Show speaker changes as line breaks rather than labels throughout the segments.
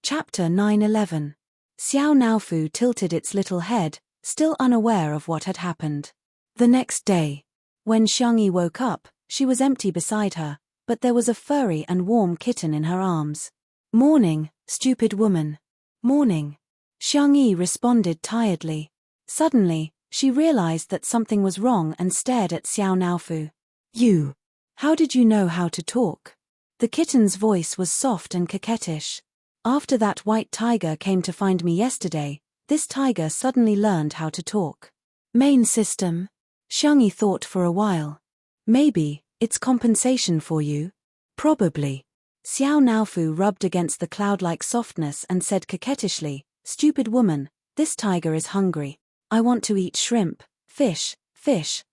Chapter 9:11. Xiao Naofu tilted its little head, still unaware of what had happened. The next day, when Xiangyi woke up, she was empty beside her, but there was a furry and warm kitten in her arms. "Morning, stupid woman." "Morning." Xiangyi responded tiredly. Suddenly, she realized that something was wrong and stared at Xiao Naofu. "You. How did you know how to talk?" The kitten's voice was soft and coquettish. "After that white tiger came to find me yesterday, this tiger suddenly learned how to talk." "Main system?" Xiangyi thought for a while. "Maybe, it's compensation for you." "Probably." Xiao Naofu rubbed against the cloud-like softness and said coquettishly, "Stupid woman, this tiger is hungry. I want to eat shrimp, fish,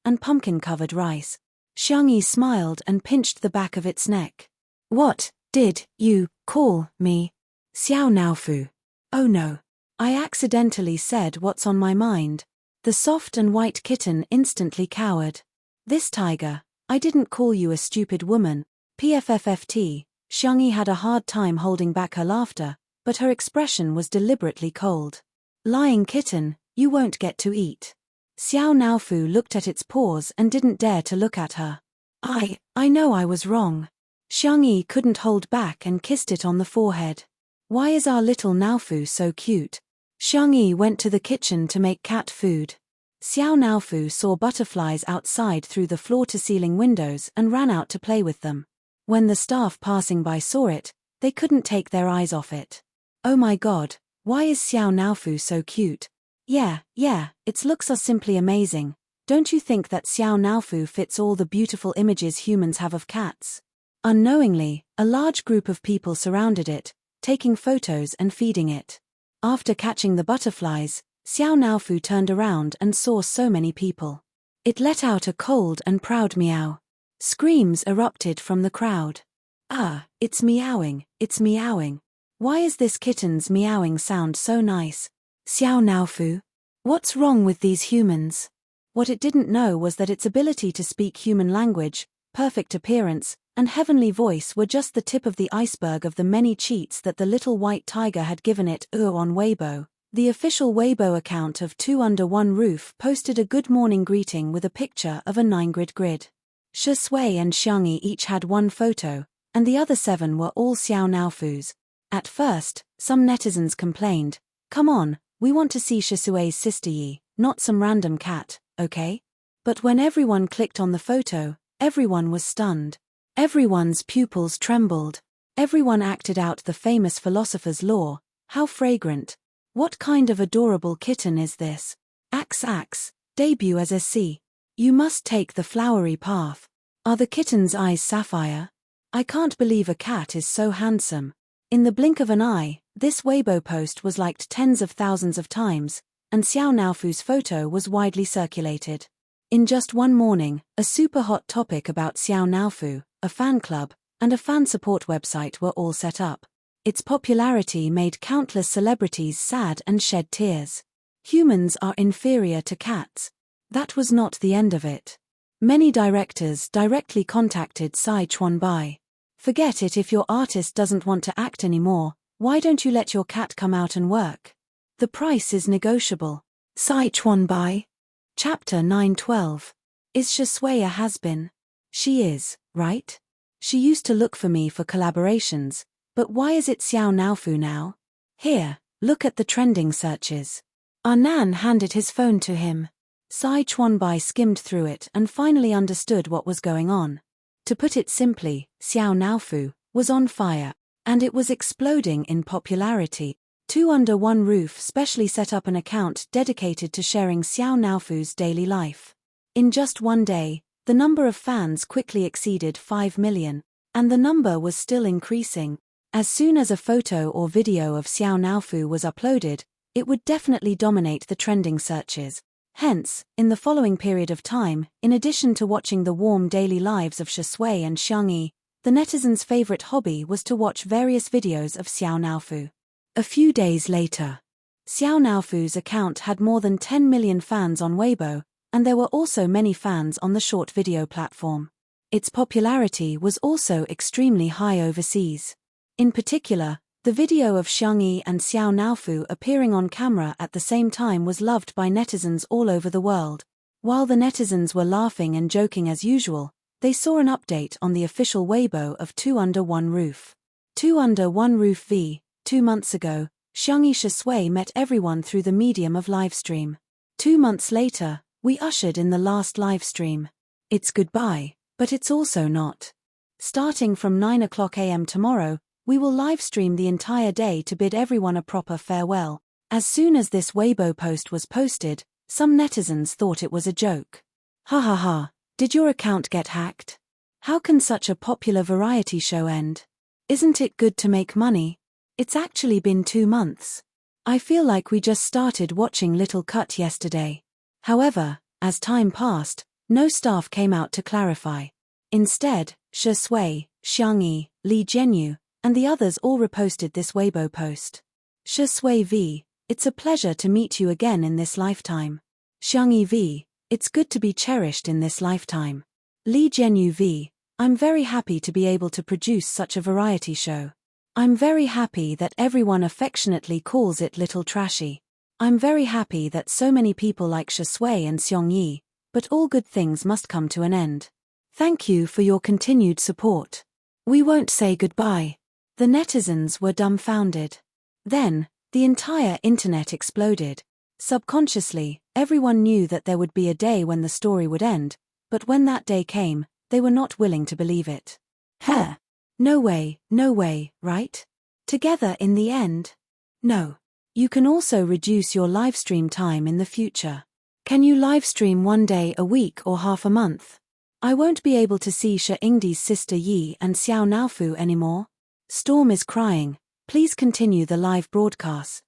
and pumpkin-covered rice." Xiangyi smiled and pinched the back of its neck. "What did you call me?" "Xiao Naofu." "Oh no. I accidentally said what's on my mind." The soft and white kitten instantly cowered. "This tiger, I didn't call you a stupid woman." PFFFT, Xiangyi had a hard time holding back her laughter, but her expression was deliberately cold. "Lying kitten, you won't get to eat." Xiao Naofu looked at its paws and didn't dare to look at her. I know I was wrong." Xiangyi couldn't hold back and kissed it on the forehead. "Why is our little Naofu so cute?" Xiangyi went to the kitchen to make cat food. Xiao Naofu saw butterflies outside through the floor-to-ceiling windows and ran out to play with them. When the staff passing by saw it, they couldn't take their eyes off it. "Oh my god, why is Xiao Naofu so cute?" Yeah, its looks are simply amazing. Don't you think that Xiao Naofu fits all the beautiful images humans have of cats?" Unknowingly, a large group of people surrounded it, taking photos and feeding it. After catching the butterflies, Xiao Naofu turned around and saw so many people. It let out a cold and proud meow. Screams erupted from the crowd. "Ah, it's meowing, it's meowing. Why is this kitten's meowing sound so nice? Xiao Naofu? What's wrong with these humans?" What it didn't know was that its ability to speak human language, perfect appearance, and heavenly voice were just the tip of the iceberg of the many cheats that the little white tiger had given it. On Weibo, the official Weibo account of Two Under One Roof posted a good morning greeting with a picture of a 9-grid grid. Shui and Xiangyi each had one photo, and the other 7 were all Xiao Naofu's. At first, some netizens complained, "Come on, we want to see Shui's sister Yi, not some random cat, okay?" But when everyone clicked on the photo, everyone was stunned. Everyone's pupils trembled. Everyone acted out the famous philosopher's law. How fragrant. What kind of adorable kitten is this? Axe, debut as a C. You must take the flowery path. Are the kitten's eyes sapphire? I can't believe a cat is so handsome. In the blink of an eye, this Weibo post was liked tens of thousands of times, and Xiao Naofu's photo was widely circulated. In just one morning, a super hot topic about Xiao Naofu, a fan club, and a fan support website were all set up. Its popularity made countless celebrities sad and shed tears. Humans are inferior to cats. That was not the end of it. Many directors directly contacted Cai Chuanbai. "Forget it if your artist doesn't want to act anymore, why don't you let your cat come out and work? The price is negotiable." Cai Chuanbai. Chapter 9:12. Is Shui a has-been? She is, right? She used to look for me for collaborations, but why is it Xiao Naofu now? Here, look at the trending searches. Arnan handed his phone to him. Cai Chuanbai skimmed through it and finally understood what was going on. To put it simply, Xiao Naofu was on fire, and it was exploding in popularity. Two Under One Roof specially set up an account dedicated to sharing Xiao Naofu's daily life. In just one day, the number of fans quickly exceeded 5 million, and the number was still increasing. As soon as a photo or video of Xiao Naofu was uploaded, it would definitely dominate the trending searches. Hence, in the following period of time, in addition to watching the warm daily lives of Shui and Xiangyi, the netizens' favorite hobby was to watch various videos of Xiao Naofu. A few days later, Xiao Naofu's account had more than 10 million fans on Weibo, and there were also many fans on the short video platform. Its popularity was also extremely high overseas. In particular, The video of Xiangyi and Xiao Naofu appearing on camera at the same time was loved by netizens all over the world. While the netizens were laughing and joking as usual, they saw an update on the official Weibo of Two Under One Roof. Two Under One Roof v. 2 months ago, Xiangyi Shui met everyone through the medium of livestream. 2 months later, we ushered in the last livestream. It's goodbye, but it's also not. Starting from 9 o'clock a.m. tomorrow, we will livestream the entire day to bid everyone a proper farewell. As soon as this Weibo post was posted, some netizens thought it was a joke. Ha ha ha, did your account get hacked? How can such a popular variety show end? Isn't it good to make money? It's actually been 2 months. I feel like we just started watching Little Cut yesterday. However, as time passed, no staff came out to clarify. Instead, Shui, Xiangyi, Li Jianyu, and the others all reposted this Weibo post. Shui v. It's a pleasure to meet you again in this lifetime. Xiangyi v. It's good to be cherished in this lifetime. Li Jianyu v. I'm very happy to be able to produce such a variety show. I'm very happy that everyone affectionately calls it Little Trashy. I'm very happy that so many people like Shui and Xiangyi, but all good things must come to an end. Thank you for your continued support. We won't say goodbye. The netizens were dumbfounded. Then, the entire internet exploded. Subconsciously, everyone knew that there would be a day when the story would end, but when that day came, they were not willing to believe it. Huh? No way, right? Together in the end? No. You can also reduce your livestream time in the future. Can you livestream 1 day a week or half a month? I won't be able to see Shi Yingdi's sister Yi and Xiao Naofu anymore. Storm is crying, please continue the live broadcast.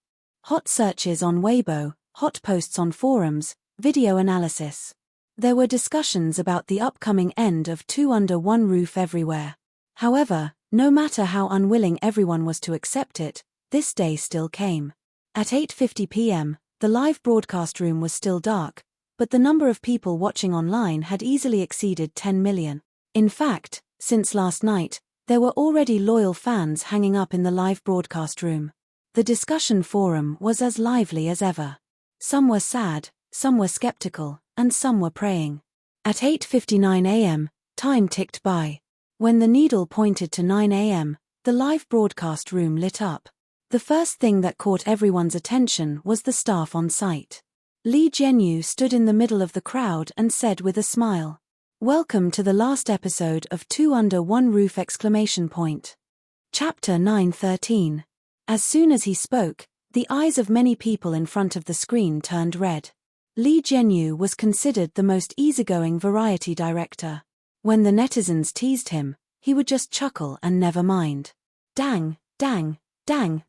Hot searches on Weibo, hot posts on forums, video analysis. There were discussions about the upcoming end of Two Under One Roof everywhere. However, no matter how unwilling everyone was to accept it, this day still came. At 8:50 p.m., the live broadcast room was still dark, but the number of people watching online had easily exceeded 10 million. In fact, since last night, there were already loyal fans hanging up in the live broadcast room. The discussion forum was as lively as ever. Some were sad, some were skeptical, and some were praying. At 8:59 a.m., time ticked by. When the needle pointed to 9 a.m., the live broadcast room lit up. The first thing that caught everyone's attention was the staff on site. Li Jianyu stood in the middle of the crowd and said with a smile, "Welcome to the last episode of Two Under One Roof!" Chapter 9:13. As soon as he spoke, the eyes of many people in front of the screen turned red. Li Jianyu was considered the most easygoing variety director. When the netizens teased him, he would just chuckle and never mind. Dang,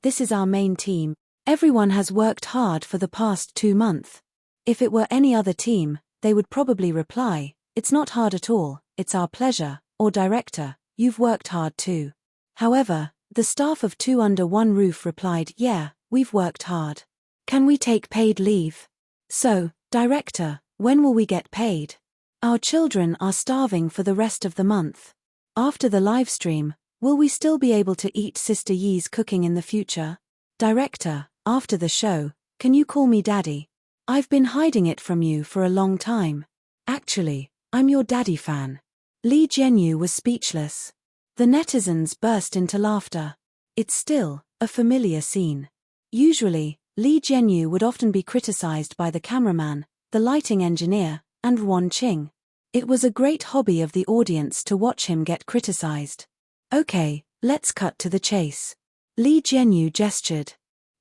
this is our main team. Everyone has worked hard for the past 2 months. If it were any other team, they would probably reply, "It's not hard at all, it's our pleasure," or "Director, you've worked hard too." However, the staff of Two Under One Roof replied, "Yeah, we've worked hard. Can we take paid leave? So, Director, when will we get paid? Our children are starving for the rest of the month. After the live stream, will we still be able to eat Sister Yi's cooking in the future? Director, after the show, can you call me Daddy? I've been hiding it from you for a long time. Actually, I'm your daddy fan." Li Jianyu was speechless. The netizens burst into laughter. It's still a familiar scene. Usually, Li Jianyu would often be criticized by the cameraman, the lighting engineer, and Wan Qing. It was a great hobby of the audience to watch him get criticized. Okay, let's cut to the chase. Li Jianyu gestured.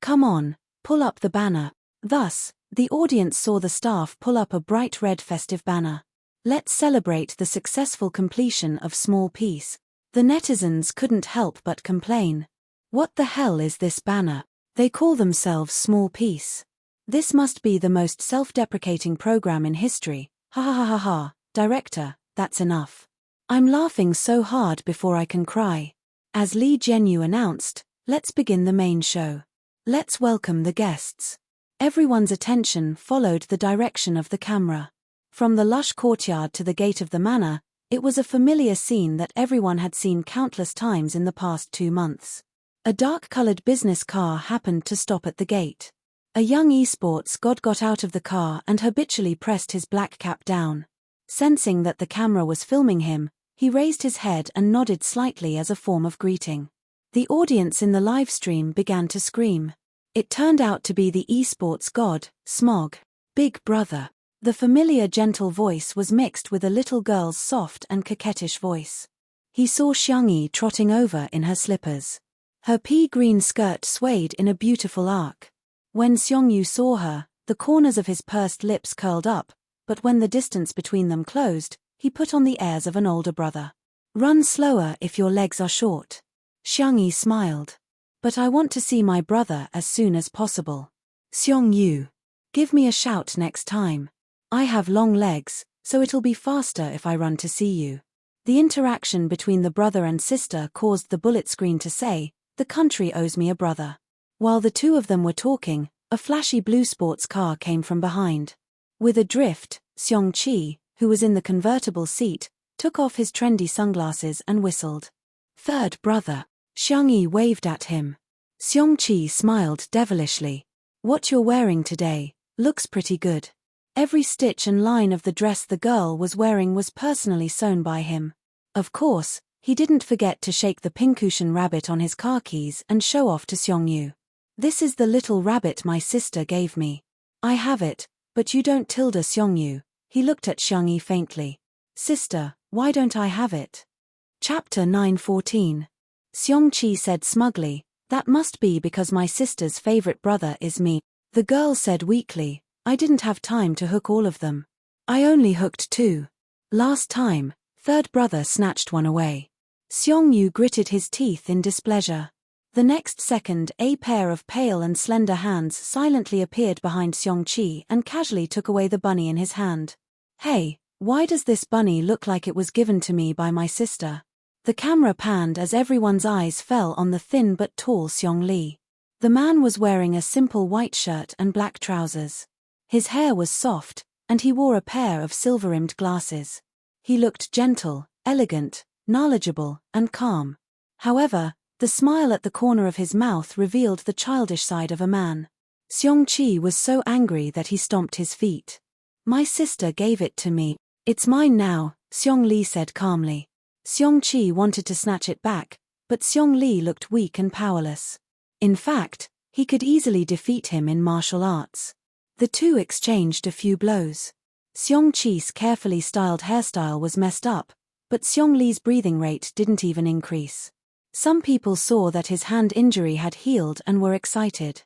"Come on, pull up the banner." Thus, the audience saw the staff pull up a bright red festive banner. Let's celebrate the successful completion of Small Piece. The netizens couldn't help but complain. What the hell is this banner? They call themselves Small Piece. This must be the most self-deprecating program in history. Ha ha ha ha ha, Director, that's enough. I'm laughing so hard before I can cry. As Li Jianyu announced, let's begin the main show. Let's welcome the guests. Everyone's attention followed the direction of the camera. From the lush courtyard to the gate of the manor, it was a familiar scene that everyone had seen countless times in the past 2 months. A dark-colored business car happened to stop at the gate. A young esports god got out of the car and habitually pressed his black cap down. Sensing that the camera was filming him, he raised his head and nodded slightly as a form of greeting. The audience in the livestream began to scream. It turned out to be the esports god, Smog. Big brother. The familiar gentle voice was mixed with a little girl's soft and coquettish voice. He saw Xiangyi trotting over in her slippers. Her pea-green skirt swayed in a beautiful arc. When Xiongyu saw her, the corners of his pursed lips curled up, but when the distance between them closed, he put on the airs of an older brother. Run slower if your legs are short. Xiangyi smiled. But I want to see my brother as soon as possible. Xiongyu. Give me a shout next time. I have long legs, so it'll be faster if I run to see you. The interaction between the brother and sister caused the bullet screen to say, "The country owes me a brother." While the two of them were talking, a flashy blue sports car came from behind. With a drift, Xiongqi, who was in the convertible seat, took off his trendy sunglasses and whistled. Third brother. Xiangyi waved at him. Xiongqi smiled devilishly. What you're wearing today looks pretty good. Every stitch and line of the dress the girl was wearing was personally sewn by him. Of course, he didn't forget to shake the pincushion rabbit on his car keys and show off to Xiongyu. This is the little rabbit my sister gave me. I have it, but you don't tilde Xiongyu. He looked at Xiangyi faintly. Sister, why don't I have it? Chapter 9:14. Xiongqi said smugly, that must be because my sister's favorite brother is me. The girl said weakly, I didn't have time to hook all of them. I only hooked 2. Last time, third brother snatched one away. Xiongyu gritted his teeth in displeasure. The next second, a pair of pale and slender hands silently appeared behind Xiongqi and casually took away the bunny in his hand. Hey, why does this bunny look like it was given to me by my sister? The camera panned as everyone's eyes fell on the thin but tall Xiongli. The man was wearing a simple white shirt and black trousers. His hair was soft, and he wore a pair of silver-rimmed glasses. He looked gentle, elegant, knowledgeable, and calm. However, the smile at the corner of his mouth revealed the childish side of a man. Xiongqi was so angry that he stomped his feet. My sister gave it to me. It's mine now, Xiongli said calmly. Xiongqi wanted to snatch it back, but Xiongli looked weak and powerless. In fact, he could easily defeat him in martial arts. The two exchanged a few blows. Xiongqi's carefully styled hairstyle was messed up, but Xiongli's breathing rate didn't even increase. Some people saw that his hand injury had healed and were excited.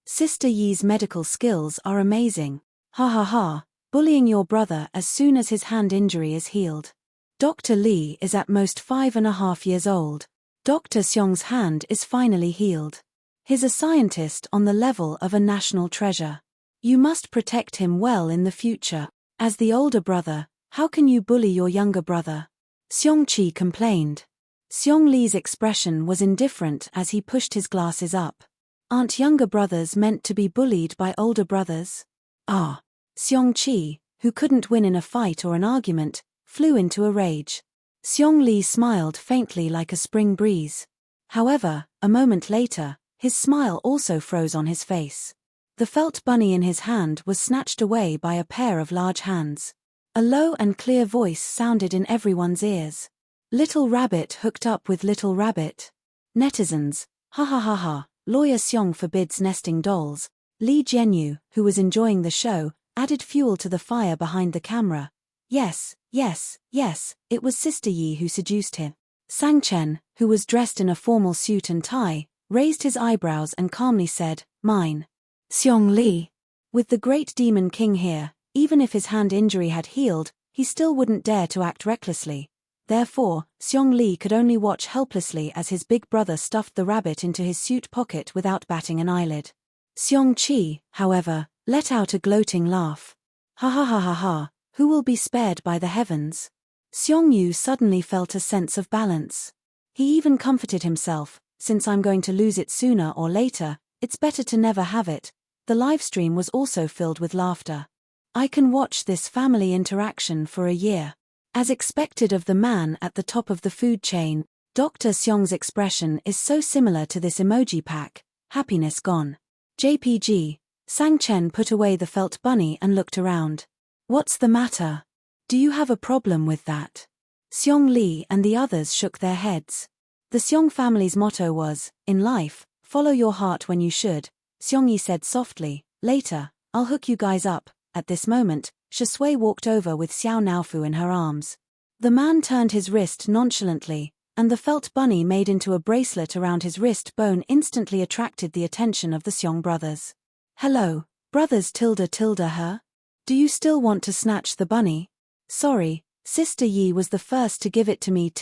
Sister Yi's medical skills are amazing. Ha ha ha, bullying your brother as soon as his hand injury is healed. Dr. Li is at most 5.5 years old. Dr. Xiong's hand is finally healed. He's a scientist on the level of a national treasure. You must protect him well in the future. As the older brother, how can you bully your younger brother? Xiongqi complained. Xiongli's expression was indifferent as he pushed his glasses up. Aren't younger brothers meant to be bullied by older brothers? Ah. Xiongqi, who couldn't win in a fight or an argument, flew into a rage. Xiongli smiled faintly like a spring breeze. However, a moment later, his smile also froze on his face. The felt bunny in his hand was snatched away by a pair of large hands. A low and clear voice sounded in everyone's ears. Little rabbit hooked up with little rabbit. Netizens, ha ha ha ha, Lawyer Xiong forbids nesting dolls. Li Jianyu, who was enjoying the show, added fuel to the fire behind the camera. Yes, yes, yes, it was Sister Yi who seduced him. Sang Chen, who was dressed in a formal suit and tie, raised his eyebrows and calmly said, mine. Xiong Li. With the great demon king here, even if his hand injury had healed, he still wouldn't dare to act recklessly. Therefore, Xiong Li could only watch helplessly as his big brother stuffed the rabbit into his suit pocket without batting an eyelid. Xiongqi, however, let out a gloating laugh. Ha ha ha ha ha, who will be spared by the heavens? Xiongyu suddenly felt a sense of balance. He even comforted himself, since I'm going to lose it sooner or later, it's better to never have it. The livestream was also filled with laughter. I can watch this family interaction for a year. As expected of the man at the top of the food chain, Dr. Xiong's expression is so similar to this emoji pack, happiness gone. JPG, Sang Chen put away the felt bunny and looked around. What's the matter? Do you have a problem with that? Xiong Li and the others shook their heads. The Xiong family's motto was, in life, follow your heart when you should, Xiong Yi said softly. Later, I'll hook you guys up. At this moment, Shui walked over with Xiao Naofu in her arms. The man turned his wrist nonchalantly, and the felt bunny made into a bracelet around his wrist bone instantly attracted the attention of the Xiong brothers. Hello, brothers her? Do you still want to snatch the bunny? Sorry, Sister Yi was the first to give it to me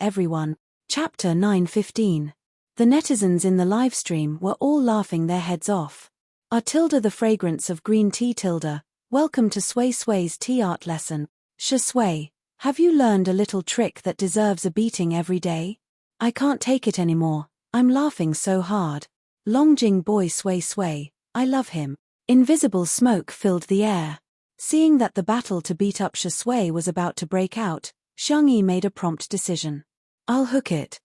everyone. Chapter 9:15. The netizens in the livestream were all laughing their heads off. Are the fragrance of green tea welcome to Sway's tea art lesson. Shui, have you learned a little trick that deserves a beating every day? I can't take it anymore, I'm laughing so hard. Longjing boy Sway, I love him. Invisible smoke filled the air. Seeing that the battle to beat up Shui was about to break out, Xiangyi made a prompt decision. I'll hook it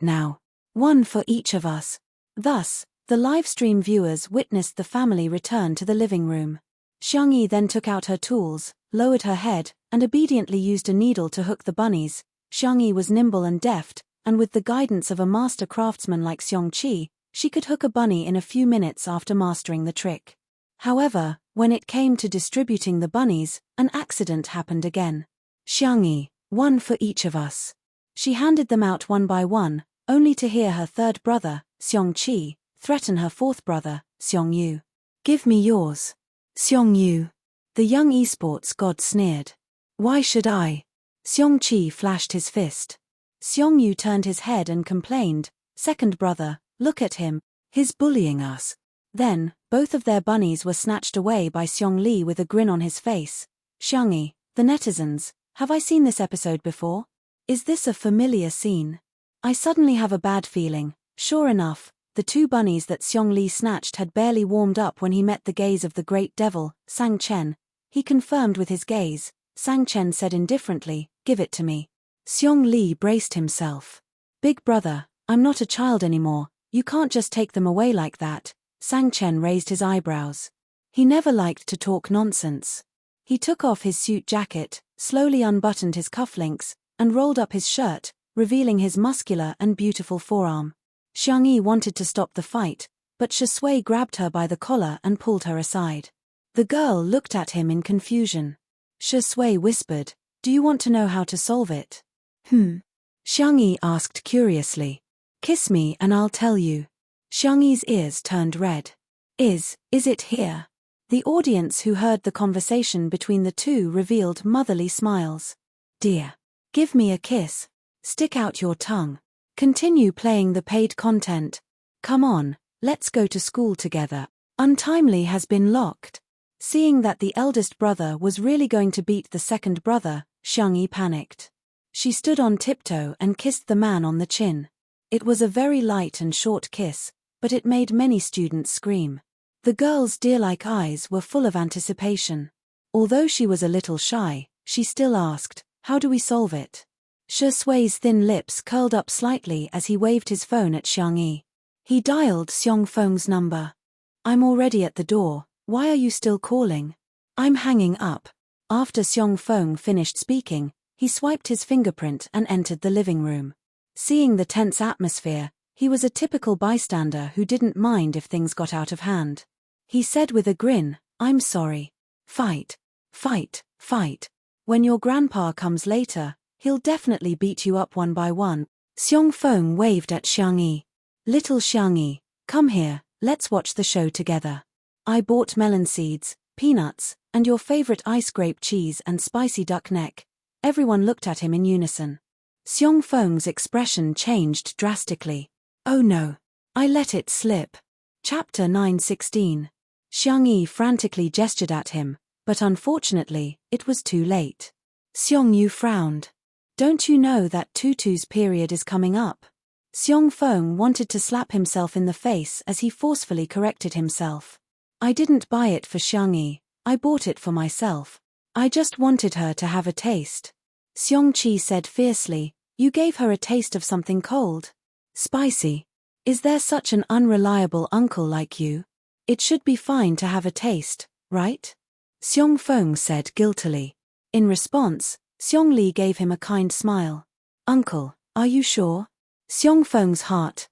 now. One for each of us. Thus, the livestream viewers witnessed the family return to the living room. Xiangyi then took out her tools, lowered her head, and obediently used a needle to hook the bunnies. Xiangyi was nimble and deft, and with the guidance of a master craftsman like Xiongqi, she could hook a bunny in a few minutes after mastering the trick. However, when it came to distributing the bunnies, an accident happened again. Xiangyi, one for each of us. She handed them out one by one, only to hear her third brother, Xiongqi, threaten her fourth brother, Xiongyu. Give me yours. Xiongyu. The young esports god sneered. Why should I? Xiongqi flashed his fist. Xiongyu turned his head and complained, second brother, look at him, he's bullying us. Then, both of their bunnies were snatched away by Xiong Li with a grin on his face. Xiangyi, the netizens, have I seen this episode before? Is this a familiar scene? I suddenly have a bad feeling. Sure enough, the two bunnies that Xiong Li snatched had barely warmed up when he met the gaze of the great devil, Sang Chen. He confirmed with his gaze. Sang Chen said indifferently, give it to me. Xiong Li braced himself. Big brother, I'm not a child anymore, you can't just take them away like that. Sang Chen raised his eyebrows. He never liked to talk nonsense. He took off his suit jacket, slowly unbuttoned his cufflinks, and rolled up his shirt, revealing his muscular and beautiful forearm. Xiangyi wanted to stop the fight, but Shui grabbed her by the collar and pulled her aside. The girl looked at him in confusion. Shui whispered, do you want to know how to solve it? Xiangyi asked curiously. Kiss me and I'll tell you. Xiangyi's ears turned red. Is it here? The audience who heard the conversation between the two revealed motherly smiles. Dear. Give me a kiss. Stick out your tongue. Continue playing the paid content. Come on, let's go to school together. Untimely has been locked. Seeing that the eldest brother was really going to beat the second brother, Xiangyi panicked. She stood on tiptoe and kissed the man on the chin. It was a very light and short kiss, but it made many students scream. The girl's deer-like eyes were full of anticipation. Although she was a little shy, she still asked, how do we solve it? Shui's thin lips curled up slightly as he waved his phone at Xiangyi. He dialed Xiong Feng's number. I'm already at the door, why are you still calling? I'm hanging up. After Xiong Feng finished speaking, he swiped his fingerprint and entered the living room. Seeing the tense atmosphere, he was a typical bystander who didn't mind if things got out of hand. He said with a grin, I'm sorry. Fight. When your grandpa comes later, he'll definitely beat you up one by one. Xiong Feng waved at Xiangyi. Little Xiangyi, come here, let's watch the show together. I bought melon seeds, peanuts, and your favorite ice grape cheese and spicy duck neck. Everyone looked at him in unison. Xiong Feng's expression changed drastically. Oh no. I let it slip. Chapter 9:16. Xiangyi frantically gestured at him, but unfortunately, it was too late. Xiongyu frowned. Don't you know that Tutu's period is coming up? Xiong Feng wanted to slap himself in the face as he forcefully corrected himself. I didn't buy it for Xiangyi, I bought it for myself. I just wanted her to have a taste. Xiongqi said fiercely, You gave her a taste of something cold. Spicy. Is there such an unreliable uncle like you? It should be fine to have a taste, right? Xiong Feng said guiltily. In response, Xiong Li gave him a kind smile. Uncle, are you sure? Xiong Feng's heart,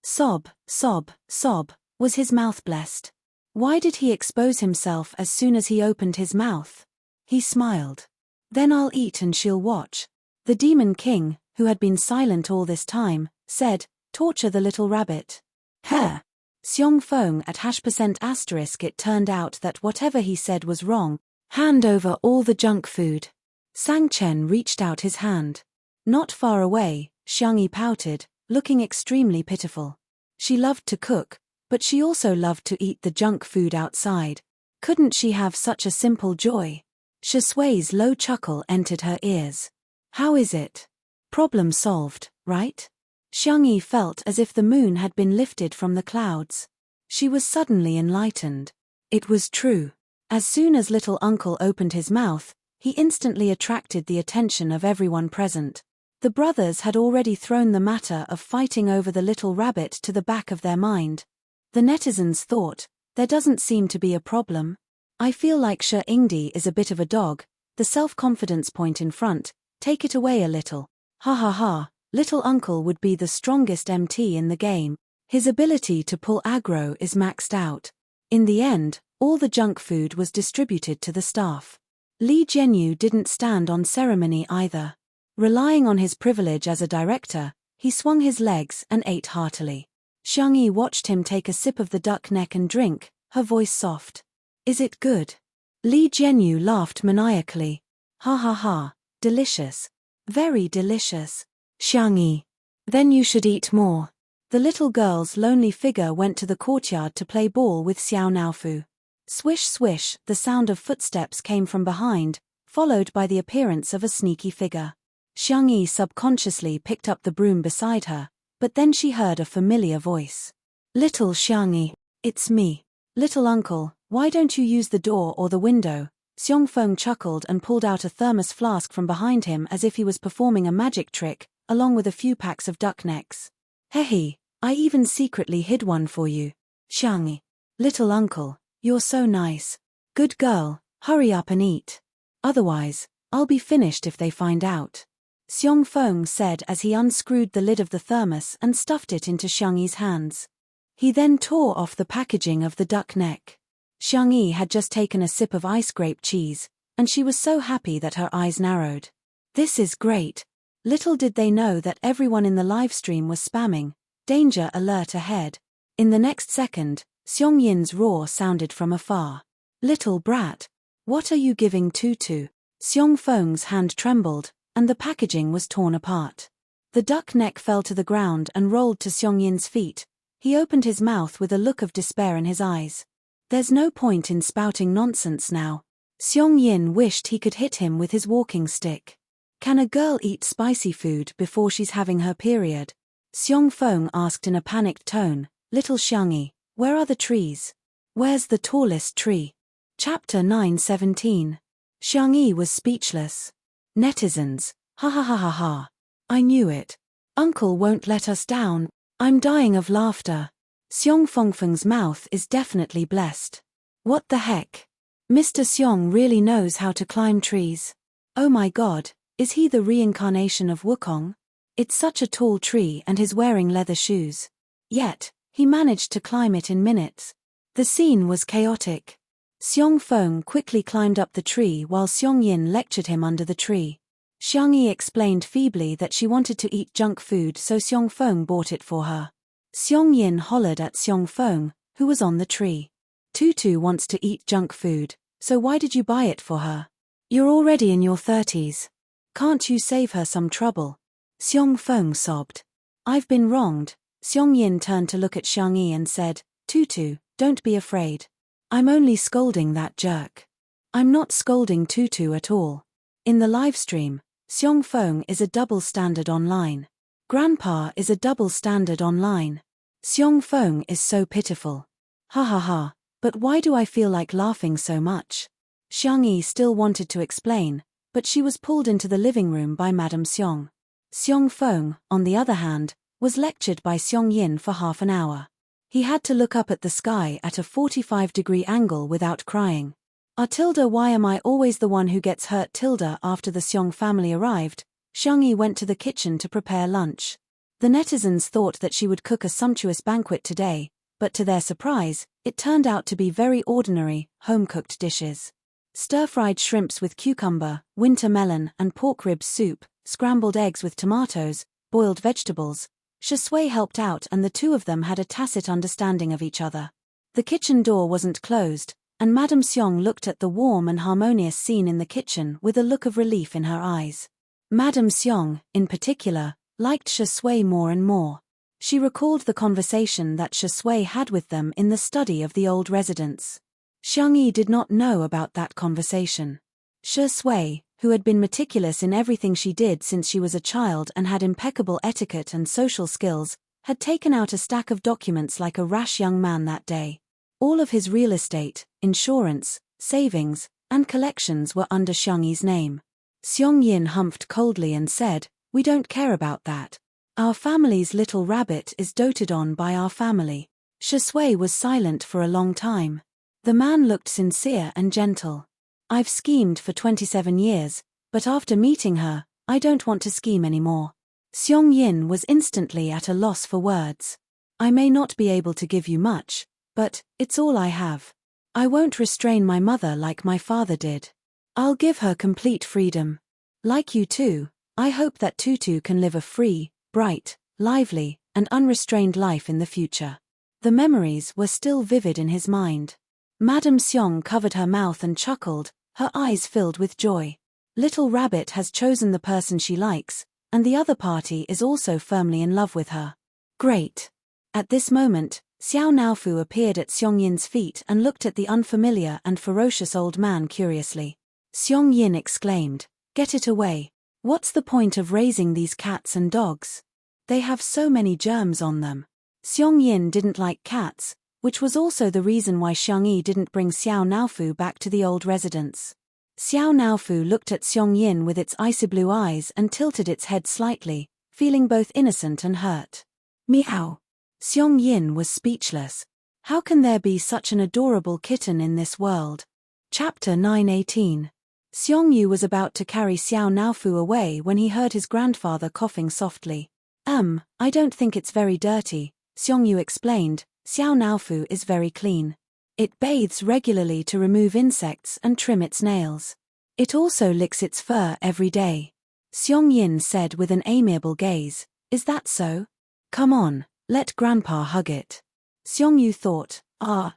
sob, sob, sob, was his mouth blessed. Why did he expose himself as soon as he opened his mouth? He smiled. Then I'll eat and she'll watch. The Demon King, who had been silent all this time, said, torture the little rabbit. Heh. Xiong Feng at #%*. It turned out that whatever he said was wrong. Hand over all the junk food. Sang Chen reached out his hand. Not far away, Xiangyi pouted, looking extremely pitiful. She loved to cook, but she also loved to eat the junk food outside. Couldn't she have such a simple joy? Shusui's low chuckle entered her ears. How is it? Problem solved, right? Xiangyi felt as if the moon had been lifted from the clouds. She was suddenly enlightened. It was true. As soon as little uncle opened his mouth, he instantly attracted the attention of everyone present. The brothers had already thrown the matter of fighting over the little rabbit to the back of their mind. The netizens thought, there doesn't seem to be a problem. I feel like Shi Yingdi is a bit of a dog, the self-confidence point in front, take it away a little. Ha ha ha, little uncle would be the strongest MT in the game. His ability to pull aggro is maxed out. In the end, all the junk food was distributed to the staff. Li Jianyu didn't stand on ceremony either. Relying on his privilege as a director, he swung his legs and ate heartily. Xiangyi watched him take a sip of the duck neck and drink, her voice soft. Is it good? Li Jianyu laughed maniacally. Ha ha ha, delicious. Very delicious. Xiangyi. Then you should eat more. The little girl's lonely figure went to the courtyard to play ball with Xiao Naofu. Swish swish, the sound of footsteps came from behind, followed by the appearance of a sneaky figure. Xiangyi subconsciously picked up the broom beside her, but then she heard a familiar voice. Little Xiangyi, it's me. Little uncle, why don't you use the door or the window? Xiong Feng chuckled and pulled out a thermos flask from behind him as if he was performing a magic trick, along with a few packs of duck necks. Hehe, I even secretly hid one for you. Xiangyi. Little uncle, you're so nice. Good girl, hurry up and eat. Otherwise, I'll be finished if they find out. Xiong Feng said as he unscrewed the lid of the thermos and stuffed it into Xiangyi's hands. He then tore off the packaging of the duck neck. Xiangyi had just taken a sip of ice grape cheese, and she was so happy that her eyes narrowed. This is great. Little did they know that everyone in the livestream was spamming, danger alert ahead. In the next second, Xiong Yin's roar sounded from afar. Little brat. What are you giving Tutu? Xiong Feng's hand trembled, and the packaging was torn apart. The duck neck fell to the ground and rolled to Xiong Yin's feet. He opened his mouth with a look of despair in his eyes. There's no point in spouting nonsense now. Xiong Yin wished he could hit him with his walking stick. Can a girl eat spicy food before she's having her period? Xiong Feng asked in a panicked tone. Little Xiangyi, where are the trees? Where's the tallest tree? Chapter 9:17. Xiangyi was speechless. Netizens, ha ha ha ha ha. I knew it. Uncle won't let us down. I'm dying of laughter. Xiong Fengfeng's mouth is definitely blessed. What the heck? Mr. Xiong really knows how to climb trees. Oh my god, is he the reincarnation of Wukong? It's such a tall tree and he's wearing leather shoes. Yet, he managed to climb it in minutes. The scene was chaotic. Xiong Feng quickly climbed up the tree while Xiong Yin lectured him under the tree. Xiangyi explained feebly that she wanted to eat junk food, so Xiong Feng bought it for her. Xiong Yin hollered at Xiong Feng, who was on the tree. Tutu wants to eat junk food, so why did you buy it for her? You're already in your 30s. Can't you save her some trouble? Xiong Feng sobbed. I've been wronged. Xiong Yin turned to look at Xiangyi and said, Tutu, don't be afraid. I'm only scolding that jerk. I'm not scolding Tutu at all. In the livestream, Xiong Feng is a double standard online. Grandpa is a double standard online. Xiong Feng is so pitiful. Ha ha ha, but why do I feel like laughing so much? Xiangyi still wanted to explain, but she was pulled into the living room by Madame Xiong. Xiong Feng, on the other hand, was lectured by Xiong Yin for half an hour. He had to look up at the sky at a 45-degree angle without crying. Why am I always the one who gets hurt? After the Xiong family arrived, Xiangyi went to the kitchen to prepare lunch. The netizens thought that she would cook a sumptuous banquet today, but to their surprise, it turned out to be very ordinary, home-cooked dishes. Stir-fried shrimps with cucumber, winter melon and pork ribs soup, scrambled eggs with tomatoes, boiled vegetables. Shui helped out and the two of them had a tacit understanding of each other. The kitchen door wasn't closed, and Madame Xiong looked at the warm and harmonious scene in the kitchen with a look of relief in her eyes. Madame Xiong, in particular, liked Shui more and more. She recalled the conversation that Shui had with them in the study of the old residence. Xiangyi did not know about that conversation. Shui, who had been meticulous in everything she did since she was a child and had impeccable etiquette and social skills, had taken out a stack of documents like a rash young man that day. All of his real estate, insurance, savings, and collections were under Xiangyi's name. Xiong Yin humphed coldly and said, "We don't care about that. Our family's little rabbit is doted on by our family." Shui was silent for a long time. The man looked sincere and gentle. "I've schemed for 27 years, but after meeting her, I don't want to scheme anymore." Xiong Yin was instantly at a loss for words. "I may not be able to give you much, but it's all I have. I won't restrain my mother like my father did. I'll give her complete freedom. Like you too, I hope that Tutu can live a free, bright, lively, and unrestrained life in the future." The memories were still vivid in his mind. Madame Xiong covered her mouth and chuckled, her eyes filled with joy. Little Rabbit has chosen the person she likes, and the other party is also firmly in love with her. Great. At this moment, Xiao Naofu appeared at Xiong Yin's feet and looked at the unfamiliar and ferocious old man curiously. Xiong Yin exclaimed, "Get it away. What's the point of raising these cats and dogs? They have so many germs on them." Xiong Yin didn't like cats, which was also the reason why Xiangyi didn't bring Xiao Naofu back to the old residence. Xiao Naofu looked at Xiong Yin with its icy blue eyes and tilted its head slightly, feeling both innocent and hurt. Meow. Xiong Yin was speechless. How can there be such an adorable kitten in this world? Chapter 9:18. Xiong Yu was about to carry Xiao Naofu away when he heard his grandfather coughing softly. I don't think it's very dirty," Xiong Yu explained. "Xiao Naofu is very clean. It bathes regularly to remove insects and trim its nails. It also licks its fur every day." Xiong Yin said with an amiable gaze, "Is that so? Come on, let Grandpa hug it." Xiong Yu thought,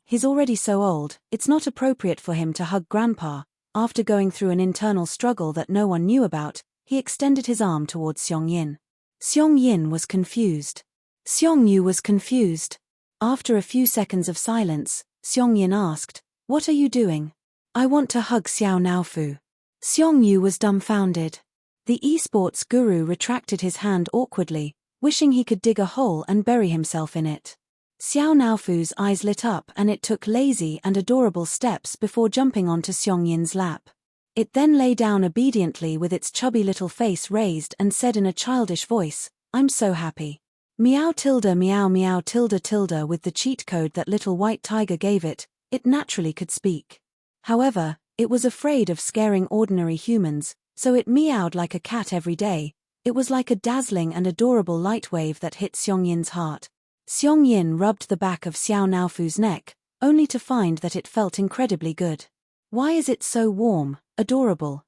he's already so old, it's not appropriate for him to hug Grandpa. After going through an internal struggle that no one knew about, he extended his arm towards Xiong Yin. Xiong Yin was confused. Xiong Yu was confused. After a few seconds of silence, Xiong Yin asked, "What are you doing?" "I want to hug Xiao Naofu." Xiong Yu was dumbfounded. The esports guru retracted his hand awkwardly, wishing he could dig a hole and bury himself in it. Xiao Naofu's eyes lit up and it took lazy and adorable steps before jumping onto Xiong Yin's lap. It then lay down obediently with its chubby little face raised and said in a childish voice, "I'm so happy." Meow tilde meow meow tilde tilde. With the cheat code that Little White Tiger gave it, it naturally could speak. However, it was afraid of scaring ordinary humans, so it meowed like a cat every day. It was like a dazzling and adorable light wave that hit Xiong Yin's heart. Xiong Yin rubbed the back of Xiao Naofu's neck, only to find that it felt incredibly good. "Why is it so warm, adorable,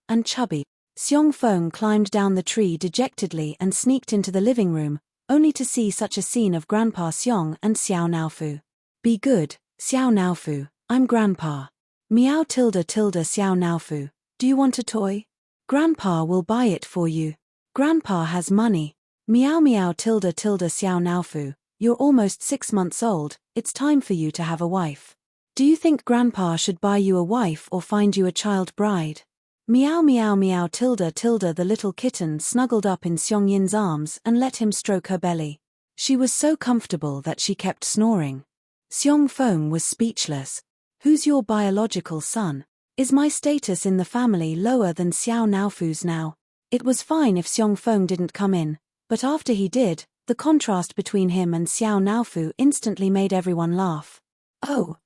and chubby?" Xiong Feng climbed down the tree dejectedly and sneaked into the living room, only to see such a scene of Grandpa Xiong and Xiao Naofu. "Be good, Xiao Naofu, I'm Grandpa." Meow tilde tilde. Xiao Naofu, do you want a toy? Grandpa will buy it for you. Grandpa has money. Meow meow tilde tilde. Xiao Naofu, you're almost 6 months old, it's time for you to have a wife. Do you think Grandpa should buy you a wife or find you a child bride? Meow meow meow tilde tilde. The little kitten snuggled up in Xiong Yin's arms and let him stroke her belly. She was so comfortable that she kept snoring. Xiong Feng was speechless. "Who's your biological son? Is my status in the family lower than Xiao Naofu's now? It was fine if Xiong Feng didn't come in, but after he did, the contrast between him and Xiao Naofu instantly made everyone laugh. Oh,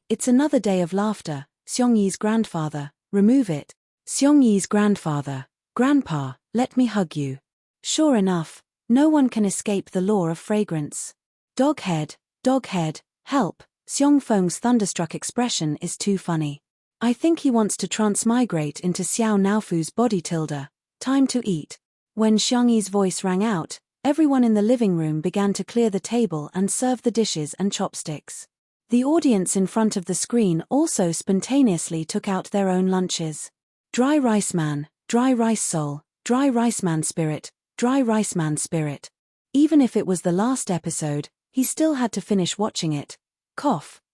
it's another day of laughter. Xiong Yi's grandfather, remove it. Xiong Yi's grandfather, Grandpa, let me hug you. Sure enough, no one can escape the law of fragrance. Doghead, help. Xiong Feng's thunderstruck expression is too funny. I think he wants to transmigrate into Xiao Naofu's body. Time to eat. When Xiang Yi's voice rang out, everyone in the living room began to clear the table and serve the dishes and chopsticks. The audience in front of the screen also spontaneously took out their own lunches. Dry rice man, dry rice soul, dry rice man spirit, dry rice man spirit. Even if it was the last episode, he still had to finish watching it.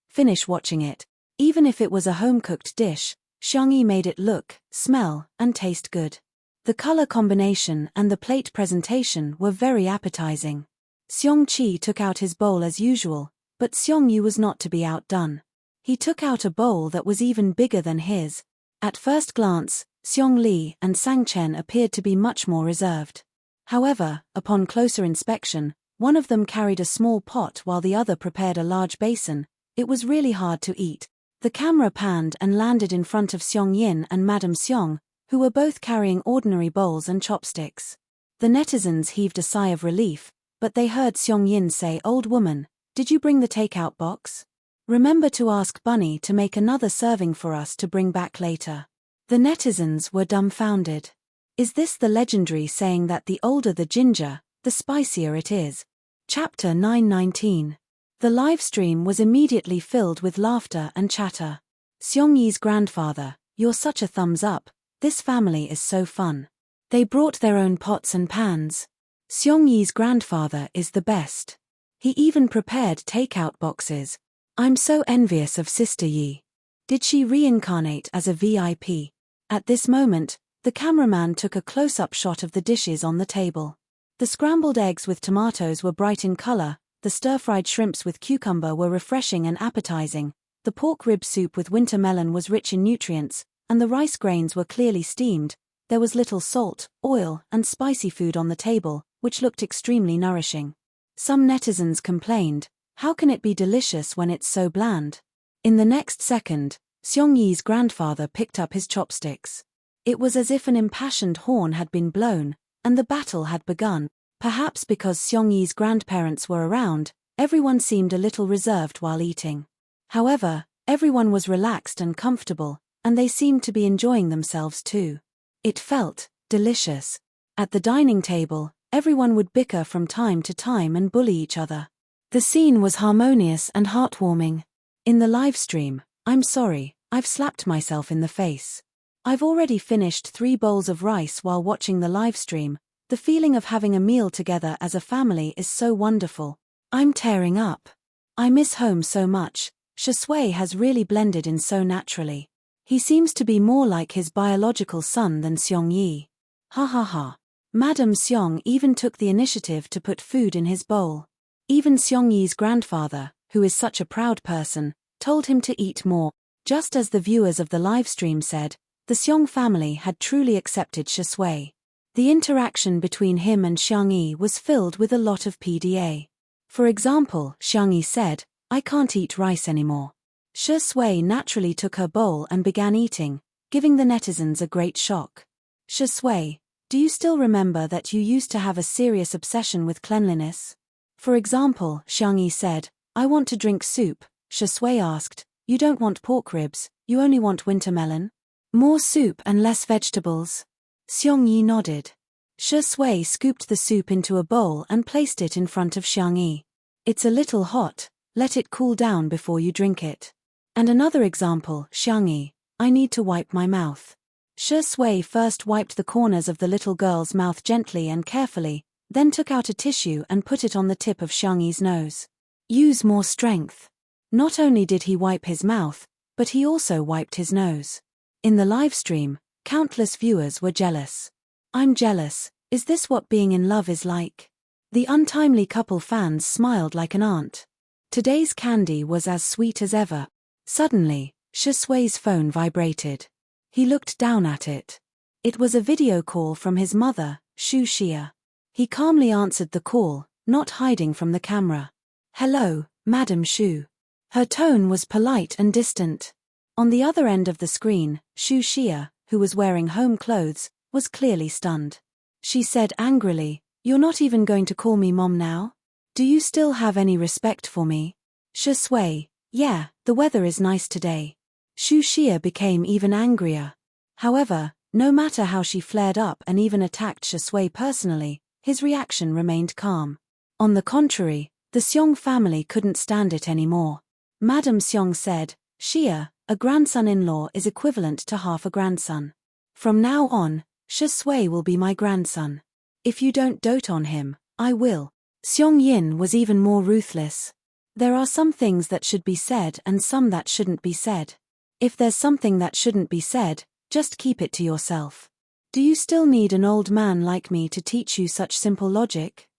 Finish watching it. Even if it was a home-cooked dish, Xiang Yi made it look, smell, and taste good. The color combination and the plate presentation were very appetizing. Xiong Qi took out his bowl as usual, but Xiong Yi was not to be outdone. He took out a bowl that was even bigger than his. At first glance, Xiong Li and Sang Chen appeared to be much more reserved. However, upon closer inspection, one of them carried a small pot while the other prepared a large basin. It was really hard to eat. The camera panned and landed in front of Xiong Yin and Madame Xiong, who were both carrying ordinary bowls and chopsticks. The netizens heaved a sigh of relief, but they heard Xiong Yin say, "Old woman, did you bring the takeout box? Remember to ask Bunny to make another serving for us to bring back later." The netizens were dumbfounded. Is this the legendary saying that the older the ginger, the spicier it is? Chapter 919. The live stream was immediately filled with laughter and chatter. Xiong Yi's grandfather, you're such a thumbs up, this family is so fun. They brought their own pots and pans. Xiong Yi's grandfather is the best. He even prepared takeout boxes. I'm so envious of Sister Yi. Did she reincarnate as a VIP? At this moment, the cameraman took a close-up shot of the dishes on the table. The scrambled eggs with tomatoes were bright in color, the stir-fried shrimps with cucumber were refreshing and appetizing, the pork rib soup with winter melon was rich in nutrients, and the rice grains were clearly steamed. There was little salt, oil, and spicy food on the table, which looked extremely nourishing. Some netizens complained, how can it be delicious when it's so bland? In the next second, Xiong Yi's grandfather picked up his chopsticks. It was as if an impassioned horn had been blown, and the battle had begun. Perhaps because Xiong Yi's grandparents were around, everyone seemed a little reserved while eating. However, everyone was relaxed and comfortable, and they seemed to be enjoying themselves too. It felt delicious. At the dining table, everyone would bicker from time to time and bully each other. The scene was harmonious and heartwarming. In the live stream, I'm sorry, I've slapped myself in the face. I've already finished 3 bowls of rice while watching the live stream. The feeling of having a meal together as a family is so wonderful. I'm tearing up. I miss home so much. Shui has really blended in so naturally. He seems to be more like his biological son than Xiong Yi. Ha ha ha. Madame Xiong even took the initiative to put food in his bowl. Even Xiong Yi's grandfather, who is such a proud person, told him to eat more. Just as the viewers of the live stream said, the Xiong family had truly accepted Shui. The interaction between him and Xiang Yi was filled with a lot of PDA. For example, Xiang Yi said, I can't eat rice anymore. Shui naturally took her bowl and began eating, giving the netizens a great shock. Shui, do you still remember that you used to have a serious obsession with cleanliness? For example, Xiang Yi said, I want to drink soup. Shui asked, you don't want pork ribs, you only want winter melon? More soup and less vegetables? Xiang Yi nodded. Shui scooped the soup into a bowl and placed it in front of Xiang Yi. It's a little hot, let it cool down before you drink it. And another example, Xiang Yi, I need to wipe my mouth. Shui first wiped the corners of the little girl's mouth gently and carefully, then took out a tissue and put it on the tip of Xiang Yi's nose. Use more strength. Not only did he wipe his mouth, but he also wiped his nose. In the live stream, countless viewers were jealous. I'm jealous, is this what being in love is like? The untimely couple fans smiled like an aunt. Today's candy was as sweet as ever. Suddenly, Shusui's phone vibrated. He looked down at it. It was a video call from his mother, Shu Xia. He calmly answered the call, not hiding from the camera. "Hello, Madam Shu." Her tone was polite and distant. On the other end of the screen, Shu Xia, who was wearing home clothes, was clearly stunned. She said angrily, "You're not even going to call me mom now? Do you still have any respect for me?" Shui, "Yeah, the weather is nice today." Shu Xia became even angrier. However, no matter how she flared up and even attacked Shui personally, his reaction remained calm. On the contrary, the Xiong family couldn't stand it anymore. Madame Xiong said, "Xia, a grandson-in-law is equivalent to half a grandson. From now on, Shui will be my grandson. If you don't dote on him, I will." Xiong Yin was even more ruthless. "There are some things that should be said and some that shouldn't be said. If there's something that shouldn't be said, just keep it to yourself. Do you still need an old man like me to teach you such simple logic?"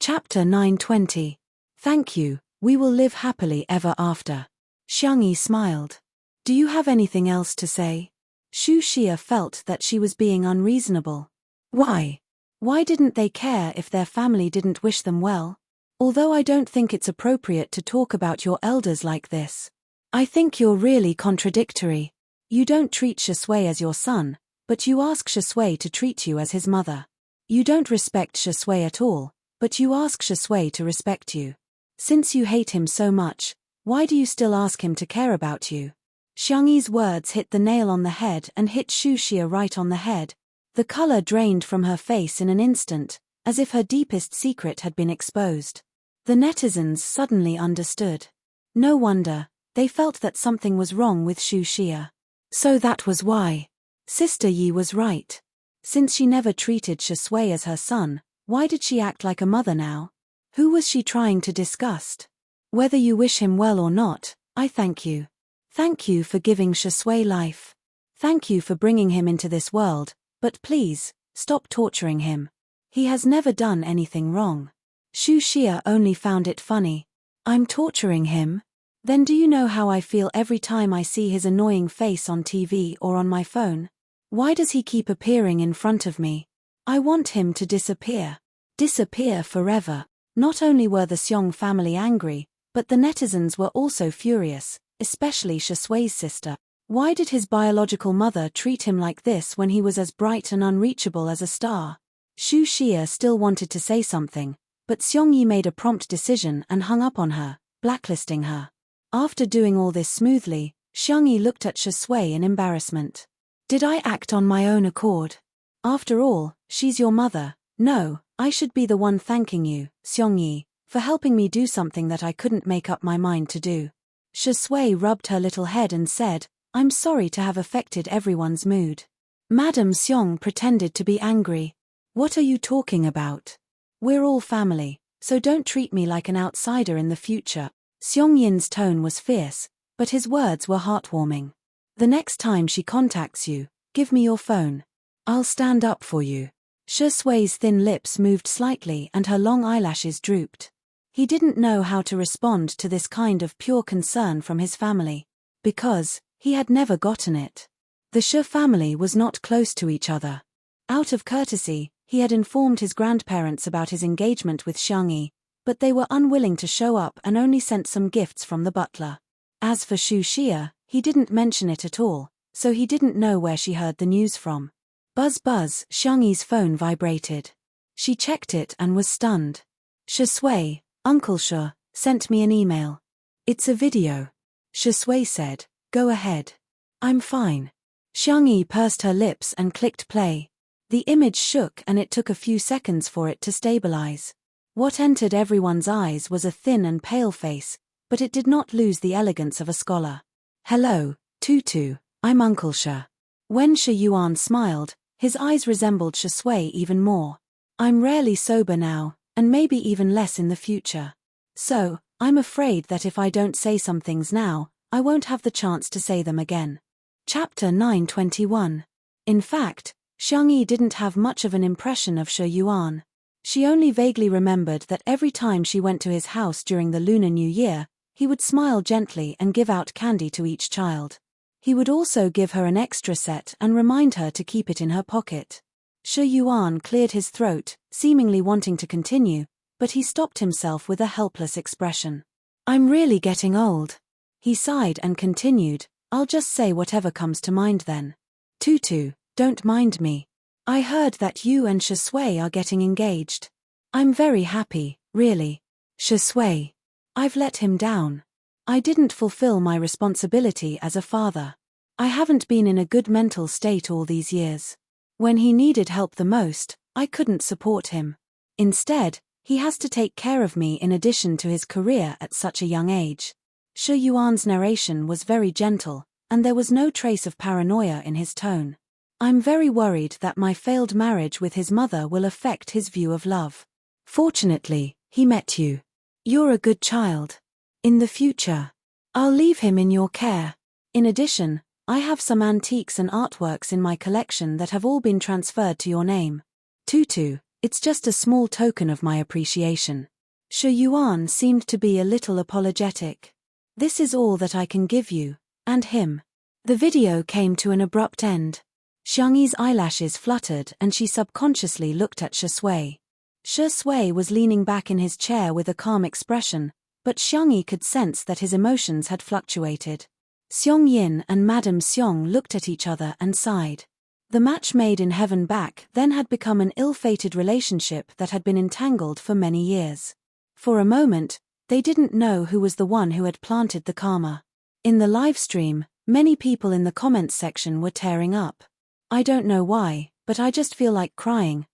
Chapter 920. "Thank you, we will live happily ever after." Xiangyi smiled. "Do you have anything else to say?" Shu Xia felt that she was being unreasonable. Why? Why didn't they care if their family didn't wish them well? "Although I don't think it's appropriate to talk about your elders like this. I think you're really contradictory. You don't treat Shui as your son, but you ask Shui to treat you as his mother. You don't respect Shui at all, but you ask Shui to respect you. Since you hate him so much, why do you still ask him to care about you?" Xiangyi's words hit the nail on the head and hit Shu Xia right on the head. The color drained from her face in an instant, as if her deepest secret had been exposed. The netizens suddenly understood. No wonder, they felt that something was wrong with Shu Xia. So that was why. Sister Yi was right. Since she never treated Shui as her son, why did she act like a mother now? Who was she trying to disgust? "Whether you wish him well or not, I thank you. Thank you for giving Shui life. Thank you for bringing him into this world, but please, stop torturing him. He has never done anything wrong." Shu Xia only found it funny. "I'm torturing him? Then do you know how I feel every time I see his annoying face on TV or on my phone? Why does he keep appearing in front of me? I want him to disappear. Disappear forever." Not only were the Xiong family angry, but the netizens were also furious, especially Shusui's sister. Why did his biological mother treat him like this when he was as bright and unreachable as a star? Shu Xia still wanted to say something, but Xiongyi made a prompt decision and hung up on her, blacklisting her. After doing all this smoothly, Xiangyi looked at Shui in embarrassment. "Did I act on my own accord? After all, she's your mother. No, I should be the one thanking you, Xiongyi, for helping me do something that I couldn't make up my mind to do." Shui rubbed her little head and said, "I'm sorry to have affected everyone's mood." Madame Xiong pretended to be angry. "What are you talking about? We're all family, so don't treat me like an outsider in the future." Xiong Yin's tone was fierce, but his words were heartwarming. "The next time she contacts you, give me your phone. I'll stand up for you." Shusui's thin lips moved slightly and her long eyelashes drooped. He didn't know how to respond to this kind of pure concern from his family, because he had never gotten it. The Shu family was not close to each other. Out of courtesy, he had informed his grandparents about his engagement with Xiangyi, but they were unwilling to show up and only sent some gifts from the butler. As for Shu Xia, he didn't mention it at all, so he didn't know where she heard the news from. Buzz buzz, Xiangyi's phone vibrated. She checked it and was stunned. "Shui, Uncle Shu, sent me an email. It's a video." Shui said, "Go ahead." "I'm fine." Xiangyi pursed her lips and clicked play. The image shook and it took a few seconds for it to stabilize. What entered everyone's eyes was a thin and pale face, but it did not lose the elegance of a scholar. "Hello, Tutu, I'm Uncle Shu." When Shi Yuan smiled, his eyes resembled Shui even more. "I'm rarely sober now, and maybe even less in the future. So, I'm afraid that if I don't say some things now, I won't have the chance to say them again." Chapter 921. In fact, Xiangyi didn't have much of an impression of Shi Yuan. She only vaguely remembered that every time she went to his house during the Lunar New Year, he would smile gently and give out candy to each child. He would also give her an extra set and remind her to keep it in her pocket. Shi Yuan cleared his throat, seemingly wanting to continue, but he stopped himself with a helpless expression. I'm really getting old. He sighed and continued, I'll just say whatever comes to mind then. Tutu, don't mind me. I heard that you and Shui are getting engaged. I'm very happy, really. Shui. I've let him down. I didn't fulfill my responsibility as a father. I haven't been in a good mental state all these years. When he needed help the most, I couldn't support him. Instead, he has to take care of me in addition to his career at such a young age. Shi Yuan's narration was very gentle, and there was no trace of paranoia in his tone. I'm very worried that my failed marriage with his mother will affect his view of love. Fortunately, he met you. You're a good child. In the future, I'll leave him in your care. In addition, I have some antiques and artworks in my collection that have all been transferred to your name. Tutu, it's just a small token of my appreciation. Shi Yuan seemed to be a little apologetic. This is all that I can give you, and him. The video came to an abrupt end. Xiangyi's eyelashes fluttered and she subconsciously looked at Shui. Shui was leaning back in his chair with a calm expression, but Xiangyi could sense that his emotions had fluctuated. Xiong Yin and Madame Xiong looked at each other and sighed. The match made in heaven back then had become an ill-fated relationship that had been entangled for many years. For a moment, they didn't know who was the one who had planted the karma. In the live stream, many people in the comments section were tearing up. I don't know why, but I just feel like crying.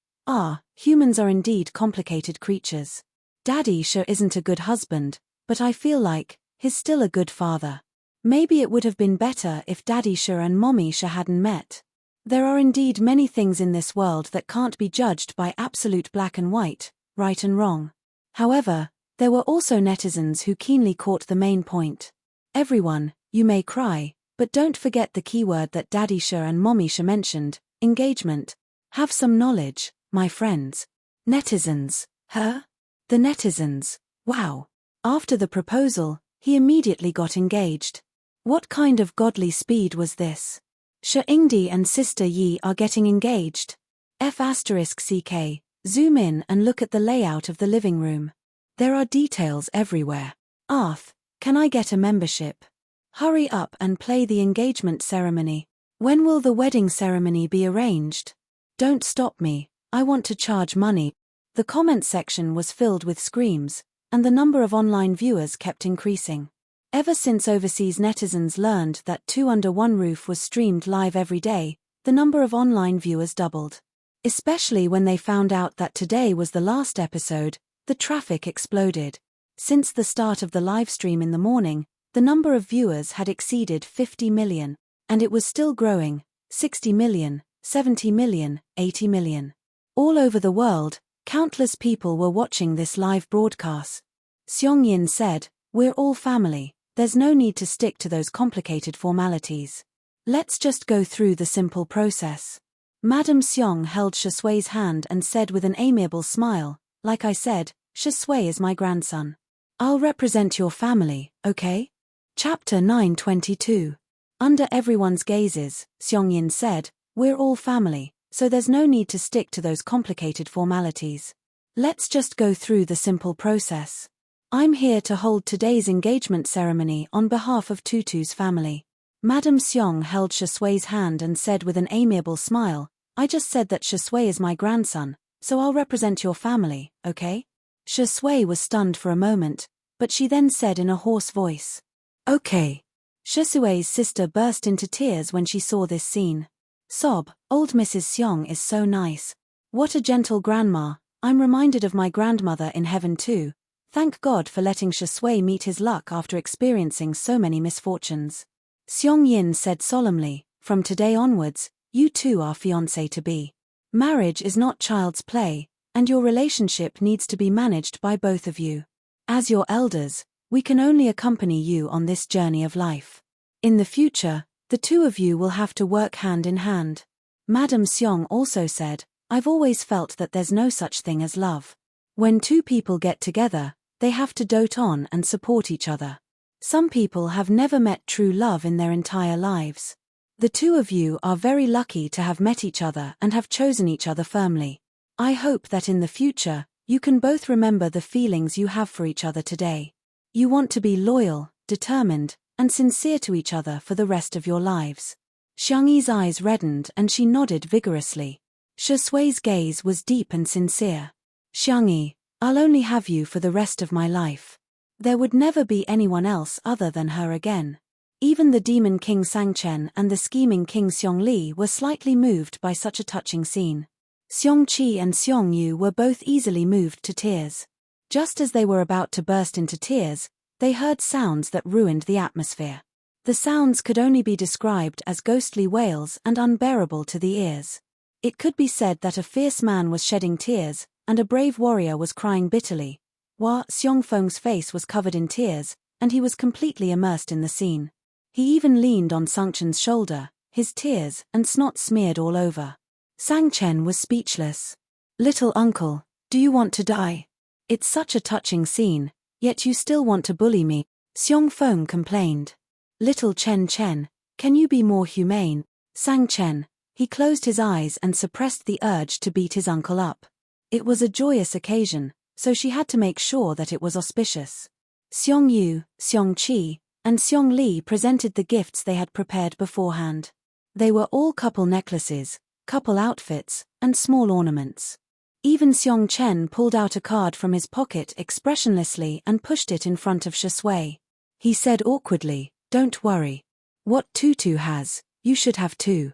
Humans are indeed complicated creatures. Daddy sure isn't a good husband, but I feel like he's still a good father. Maybe it would have been better if Daddy sure and Mommy sure hadn't met. There are indeed many things in this world that can't be judged by absolute black and white, right and wrong. However, there were also netizens who keenly caught the main point. Everyone, you may cry, but don't forget the keyword that Daddy sure and Mommy sure mentioned, engagement. Have some knowledge, my friends. Netizens, huh? The netizens, wow. After the proposal, he immediately got engaged. What kind of godly speed was this? Shi Yingdi and Sister Yi are getting engaged. F***CK, zoom in and look at the layout of the living room. There are details everywhere. Arth, can I get a membership? Hurry up and play the engagement ceremony. When will the wedding ceremony be arranged? Don't stop me, I want to charge money. The comment section was filled with screams, and the number of online viewers kept increasing. Ever since overseas netizens learned that Two Under One Roof was streamed live every day, the number of online viewers doubled. Especially when they found out that today was the last episode, the traffic exploded. Since the start of the live stream in the morning, the number of viewers had exceeded 50 million, and it was still growing, 60 million, 70 million, 80 million. All over the world, countless people were watching this live broadcast. Xiong Yin said, we're all family, there's no need to stick to those complicated formalities. Let's just go through the simple process. Madame Xiong held Shui's hand and said with an amiable smile, like I said, Shui is my grandson. I'll represent your family, okay? Chapter 922. Under everyone's gazes, Xiong Yin said, we're all family, so there's no need to stick to those complicated formalities. Let's just go through the simple process. I'm here to hold today's engagement ceremony on behalf of Tutu's family. Madame Xiong held Shui's hand and said with an amiable smile, I just said that Shui is my grandson, so I'll represent your family, okay? Shui was stunned for a moment, but she then said in a hoarse voice, okay. Shui's sister burst into tears when she saw this scene. Sob, old Mrs. Xiong is so nice. What a gentle grandma, I'm reminded of my grandmother in heaven too. Thank God for letting Shui meet his luck after experiencing so many misfortunes. Xiong Yin said solemnly, from today onwards, you two are fiancé-to-be. Marriage is not child's play, and your relationship needs to be managed by both of you. As your elders, we can only accompany you on this journey of life. In the future, the two of you will have to work hand in hand. Madame Xiong also said, I've always felt that there's no such thing as love. When two people get together, they have to dote on and support each other. Some people have never met true love in their entire lives. The two of you are very lucky to have met each other and have chosen each other firmly. I hope that in the future, you can both remember the feelings you have for each other today. You want to be loyal, determined, and sincere to each other for the rest of your lives. Xiangyi's eyes reddened and she nodded vigorously. Shusui's gaze was deep and sincere. Xiangyi, I'll only have you for the rest of my life. There would never be anyone else other than her again. Even the demon king Sangchen and the scheming king Xiongli were slightly moved by such a touching scene. Xiongqi and Xiongyu were both easily moved to tears. Just as they were about to burst into tears, they heard sounds that ruined the atmosphere. The sounds could only be described as ghostly wails and unbearable to the ears. It could be said that a fierce man was shedding tears, and a brave warrior was crying bitterly. Hua Xiongfeng's face was covered in tears, and he was completely immersed in the scene. He even leaned on Sangchen's shoulder, his tears and snot smeared all over. Sangchen was speechless. Little uncle, do you want to die? It's such a touching scene, yet you still want to bully me, Xiongfeng complained. Little Chen, can you be more humane? Sangchen, he closed his eyes and suppressed the urge to beat his uncle up. It was a joyous occasion, so she had to make sure that it was auspicious. Xiongyu, Xiongqi, and Xiongli presented the gifts they had prepared beforehand. They were all couple necklaces, couple outfits, and small ornaments. Even Xiongchen pulled out a card from his pocket expressionlessly and pushed it in front of Shusui. He said awkwardly, "Don't worry. What Tutu has, you should have too."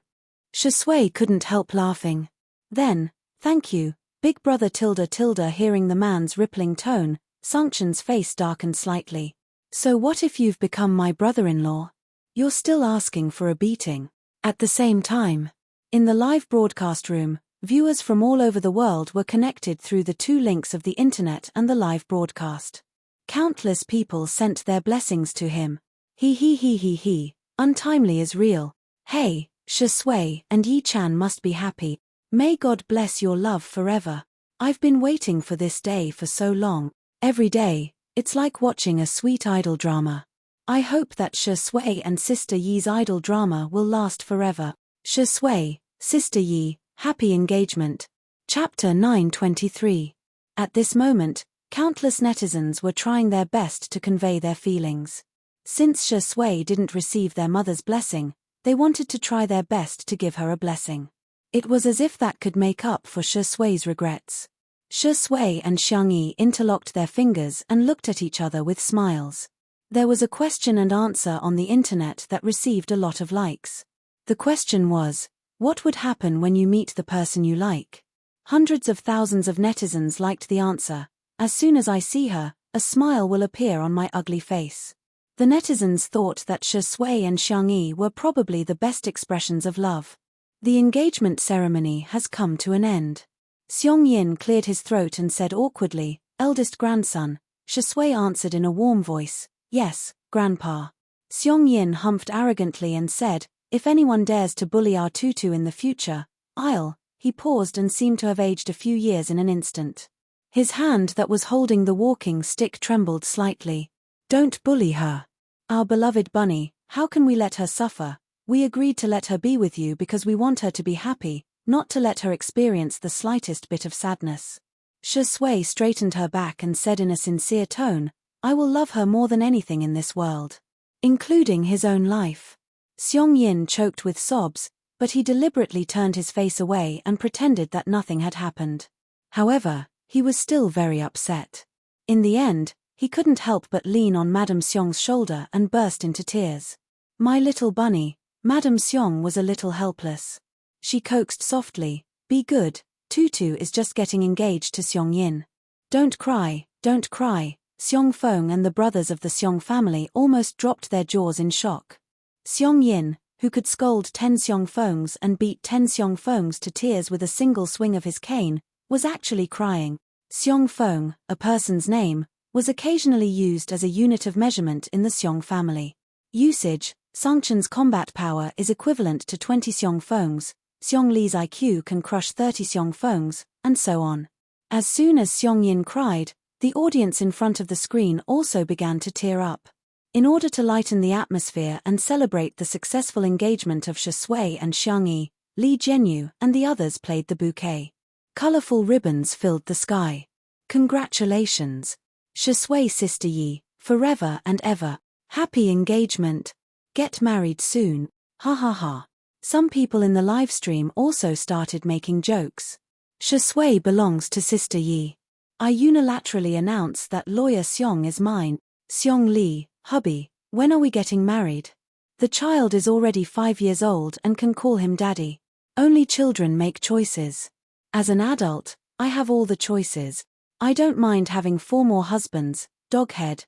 Shusui couldn't help laughing. Then, "Thank you, big brother tilde." Hearing the man's rippling tone, Sangchen's face darkened slightly. "So what if you've become my brother-in-law? You're still asking for a beating." At the same time, in the live broadcast room, viewers from all over the world were connected through the two links of the internet and the live broadcast. Countless people sent their blessings to him. He. Untimely is real. Hey, Shusui and Yi-chan must be happy. May God bless your love forever. I've been waiting for this day for so long. Every day, it's like watching a sweet idol drama. I hope that Shusui and Sister Yi's idol drama will last forever. Shusui, Sister Yi, happy engagement. Chapter 923. At this moment, countless netizens were trying their best to convey their feelings. Since Shusui didn't receive their mother's blessing, they wanted to try their best to give her a blessing. It was as if that could make up for Shusui's regrets. Shusui and Xiangyi interlocked their fingers and looked at each other with smiles. There was a question and answer on the internet that received a lot of likes. The question was, what would happen when you meet the person you like? Hundreds of thousands of netizens liked the answer. As soon as I see her, a smile will appear on my ugly face. The netizens thought that Shusui and Xiangyi were probably the best expressions of love. The engagement ceremony has come to an end. Xiongyin cleared his throat and said awkwardly, "Eldest grandson." Shusui answered in a warm voice, "Yes, grandpa." Xiongyin humphed arrogantly and said, "If anyone dares to bully our tutu in the future, I'll." He paused and seemed to have aged a few years in an instant. His hand that was holding the walking stick trembled slightly. "Don't bully her. Our beloved bunny, how can we let her suffer? We agreed to let her be with you because we want her to be happy, not to let her experience the slightest bit of sadness." Shusui straightened her back and said in a sincere tone, "I will love her more than anything in this world, including his own life." Xiongyin choked with sobs, but he deliberately turned his face away and pretended that nothing had happened. However, he was still very upset. In the end, he couldn't help but lean on Madame Xiong's shoulder and burst into tears. "My little bunny." Madame Xiong was a little helpless. She coaxed softly, "Be good, Tutu is just getting engaged to Xiongyin." Don't cry. Xiongfeng and the brothers of the Xiong family almost dropped their jaws in shock. Xiongyin, who could scold 10 Xiongfengs and beat 10 Xiongfengs to tears with a single swing of his cane, was actually crying. Xiongfeng, a person's name, was occasionally used as a unit of measurement in the Xiong family. Usage: Sangchen's combat power is equivalent to 20 Xiongfengs, Xiongli's IQ can crush 30 Xiongfengs, and so on. As soon as Xiongyin cried, the audience in front of the screen also began to tear up. In order to lighten the atmosphere and celebrate the successful engagement of Shui and Xiangyi, Li Jianyu and the others played the bouquet. Colorful ribbons filled the sky. Congratulations! Shui Sister Yi, forever and ever. Happy engagement. Get married soon. Ha ha ha. Some people in the live stream also started making jokes. Shui belongs to Sister Yi. I unilaterally announce that lawyer Xiong is mine. Xiong Li, hubby, when are we getting married? The child is already 5 years old and can call him daddy. Only children make choices. As an adult, I have all the choices. I don't mind having 4 more husbands. Doghead.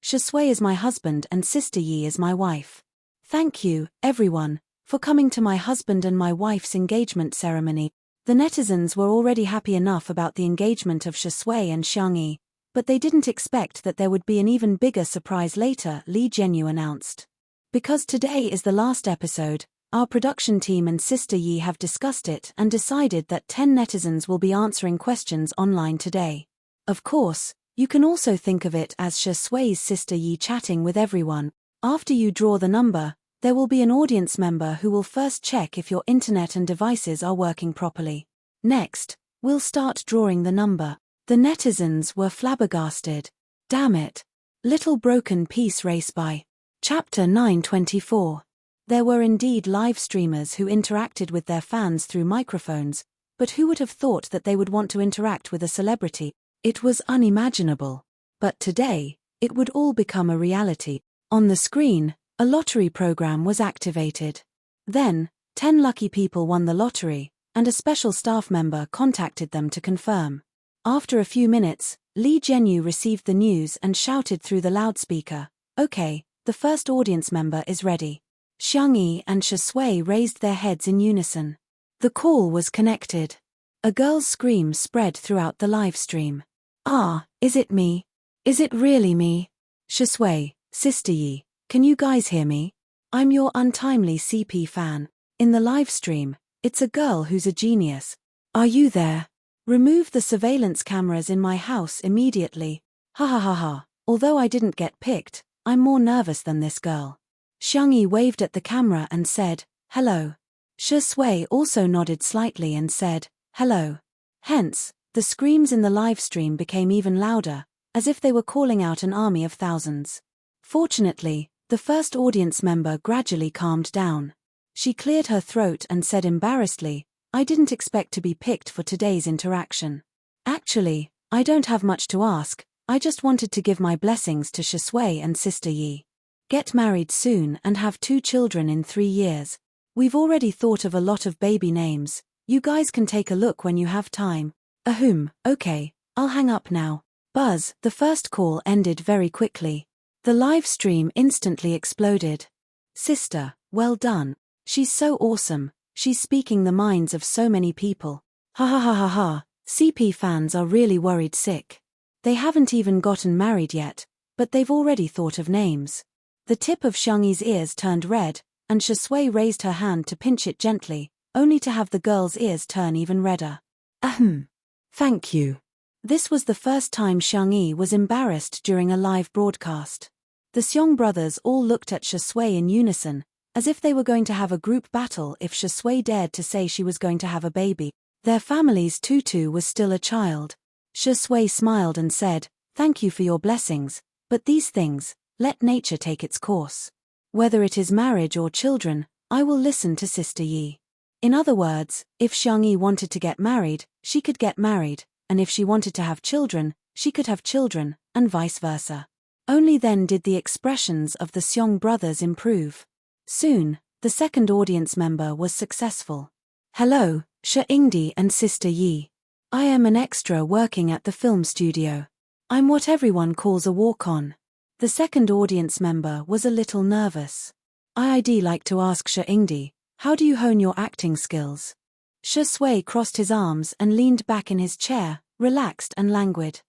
Shui is my husband and Sister Yi is my wife. Thank you, everyone, for coming to my husband and my wife's engagement ceremony. The netizens were already happy enough about the engagement of Shui and Xiangyi, but they didn't expect that there would be an even bigger surprise later, Li Jianyu announced. Because today is the last episode, our production team and Sister Yi have discussed it and decided that 10 netizens will be answering questions online today. Of course, you can also think of it as Shui's Sister Yi chatting with everyone. After you draw the number, there will be an audience member who will first check if your internet and devices are working properly. Next, we'll start drawing the number. The netizens were flabbergasted. Damn it. Little broken piece race by. Chapter 924. There were indeed live streamers who interacted with their fans through microphones, but who would have thought that they would want to interact with a celebrity? It was unimaginable. But today, it would all become a reality. On the screen, a lottery program was activated. Then, 10 lucky people won the lottery, and a special staff member contacted them to confirm. After a few minutes, Li Jianyu received the news and shouted through the loudspeaker, "Okay, the first audience member is ready." Xiangyi and Shui raised their heads in unison. The call was connected. A girl's scream spread throughout the live stream. "Ah, is it me? Is it really me? Shui, Sister Yi, can you guys hear me? I'm your untimely CP fan. In the live stream, it's a girl who's a genius. Are you there? Remove the surveillance cameras in my house immediately. Ha ha ha ha. Although I didn't get picked, I'm more nervous than this girl." Xiangyi waved at the camera and said, "Hello." Shui also nodded slightly and said, "Hello." Hence, the screams in the live stream became even louder, as if they were calling out an army of thousands. Fortunately, the first audience member gradually calmed down. She cleared her throat and said embarrassedly, "I didn't expect to be picked for today's interaction. Actually, I don't have much to ask, I just wanted to give my blessings to Shui and Sister Yi. Get married soon and have 2 children in 3 years. We've already thought of a lot of baby names, you guys can take a look when you have time." Ahem, okay, I'll hang up now. Buzz, the first call ended very quickly. The live stream instantly exploded. "Sister, well done. She's so awesome, she's speaking the minds of so many people. Ha ha ha ha ha, CP fans are really worried sick. They haven't even gotten married yet, but they've already thought of names." The tip of Xiangyi's ears turned red, and Shui raised her hand to pinch it gently, only to have the girl's ears turn even redder. Ahem. Thank you. This was the first time Xiangyi was embarrassed during a live broadcast. The Xiong brothers all looked at Shui in unison, as if they were going to have a group battle if Shui dared to say she was going to have a baby. Their family's tutu was still a child. Shui smiled and said, "Thank you for your blessings, but these things, let nature take its course. Whether it is marriage or children, I will listen to Sister Yi." In other words, if Xiangyi wanted to get married, she could get married, and if she wanted to have children, she could have children, and vice versa. Only then did the expressions of the Xiong brothers improve. Soon, the second audience member was successful. "Hello, Ingdi and Sister Yi. I am an extra working at the film studio. I'm what everyone calls a walk-on." The second audience member was a little nervous. "I'd like to ask Ingdi, how do you hone your acting skills?" Shui crossed his arms and leaned back in his chair, relaxed and languid.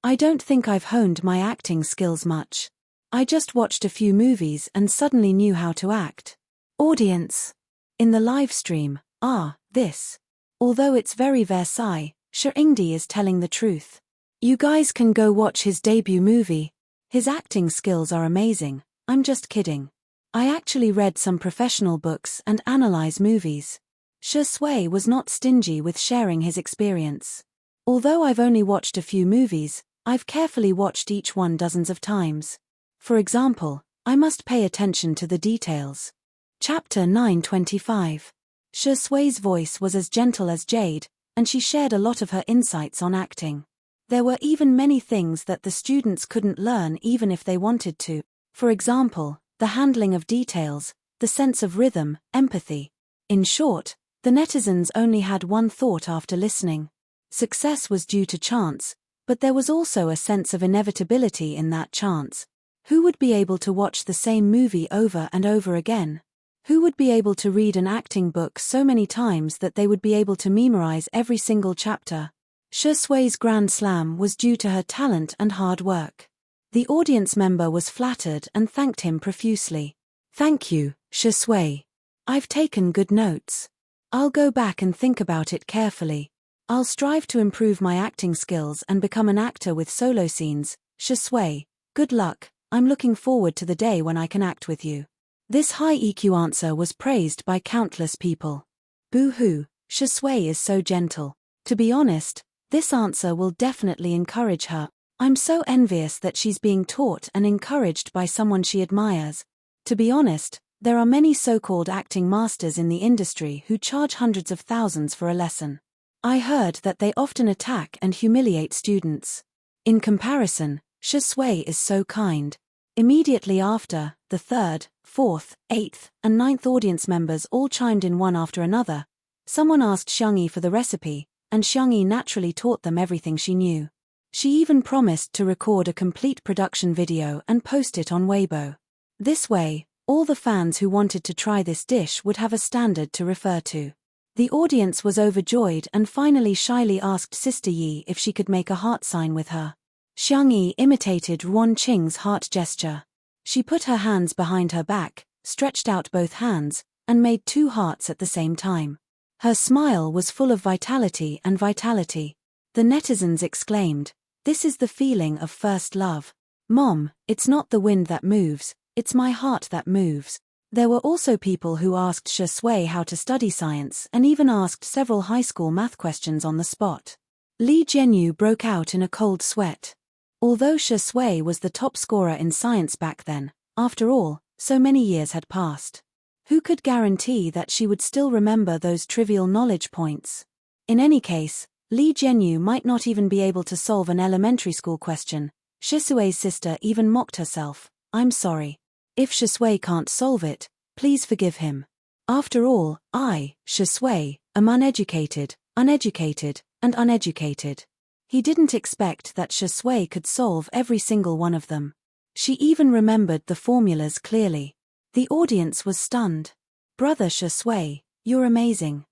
I don't think I've honed my acting skills much. I just watched a few movies and suddenly knew how to act." Audience. In the live stream, this. Although it's very Versailles, Ingdi is telling the truth. You guys can go watch his debut movie. His acting skills are amazing, I'm just kidding. I actually read some professional books and analyze movies. Shi Sui was not stingy with sharing his experience. Although I've only watched a few movies, I've carefully watched each one dozens of times. For example, I must pay attention to the details. Chapter 925. Shi Sui's voice was as gentle as jade, and she shared a lot of her insights on acting. There were even many things that the students couldn't learn even if they wanted to. For example, the handling of details, the sense of rhythm, empathy. In short, the netizens only had one thought after listening. Success was due to chance, but there was also a sense of inevitability in that chance. Who would be able to watch the same movie over and over again? Who would be able to read an acting book so many times that they would be able to memorize every single chapter? Shi Sui's Grand Slam was due to her talent and hard work. The audience member was flattered and thanked him profusely. Thank you, Shi Sui. I've taken good notes. I'll go back and think about it carefully. I'll strive to improve my acting skills and become an actor with solo scenes. Shi Sui, good luck, I'm looking forward to the day when I can act with you. This high EQ answer was praised by countless people. Boo-hoo, Shi Sui is so gentle. To be honest, this answer will definitely encourage her. I'm so envious that she's being taught and encouraged by someone she admires. To be honest, there are many so-called acting masters in the industry who charge hundreds of thousands for a lesson. I heard that they often attack and humiliate students. In comparison, Shi Sui is so kind. Immediately after, the third, fourth, eighth, and ninth audience members all chimed in one after another. Someone asked Xiangyi for the recipe, and Xiangyi naturally taught them everything she knew. She even promised to record a complete production video and post it on Weibo. This way, all the fans who wanted to try this dish would have a standard to refer to. The audience was overjoyed and finally shyly asked Sister Yi if she could make a heart sign with her. Xiangyi imitated Ruan Qing's heart gesture. She put her hands behind her back, stretched out both hands, and made 2 hearts at the same time. Her smile was full of vitality and vitality. The netizens exclaimed, "This is the feeling of first love. Mom, it's not the wind that moves, it's my heart that moves." There were also people who asked Shi Sui how to study science and even asked several high school math questions on the spot. Li Jianyu broke out in a cold sweat. Although Shi Sui was the top scorer in science back then, after all, so many years had passed. Who could guarantee that she would still remember those trivial knowledge points? In any case, Li Jianyu might not even be able to solve an elementary school question. Shi Sui's sister even mocked herself. "I'm sorry. If Shi Sui can't solve it, please forgive him. After all, I, Shi Sui, am uneducated, and uneducated." He didn't expect that Shi Sui could solve every single one of them. She even remembered the formulas clearly. The audience was stunned. "Brother Shi Sui, you're amazing.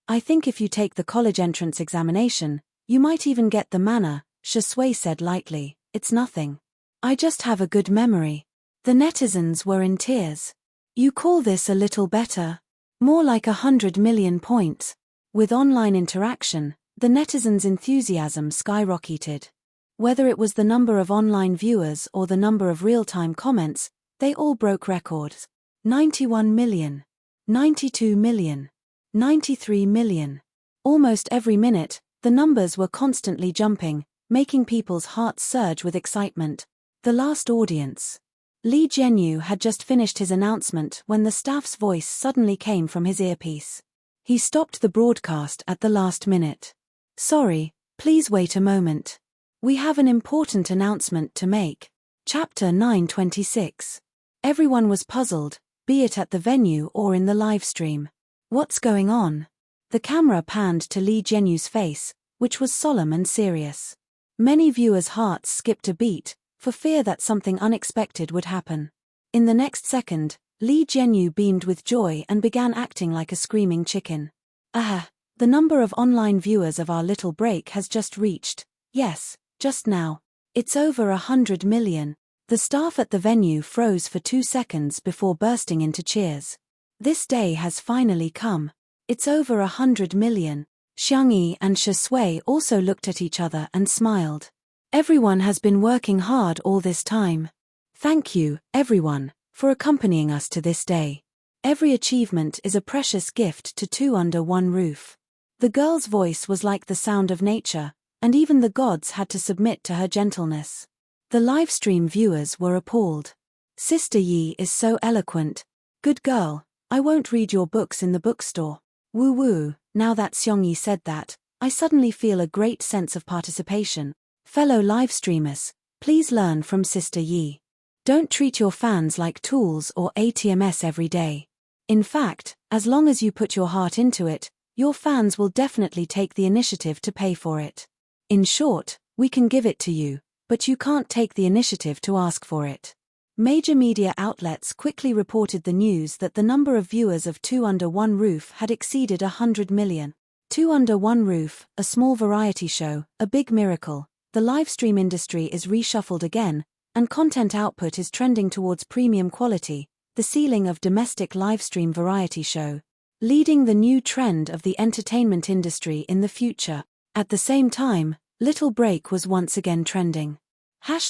I think if you take the college entrance examination, you might even get the manner," Shi Sui said lightly. "It's nothing. I just have a good memory." The netizens were in tears. "You call this a little better? More like 100 million points." With online interaction, the netizens' enthusiasm skyrocketed. Whether it was the number of online viewers or the number of real-time comments, they all broke records. 91 million. 92 million. 93 million. Almost every minute, the numbers were constantly jumping, making people's hearts surge with excitement. The last audience. Li Jianyu had just finished his announcement when the staff's voice suddenly came from his earpiece. He stopped the broadcast at the last minute. "Sorry, please wait a moment. We have an important announcement to make." Chapter 926. Everyone was puzzled, be it at the venue or in the live stream. What's going on? The camera panned to Li Jianyu's face, which was solemn and serious. Many viewers' hearts skipped a beat, for fear that something unexpected would happen. In the next second, Li Jianyu beamed with joy and began acting like a screaming chicken. The number of online viewers of our little break has just reached, yes, just now. It's over 100 million. The staff at the venue froze for 2 seconds before bursting into cheers. This day has finally come. It's over 100 million. Xiangyi and Shi Sui also looked at each other and smiled. Everyone has been working hard all this time. Thank you, everyone, for accompanying us to this day. Every achievement is a precious gift to two under one roof. The girl's voice was like the sound of nature, and even the gods had to submit to her gentleness. The livestream viewers were appalled. Sister Yi is so eloquent. Good girl, I won't read your books in the bookstore. Woo woo, now that Xiongyi said that, I suddenly feel a great sense of participation. Fellow livestreamers, please learn from Sister Yi. Don't treat your fans like tools or ATMs every day. In fact, as long as you put your heart into it, your fans will definitely take the initiative to pay for it. In short, we can give it to you, but you can't take the initiative to ask for it. Major media outlets quickly reported the news that the number of viewers of Two Under One Roof had exceeded 100 million. Two Under One Roof, a small variety show, a big miracle. The livestream industry is reshuffled again, and content output is trending towards premium quality, the ceiling of domestic livestream variety show, leading the new trend of the entertainment industry in the future. At the same time, Little Break was once again trending.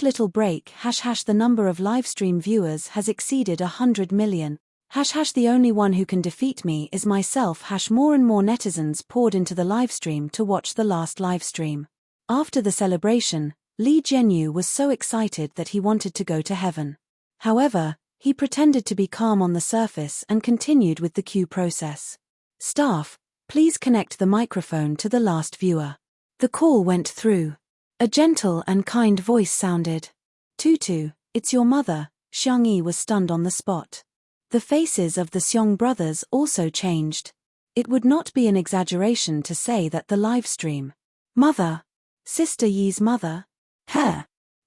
Little Break, the number of livestream viewers has exceeded 100 million. The only one who can defeat me is myself. More and more netizens poured into the livestream to watch the last livestream. After the celebration, Li Jianyu was so excited that he wanted to go to heaven. However, he pretended to be calm on the surface and continued with the queue process. Staff, please connect the microphone to the last viewer. The call went through. A gentle and kind voice sounded. Tutu, it's your mother. Xiangyi was stunned on the spot. The faces of the Xiong brothers also changed. It would not be an exaggeration to say that the livestream. Mother. Sister Yi's mother?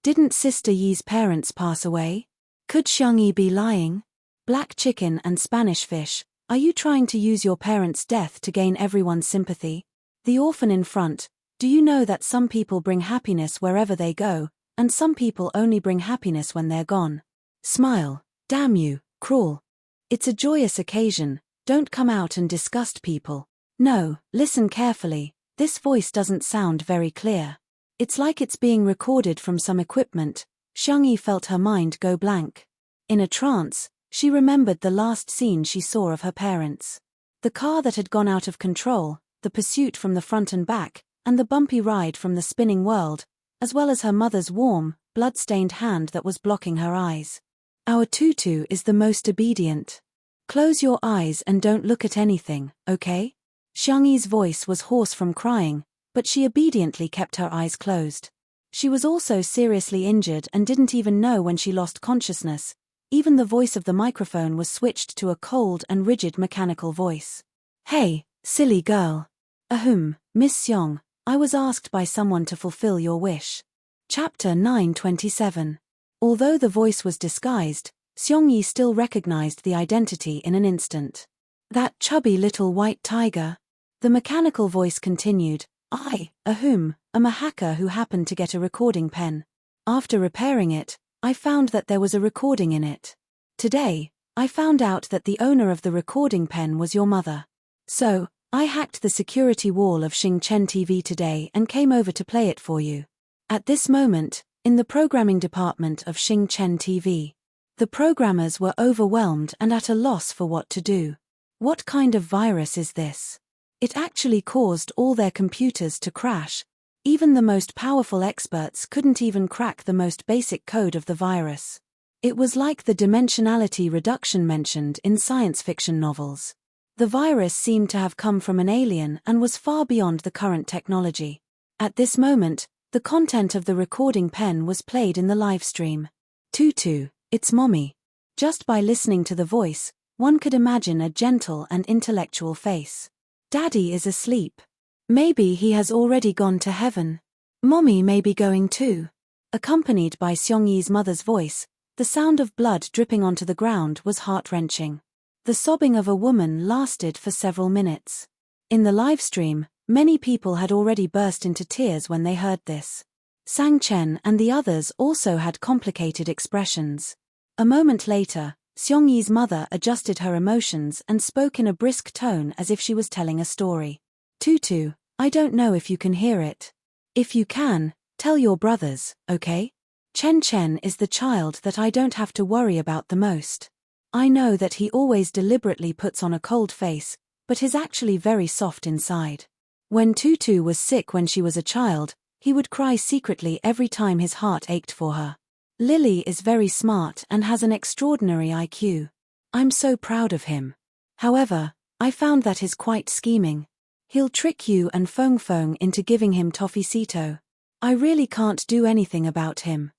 Didn't Sister Yi's parents pass away? Could Xiangyi be lying? Black chicken and Spanish fish, are you trying to use your parents' death to gain everyone's sympathy? The orphan in front, do you know that some people bring happiness wherever they go, and some people only bring happiness when they're gone? Smile, damn you, cruel. It's a joyous occasion, don't come out and disgust people. No, listen carefully, this voice doesn't sound very clear. It's like it's being recorded from some equipment. Xiangyi felt her mind go blank. In a trance, she remembered the last scene she saw of her parents. The car that had gone out of control, the pursuit from the front and back, and the bumpy ride from the spinning world, as well as her mother's warm, blood-stained hand that was blocking her eyes. Our Tutu is the most obedient. Close your eyes and don't look at anything, okay? Xiangyi's voice was hoarse from crying, but she obediently kept her eyes closed. She was also seriously injured and didn't even know when she lost consciousness. Even the voice of the microphone was switched to a cold and rigid mechanical voice. Hey, silly girl. Miss Xiong, I was asked by someone to fulfill your wish. Chapter 927. Although the voice was disguised, Xiongyi still recognized the identity in an instant. That chubby little white tiger. The mechanical voice continued, I'm a hacker who happened to get a recording pen. After repairing it, I found that there was a recording in it. Today, I found out that the owner of the recording pen was your mother. So, I hacked the security wall of Xingchen TV today and came over to play it for you. At this moment, in the programming department of Xingchen TV, the programmers were overwhelmed and at a loss for what to do. What kind of virus is this? It actually caused all their computers to crash. Even the most powerful experts couldn't even crack the most basic code of the virus. It was like the dimensionality reduction mentioned in science fiction novels. The virus seemed to have come from an alien and was far beyond the current technology. At this moment, the content of the recording pen was played in the live stream. Tutu, it's mommy. Just by listening to the voice, one could imagine a gentle and intellectual face. Daddy is asleep. Maybe he has already gone to heaven. Mommy may be going too. Accompanied by Xiongyi's mother's voice, the sound of blood dripping onto the ground was heart-wrenching. The sobbing of a woman lasted for several minutes. In the live stream, many people had already burst into tears when they heard this. Sang Chen and the others also had complicated expressions. A moment later, Xiongyi's mother adjusted her emotions and spoke in a brisk tone as if she was telling a story. Tutu, I don't know if you can hear it. If you can, Tell your brothers, okay? Chen Chen is the child that I don't have to worry about the most. I know that he always deliberately puts on a cold face, but is actually very soft inside. When Tutu was sick when she was a child, he would cry secretly every time his heart ached for her. Lily is very smart and has an extraordinary IQ. I'm so proud of him. However, I found that he's quite scheming. He'll trick you and Feng Feng into giving him toffeecito. I really can't do anything about him.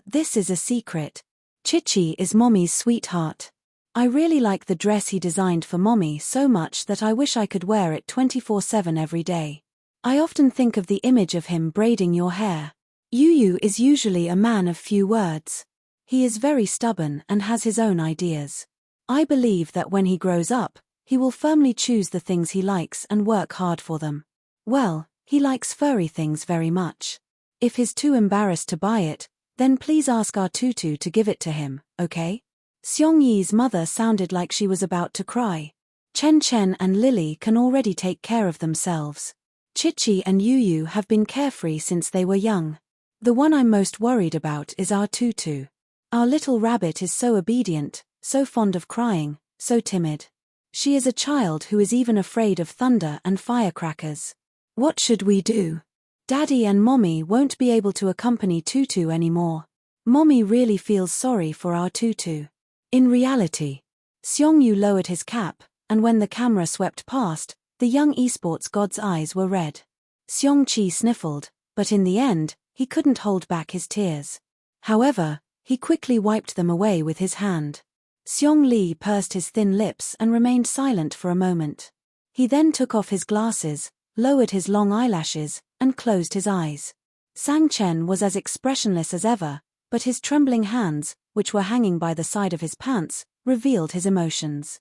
This is a secret. Chichi is Mommy's sweetheart. I really like the dress he designed for Mommy so much that I wish I could wear it 24/7 every day. I often think of the image of him braiding your hair. Yu is usually a man of few words. He is very stubborn and has his own ideas. I believe that when he grows up, he will firmly choose the things he likes and work hard for them. Well, he likes furry things very much. If he's too embarrassed to buy it, then please ask our Tutu to give it to him, okay? Xiongyi's mother sounded like she was about to cry. Chen Chen and Lily can already take care of themselves. Chichi and Yu have been carefree since they were young. The one I'm most worried about is our Tutu. Our little rabbit is so obedient, so fond of crying, so timid. She is a child who is even afraid of thunder and firecrackers. What should we do? Daddy and Mommy won't be able to accompany Tutu anymore. Mommy really feels sorry for our Tutu. In reality, Xiongyu lowered his cap, and when the camera swept past, the young esports god's eyes were red. Xiongqi sniffled, but in the end, he couldn't hold back his tears. However, he quickly wiped them away with his hand. Xiongli pursed his thin lips and remained silent for a moment. He then took off his glasses, lowered his long eyelashes, and closed his eyes. Sang Chen was as expressionless as ever, but his trembling hands, which were hanging by the side of his pants, revealed his emotions.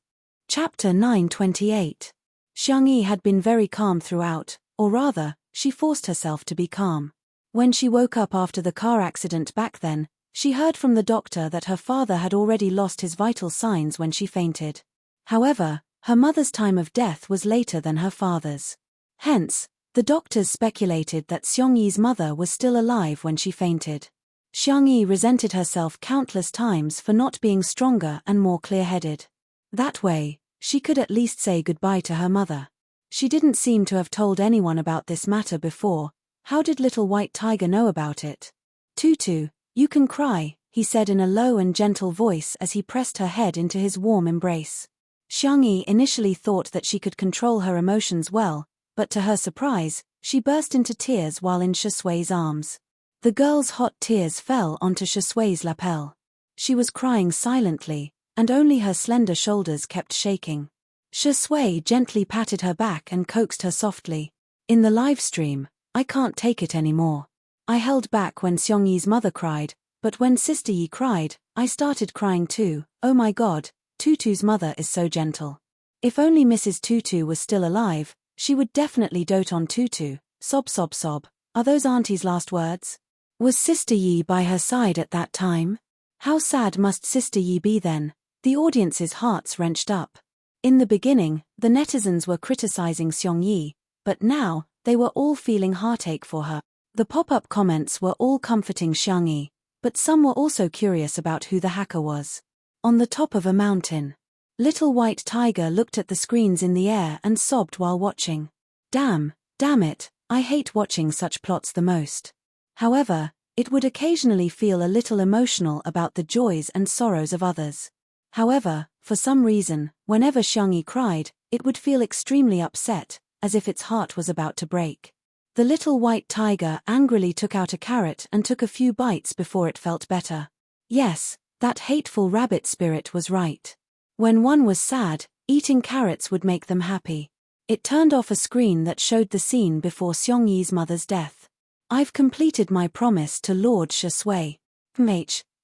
Chapter 928. Xiangyi had been very calm throughout, or rather, she forced herself to be calm. When she woke up after the car accident back then, she heard from the doctor that her father had already lost his vital signs when she fainted. However, her mother's time of death was later than her father's. Hence, the doctors speculated that Xiongyi's mother was still alive when she fainted. Xiangyi resented herself countless times for not being stronger and more clear-headed. That way, she could at least say goodbye to her mother. She didn't seem to have told anyone about this matter before. How did little white tiger know about it? Tutu, you can cry, he said in a low and gentle voice as he pressed her head into his warm embrace. Xiangyi initially thought that she could control her emotions well, but to her surprise, she burst into tears while in Shusui's arms. The girl's hot tears fell onto Shusui's lapel. She was crying silently, and only her slender shoulders kept shaking. Shusui gently patted her back and coaxed her softly. In the live stream, I can't take it anymore. I held back when Xiongyi's mother cried, but when Sister Yi cried, I started crying too. Oh my god, Tutu's mother is so gentle. If only Mrs. Tutu was still alive, she would definitely dote on Tutu. Sob sob sob. Are those auntie's last words? Was Sister Yi by her side at that time? How sad must Sister Yi be then? The audience's hearts wrenched up. In the beginning, the netizens were criticizing Xiongyi, but now, they were all feeling heartache for her. The pop-up comments were all comforting Xiangyi, but some were also curious about who the hacker was. On the top of a mountain, little white tiger looked at the screens in the air and sobbed while watching. Damn it, I hate watching such plots the most. However, it would occasionally feel a little emotional about the joys and sorrows of others. However, for some reason, whenever Xiangyi cried, it would feel extremely upset, as if its heart was about to break. The little white tiger angrily took out a carrot and took a few bites before it felt better. Yes, that hateful rabbit spirit was right. When one was sad, eating carrots would make them happy. It turned off a screen that showed the scene before Xiongyi's mother's death. I've completed my promise to Lord Shisui.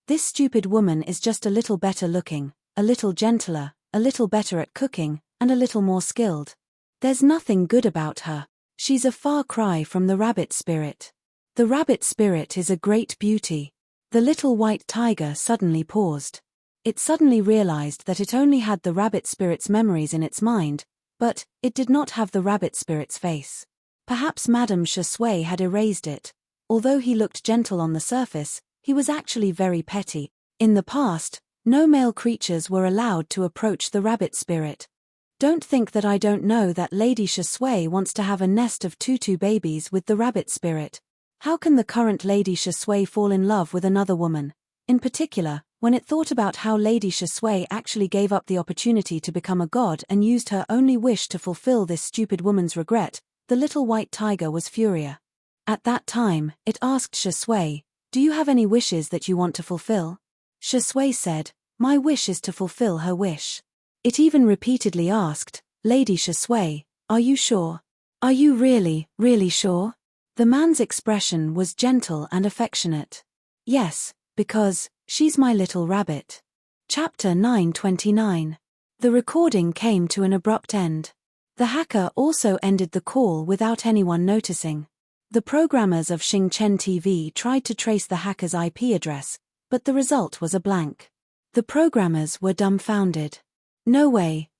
This stupid woman is just a little better looking, a little gentler, a little better at cooking, and a little more skilled. There's nothing good about her. She's a far cry from the rabbit spirit. The rabbit spirit is a great beauty. The little white tiger suddenly paused. It suddenly realized that it only had the rabbit spirit's memories in its mind, but it did not have the rabbit spirit's face. Perhaps Madame Shisui had erased it, Although he looked gentle on the surface, he was actually very petty. In the past, no male creatures were allowed to approach the rabbit spirit. Don't think that I don't know that Lady Shisui wants to have a nest of tutu babies with the rabbit spirit. How can the current Lady Shisui fall in love with another woman? In particular, when it thought about how Lady Shisui actually gave up the opportunity to become a god and used her only wish to fulfill this stupid woman's regret, the little white tiger was furious. At that time, it asked Shisui, "Do you have any wishes that you want to fulfill?" Shisui said, "My wish is to fulfill her wish." It even repeatedly asked, "Lady Shisui, are you sure? Are you really, really sure?" The man's expression was gentle and affectionate. "Yes, because she's my little rabbit." Chapter 929. The recording came to an abrupt end. The hacker also ended the call without anyone noticing. The programmers of Xingchen TV tried to trace the hacker's IP address, but the result was a blank. The programmers were dumbfounded. No way,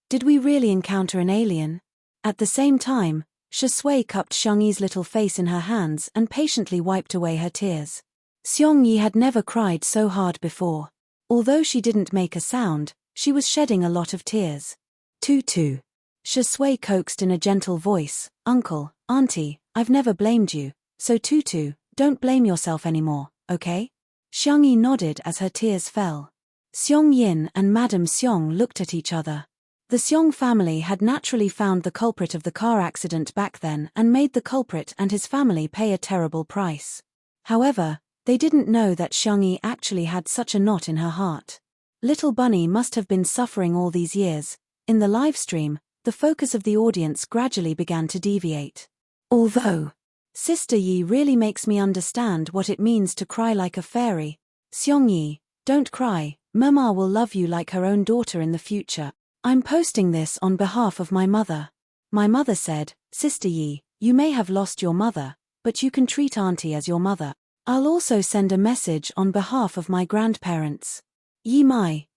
did we really encounter an alien? At the same time, Shisui cupped Xiangyi's little face in her hands and patiently wiped away her tears. Xiangyi had never cried so hard before. Although she didn't make a sound, she was shedding a lot of tears. Tutu. Shisui coaxed in a gentle voice, "Uncle, Auntie, I've never blamed you, so Tutu, don't blame yourself anymore, okay?" Xiangyi nodded as her tears fell. Xiong Yin and Madame Xiong looked at each other. The Xiong family had naturally found the culprit of the car accident back then and made the culprit and his family pay a terrible price. However, they didn't know that Xiangyi actually had such a knot in her heart. Little Bunny must have been suffering all these years. In the live stream, the focus of the audience gradually began to deviate. Although, Sister Yi really makes me understand what it means to cry like a fairy. Xiongyi, don't cry, Mama will love you like her own daughter in the future. I'm posting this on behalf of my mother. My mother said, Sister Yi, you may have lost your mother, but you can treat Auntie as your mother. I'll also send a message on behalf of my grandparents. Yi Mai,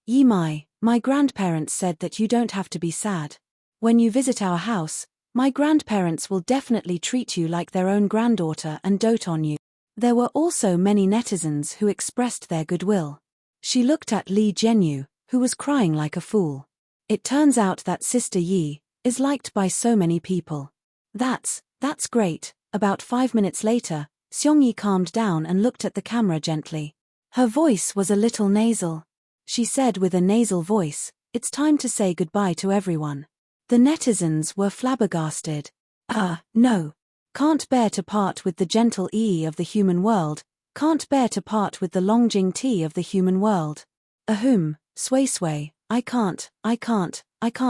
my grandparents said that you don't have to be sad. When you visit our house, my grandparents will definitely treat you like their own granddaughter and dote on you. There were also many netizens who expressed their goodwill. She looked at Li Jianyu, who was crying like a fool. It turns out that Sister Yi is liked by so many people. That's great. About 5 minutes later, Xiongyi calmed down and looked at the camera gently. Her voice was a little nasal. She said with a nasal voice, "It's time to say goodbye to everyone." The netizens were flabbergasted. No. Can't bear to part with the gentle E of the human world. Can't bear to part with the Longjing T of the human world. Sway, I can't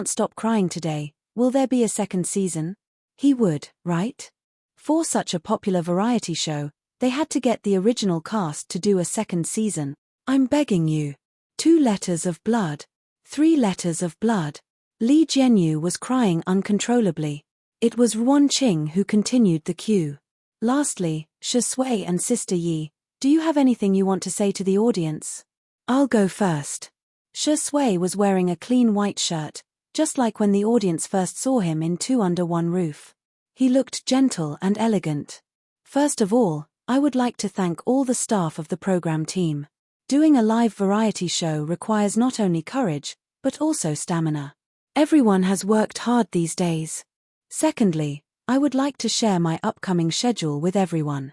stop crying today. Will there be a second season? He would, right? For such a popular variety show, they had to get the original cast to do a second season. I'm begging you. 2 letters of blood. 3 letters of blood. Li Jianyu was crying uncontrollably. It was Ruan Qing who continued the cue. Lastly, Shisui and Sister Yi, do you have anything you want to say to the audience? I'll go first. Shisui was wearing a clean white shirt, just like when the audience first saw him in Two Under One Roof. He looked gentle and elegant. First of all, I would like to thank all the staff of the program team. Doing a live variety show requires not only courage, but also stamina. Everyone has worked hard these days. Secondly, I would like to share my upcoming schedule with everyone.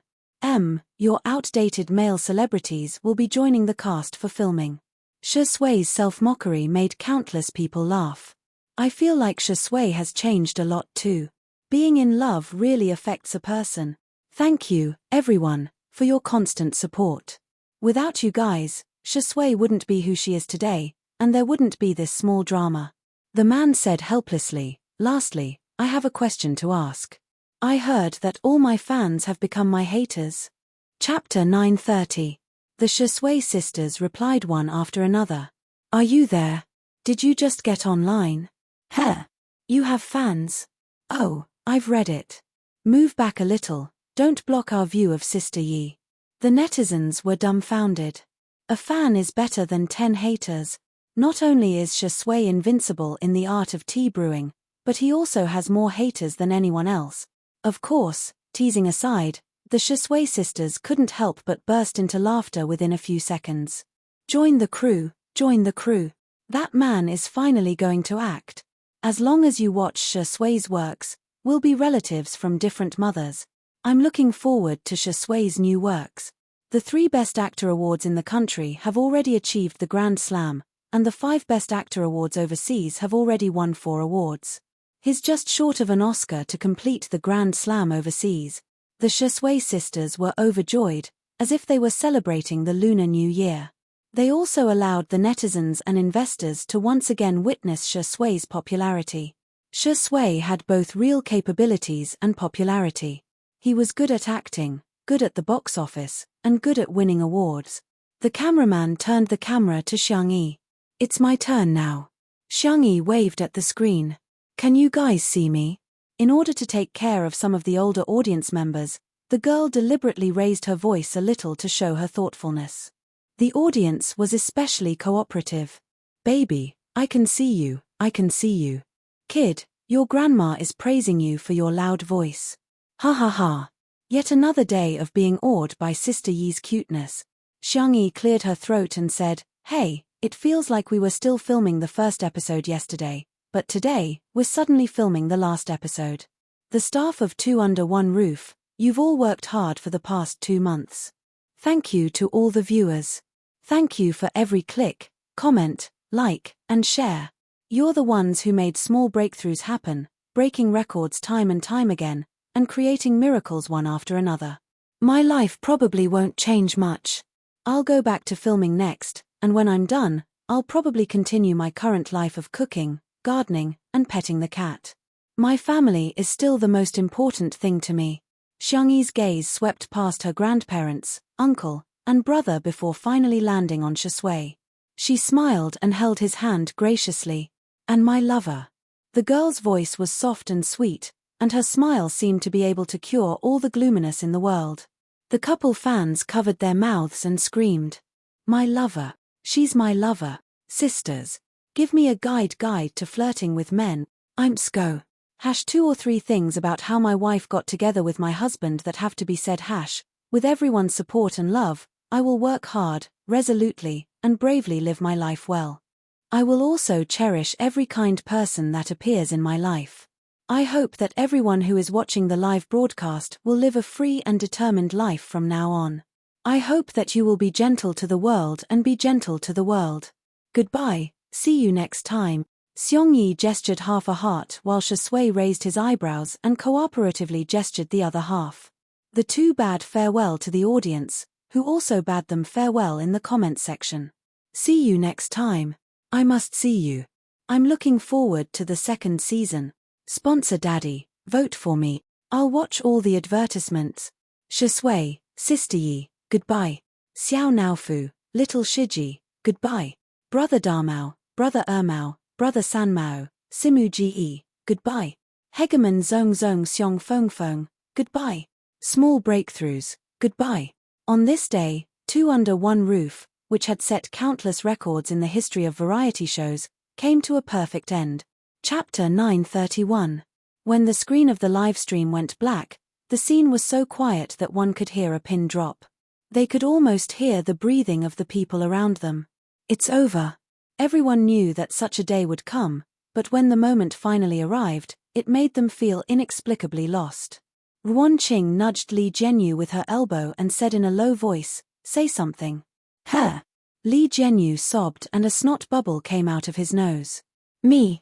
Your outdated male celebrities will be joining the cast for filming. Shisui's self-mockery made countless people laugh. I feel like Shisui has changed a lot too. Being in love really affects a person. Thank you, everyone, for your constant support. Without you guys, Shisui wouldn't be who she is today, and there wouldn't be this small drama. The man said helplessly, lastly, I have a question to ask. I heard that all my fans have become my haters. Chapter 930. The Shisui sisters replied one after another. Are you there? Did you just get online? You have fans? Oh, I've read it. Move back a little, don't block our view of Sister Yi. The netizens were dumbfounded. A fan is better than 10 haters. Not only is Shisui invincible in the art of tea brewing, but he also has more haters than anyone else. Of course, teasing aside, The Shui sisters couldn't help but burst into laughter within a few seconds. Join the crew, join the crew. That man is finally going to act. As long as you watch Shui's works, we'll be relatives from different mothers. I'm looking forward to Shui's new works. The 3 Best Actor awards in the country have already achieved the Grand Slam, and the 5 Best Actor awards overseas have already won 4 awards. He's just short of an Oscar to complete the Grand Slam overseas. The Shui sisters were overjoyed, as if they were celebrating the Lunar New Year. They also allowed the netizens and investors to once again witness Shui's popularity. Shui had both real capabilities and popularity. He was good at acting, good at the box office, and good at winning awards. The cameraman turned the camera to Xiangyi. It's my turn now. Xiangyi waved at the screen. Can you guys see me? In order to take care of some of the older audience members, the girl deliberately raised her voice a little to show her thoughtfulness. The audience was especially cooperative. Baby, I can see you, I can see you. Kid, your grandma is praising you for your loud voice. Ha ha ha. Yet another day of being awed by Sister Yi's cuteness. Xiangyi cleared her throat and said, Hey, it feels like we were still filming the first episode yesterday, but today, we're suddenly filming the last episode. The staff of 2 Under One Roof, you've all worked hard for the past 2 months. Thank you to all the viewers. Thank you for every click, comment, like, and share. You're the ones who made small breakthroughs happen, breaking records time and time again, and creating miracles one after another. My life probably won't change much. I'll go back to filming next, and when I'm done, I'll probably continue my current life of cooking, gardening, and petting the cat. My family is still the most important thing to me. Xiangyi's gaze swept past her grandparents, uncle, and brother before finally landing on Shui. She smiled and held his hand graciously. And my lover. The girl's voice was soft and sweet, and her smile seemed to be able to cure all the gloominess in the world. The couple fans covered their mouths and screamed. My lover. She's my lover. Sisters. Give me a guide to flirting with men. I'm sco. #2 or 3 things about how my wife got together with my husband that have to be said. With everyone's support and love, I will work hard, resolutely, and bravely live my life well. I will also cherish every kind person that appears in my life. I hope that everyone who is watching the live broadcast will live a free and determined life from now on. I hope that you will be gentle to the world and be gentle to the world. Goodbye, see you next time. Xiangyi gestured half a heart while Shui raised his eyebrows and cooperatively gestured the other half. The 2 bade farewell to the audience, who also bade them farewell in the comments section. See you next time. I must see you. I'm looking forward to the 2nd season. Sponsor Daddy, vote for me. I'll watch all the advertisements. Shui, Sister Yi, goodbye. Xiao Naofu, Little Shiji, goodbye. Brother Damao, Brother Ermao, Brother Sanmao, Simu Ge, goodbye. Hegemon Zong Zong Xiong Feng Feng, goodbye. Small breakthroughs, goodbye. On this day, 2 Under One Roof, which had set countless records in the history of variety shows, came to a perfect end. Chapter 931. When the screen of the livestream went black, the scene was so quiet that one could hear a pin drop. They could almost hear the breathing of the people around them. It's over. Everyone knew that such a day would come, but when the moment finally arrived, it made them feel inexplicably lost. Ruanqing nudged Li Jianyu with her elbow and said in a low voice, "Say something." Her. Li Jianyu sobbed and a snot bubble came out of his nose. Me.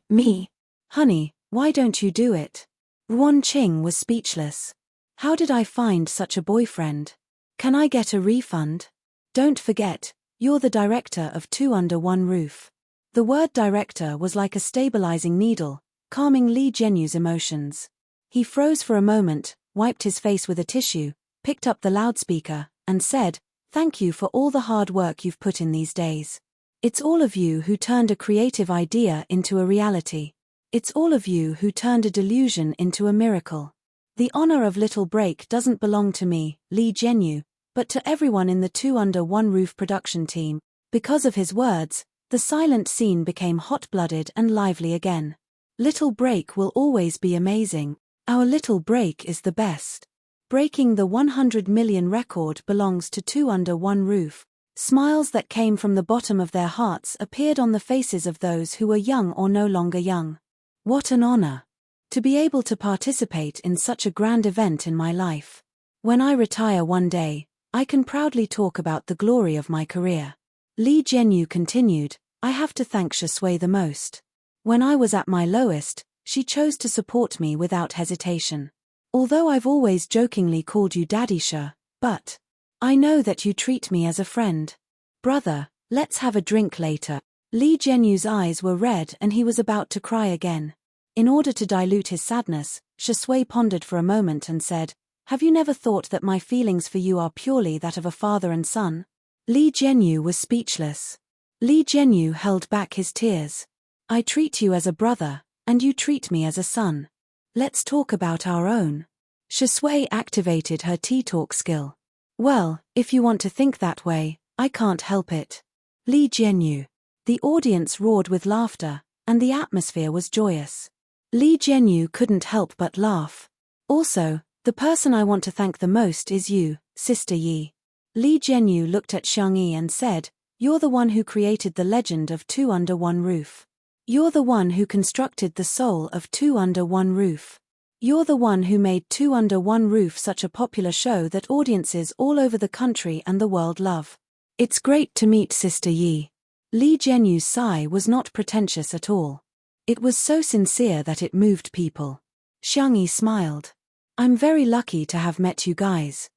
Honey, why don't you do it? Ruanqing was speechless. How did I find such a boyfriend? Can I get a refund? Don't forget, you're the director of 2 Under One Roof. The word director was like a stabilizing needle, calming Li Jianyu's emotions. He froze for a moment, wiped his face with a tissue, picked up the loudspeaker, and said, "Thank you for all the hard work you've put in these days. It's all of you who turned a creative idea into a reality. It's all of you who turned a delusion into a miracle. The honor of Little Break doesn't belong to me, Li Jianyu, but to everyone in the 2 Under One Roof production team." Because of his words, the silent scene became hot-blooded and lively again. Little Break will always be amazing. Our Little Break is the best. Breaking the 100 million record belongs to two under one roof. Smiles that came from the bottom of their hearts appeared on the faces of those who were young or no longer young. What an honor! To be able to participate in such a grand event in my life. When I retire one day, I can proudly talk about the glory of my career. Li Jianyu continued, I have to thank Shui the most. When I was at my lowest, she chose to support me without hesitation. Although I've always jokingly called you Daddy Shi, but I know that you treat me as a friend. Brother, let's have a drink later. Li Jianyu's eyes were red and he was about to cry again. In order to dilute his sadness, Shui pondered for a moment and said, have you never thought that my feelings for you are purely that of a father and son? Li Jianyu was speechless. Li Jianyu held back his tears. I treat you as a brother, and you treat me as a son. Let's talk about our own. Shui activated her tea talk skill. Well, if you want to think that way, I can't help it. Li Jianyu. The audience roared with laughter, and the atmosphere was joyous. Li Jianyu couldn't help but laugh. Also, the person I want to thank the most is you, Sister Yi. Li Jianyu looked at Xiangyi and said, you're the one who created the legend of two under one roof. You're the one who constructed the soul of two under one roof. You're the one who made Two Under One Roof such a popular show that audiences all over the country and the world love. It's great to meet Sister Yi. Li Jianyu's sigh was not pretentious at all. It was so sincere that it moved people. Xiangyi smiled. I'm very lucky to have met you guys.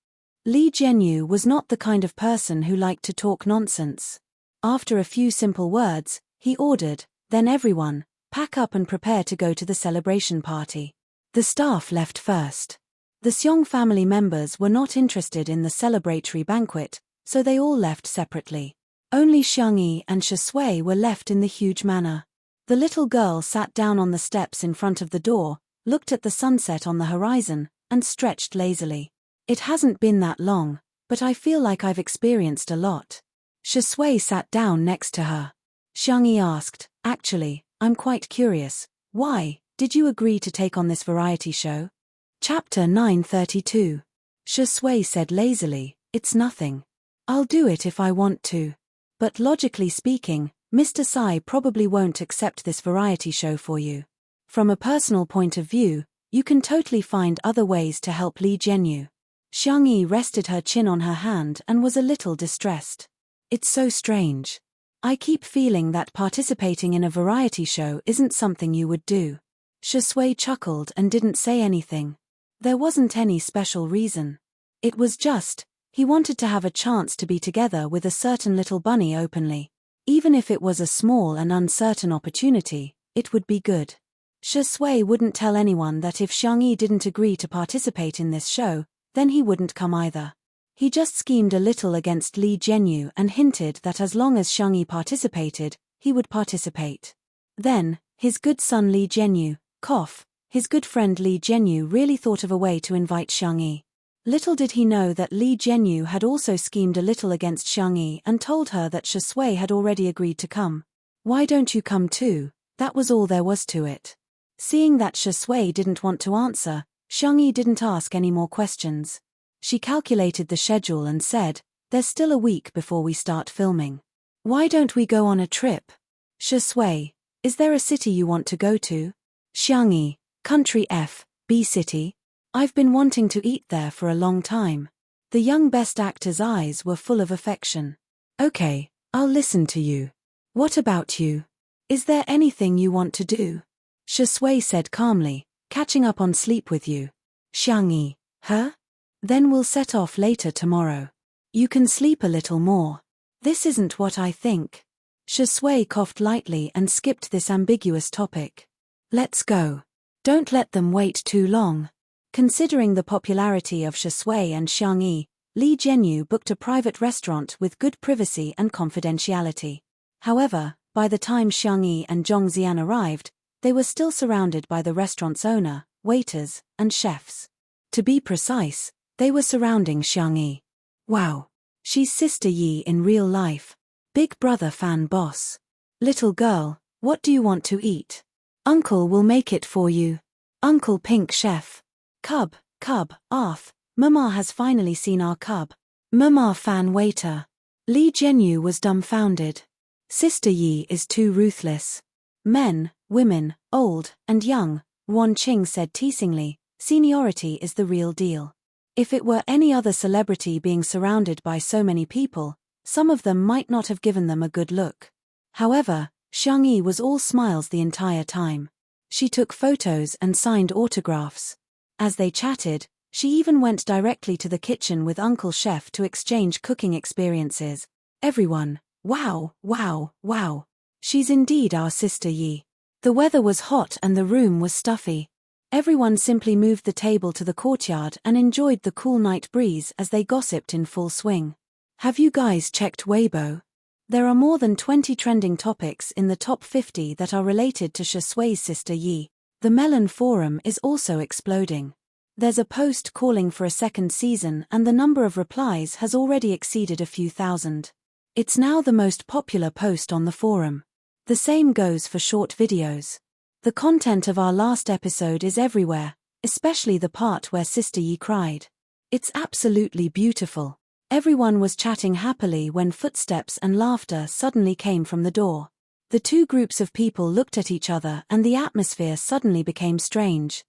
Li Jianyu was not the kind of person who liked to talk nonsense. After a few simple words, he ordered, then everyone, pack up and prepare to go to the celebration party. The staff left first. The Xiong family members were not interested in the celebratory banquet, so they all left separately. Only Xiangyi and Shui were left in the huge manor. The little girl sat down on the steps in front of the door, looked at the sunset on the horizon, and stretched lazily. It hasn't been that long, but I feel like I've experienced a lot. Shui sat down next to her. Xiangyi asked, actually, I'm quite curious, why did you agree to take on this variety show? Chapter 932. Shui said lazily, it's nothing. I'll do it if I want to. But logically speaking, Mr. Sai probably won't accept this variety show for you. From a personal point of view, you can totally find other ways to help Li Jianyu. Xiangyi rested her chin on her hand and was a little distressed. It's so strange. I keep feeling that participating in a variety show isn't something you would do. Shui chuckled and didn't say anything. There wasn't any special reason. It was just, he wanted to have a chance to be together with a certain little bunny openly. Even if it was a small and uncertain opportunity, it would be good. Shui wouldn't tell anyone that if Xiangyi didn't agree to participate in this show, then he wouldn't come either. He just schemed a little against Li Jianyu and hinted that as long as Xiangyi participated, he would participate. Then, his good son Li Jianyu, his good friend Li Jianyu really thought of a way to invite Xiangyi. Little did he know that Li Jianyu had also schemed a little against Xiangyi and told her that Shui had already agreed to come. Why don't you come too? That was all there was to it. Seeing that Shui didn't want to answer, Xiangyi didn't ask any more questions. She calculated the schedule and said, there's still a week before we start filming. Why don't we go on a trip? Shui, is there a city you want to go to? Xiangyi, country B city. I've been wanting to eat there for a long time. The young best actor's eyes were full of affection. Okay, I'll listen to you. What about you? Is there anything you want to do? Shui said calmly, catching up on sleep with you. Xiangyi, huh? Then we'll set off later tomorrow. You can sleep a little more. This isn't what I think. Shui coughed lightly and skipped this ambiguous topic. Let's go. Don't let them wait too long. Considering the popularity of Shui and Xiangyi, Li Jianyu booked a private restaurant with good privacy and confidentiality. However, by the time Xiangyi and Zhongxian arrived, they were still surrounded by the restaurant's owner, waiters, and chefs. To be precise, they were surrounding Xiangyi. Wow. She's Sister Yi in real life. Big brother fan boss. Little girl, what do you want to eat? Uncle will make it for you. Uncle Pink Chef. Cub, Arth, Mama has finally seen our cub. Mama fan waiter. Li Jianyu was dumbfounded. Sister Yi is too ruthless. Men, women, old, and young, Wan Qing said teasingly, seniority is the real deal. If it were any other celebrity being surrounded by so many people, some of them might not have given them a good look. However, Xiang Yi was all smiles the entire time. She took photos and signed autographs. As they chatted, she even went directly to the kitchen with Uncle Chef to exchange cooking experiences. Everyone, wow, wow, wow. She's indeed our sister Yi. The weather was hot and the room was stuffy. Everyone simply moved the table to the courtyard and enjoyed the cool night breeze as they gossiped in full swing. Have you guys checked Weibo? There are more than 20 trending topics in the top 50 that are related to Shui's sister Yi. The Melon forum is also exploding. There's a post calling for a second season and the number of replies has already exceeded a few thousand. It's now the most popular post on the forum. The same goes for short videos. The content of our last episode is everywhere, especially the part where Sister Yi cried. It's absolutely beautiful. Everyone was chatting happily when footsteps and laughter suddenly came from the door. The two groups of people looked at each other and the atmosphere suddenly became strange.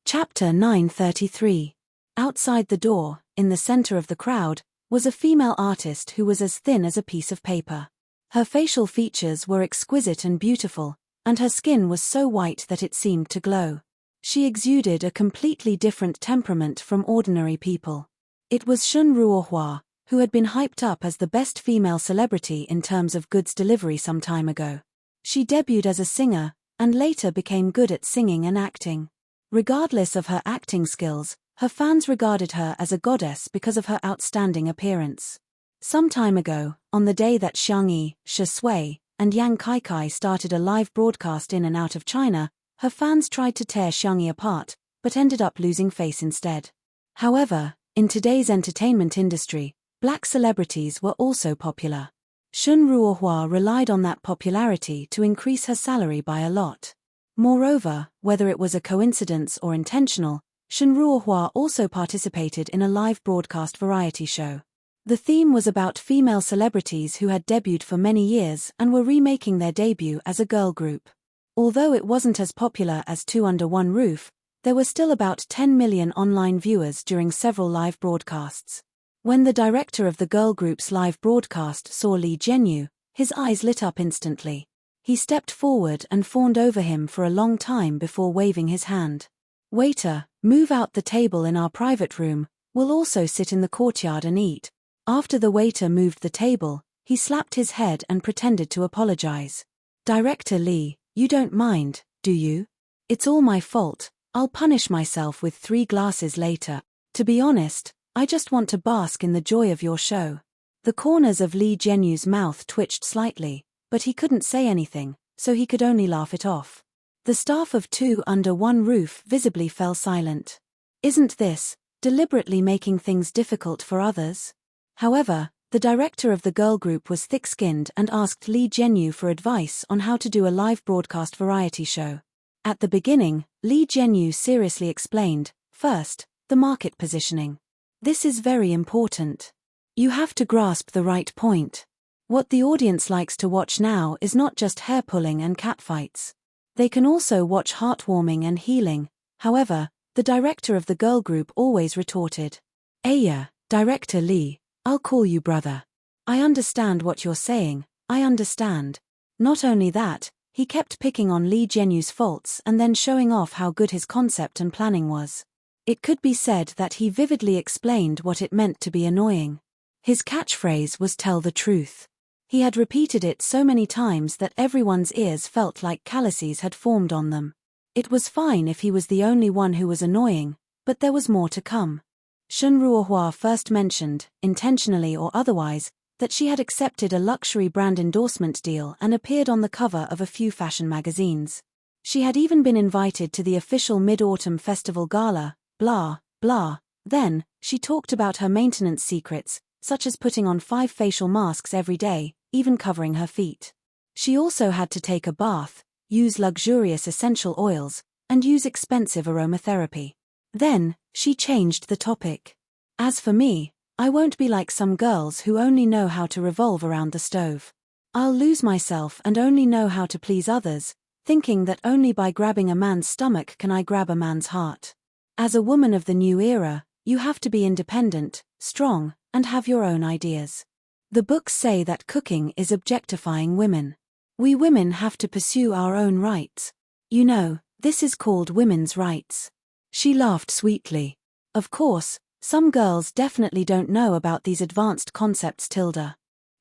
Chapter 933. Outside the door, in the center of the crowd, was a female artist who was as thin as a piece of paper. Her facial features were exquisite and beautiful, and her skin was so white that it seemed to glow. She exuded a completely different temperament from ordinary people. It was Shun Ruohua, who had been hyped up as the best female celebrity in terms of goods delivery some time ago. She debuted as a singer, and later became good at singing and acting. Regardless of her acting skills, her fans regarded her as a goddess because of her outstanding appearance. Some time ago, on the day that Xiang Yi, Shui, and Yang Kaikai started a live broadcast in and out of China, her fans tried to tear Xiang Yi apart, but ended up losing face instead. However, in today's entertainment industry, black celebrities were also popular. Shun Ruohua relied on that popularity to increase her salary by a lot. Moreover, whether it was a coincidence or intentional, Shun Ruohua also participated in a live broadcast variety show. The theme was about female celebrities who had debuted for many years and were remaking their debut as a girl group. Although it wasn't as popular as Two Under One Roof, there were still about 10 million online viewers during several live broadcasts. When the director of the girl group's live broadcast saw Li Jianyu, his eyes lit up instantly. He stepped forward and fawned over him for a long time before waving his hand. "Waiter, move out the table in our private room, we'll also sit in the courtyard and eat." After the waiter moved the table, he slapped his head and pretended to apologize. "Director Li, you don't mind, do you? It's all my fault, I'll punish myself with 3 glasses later. To be honest, I just want to bask in the joy of your show." The corners of Li Jianyu's mouth twitched slightly, but he couldn't say anything, so he could only laugh it off. The staff of Two Under One Roof visibly fell silent. Isn't this deliberately making things difficult for others? However, the director of the girl group was thick-skinned and asked Li Jianyu for advice on how to do a live broadcast variety show. At the beginning, Li Jianyu seriously explained, first, the market positioning. This is very important. You have to grasp the right point. What the audience likes to watch now is not just hair-pulling and catfights. They can also watch heartwarming and healing. However, the director of the girl group always retorted, "Aya, Director Li, I'll call you brother. I understand what you're saying, I understand." Not only that, he kept picking on Li Jianyu's faults and then showing off how good his concept and planning was. It could be said that he vividly explained what it meant to be annoying. His catchphrase was "tell the truth." He had repeated it so many times that everyone's ears felt like calluses had formed on them. It was fine if he was the only one who was annoying, but there was more to come. Shun Ruohua first mentioned, intentionally or otherwise, that she had accepted a luxury brand endorsement deal and appeared on the cover of a few fashion magazines. She had even been invited to the official Mid-Autumn Festival Gala, blah, blah. Then, she talked about her maintenance secrets, such as putting on 5 facial masks every day, even covering her feet. She also had to take a bath, use luxurious essential oils, and use expensive aromatherapy. Then, she changed the topic. As for me, I won't be like some girls who only know how to revolve around the stove. I'll lose myself and only know how to please others, thinking that only by grabbing a man's stomach can I grab a man's heart. As a woman of the new era, you have to be independent, strong, and have your own ideas. The books say that cooking is objectifying women. We women have to pursue our own rights. You know, this is called women's rights. She laughed sweetly. Of course, some girls definitely don't know about these advanced concepts.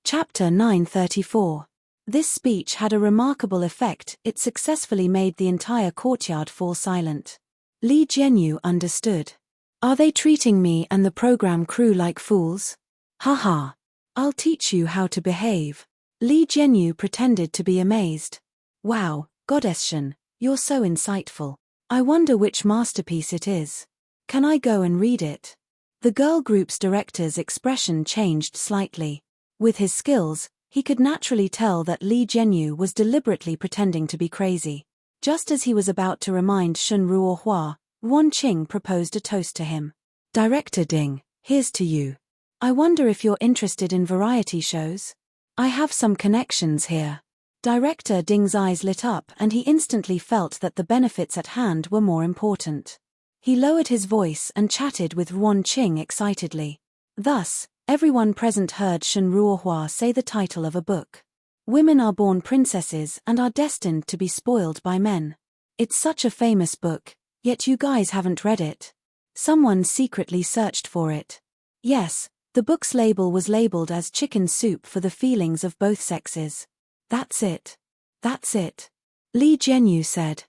Chapter 934. This speech had a remarkable effect. It successfully made the entire courtyard fall silent. Li Jianyu understood. Are they treating me and the program crew like fools? Haha. I'll teach you how to behave. Li Jianyu pretended to be amazed. Wow, Goddess Shen, you're so insightful. I wonder which masterpiece it is. Can I go and read it? The girl group's director's expression changed slightly. With his skills, he could naturally tell that Li Jianyu was deliberately pretending to be crazy. Just as he was about to remind Shun Ruohua, Wan Qing proposed a toast to him. Director Ding, here's to you. I wonder if you're interested in variety shows? I have some connections here. Director Ding's eyes lit up and he instantly felt that the benefits at hand were more important. He lowered his voice and chatted with Wan Qing excitedly. Thus, everyone present heard Shun Ruohua say the title of a book. Women are born princesses and are destined to be spoiled by men. It's such a famous book, yet you guys haven't read it. Someone secretly searched for it. Yes, the book's label was labeled as chicken soup for the feelings of both sexes. That's it. That's it. Li Jianyu said.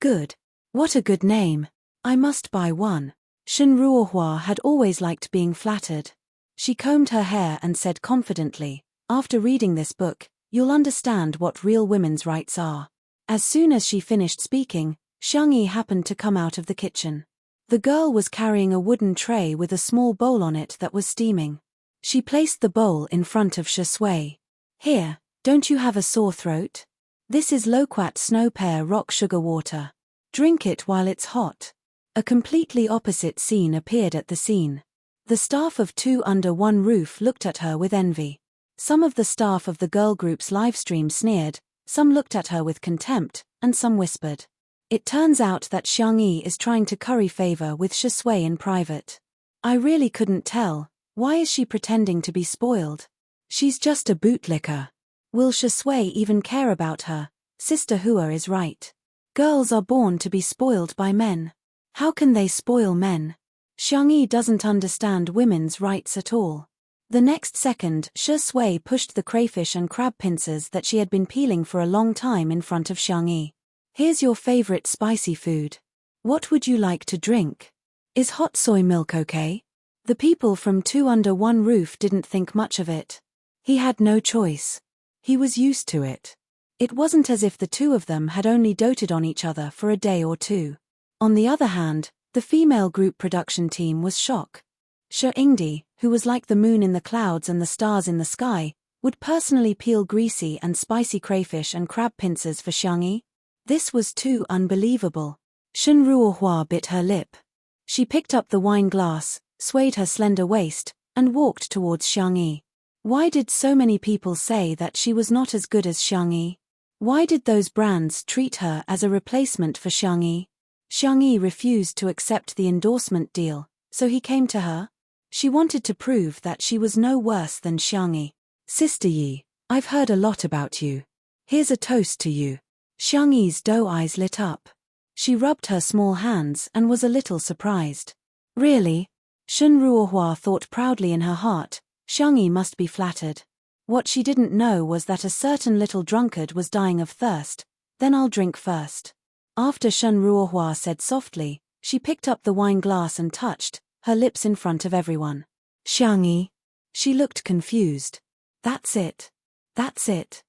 Good. What a good name. I must buy one. Shun Ruohua had always liked being flattered. She combed her hair and said confidently, after reading this book, you'll understand what real women's rights are. As soon as she finished speaking, Xiangyi happened to come out of the kitchen. The girl was carrying a wooden tray with a small bowl on it that was steaming. She placed the bowl in front of Shui. Here, don't you have a sore throat? This is loquat snow pear rock sugar water. Drink it while it's hot. A completely opposite scene appeared at the scene. The staff of Two Under One Roof looked at her with envy. Some of the staff of the girl group's livestream sneered, some looked at her with contempt, and some whispered. It turns out that Xiangyi is trying to curry favor with Shui in private. I really couldn't tell. Why is she pretending to be spoiled? She's just a bootlicker. Will Shui even care about her? Sister Hua is right. Girls are born to be spoiled by men. How can they spoil men? Xiangyi doesn't understand women's rights at all. The next second, Shui pushed the crayfish and crab pincers that she had been peeling for a long time in front of Xiangyi. Here's your favorite spicy food. What would you like to drink? Is hot soy milk okay? The people from Two Under One Roof didn't think much of it. He had no choice. He was used to it. It wasn't as if the two of them had only doted on each other for a day or two. On the other hand, the female group production team was shocked. Shi Yingdi, who was like the moon in the clouds and the stars in the sky, would personally peel greasy and spicy crayfish and crab pincers for Xiangyi. This was too unbelievable. Shun Ruohua bit her lip. She picked up the wine glass, swayed her slender waist, and walked towards Xiangyi. Why did so many people say that she was not as good as Xiangyi? Why did those brands treat her as a replacement for Xiangyi? Xiangyi refused to accept the endorsement deal, so he came to her. She wanted to prove that she was no worse than Xiangyi. Sister Yi, I've heard a lot about you. Here's a toast to you. Xiangyi's doe eyes lit up. She rubbed her small hands and was a little surprised. Really? Shun Ruohua thought proudly in her heart, Xiangyi must be flattered. What she didn't know was that a certain little drunkard was dying of thirst. Then I'll drink first. After Shun Ruohua said softly, she picked up the wine glass and touched, her lips in front of everyone. Xiangyi. She looked confused. That's it. That's it.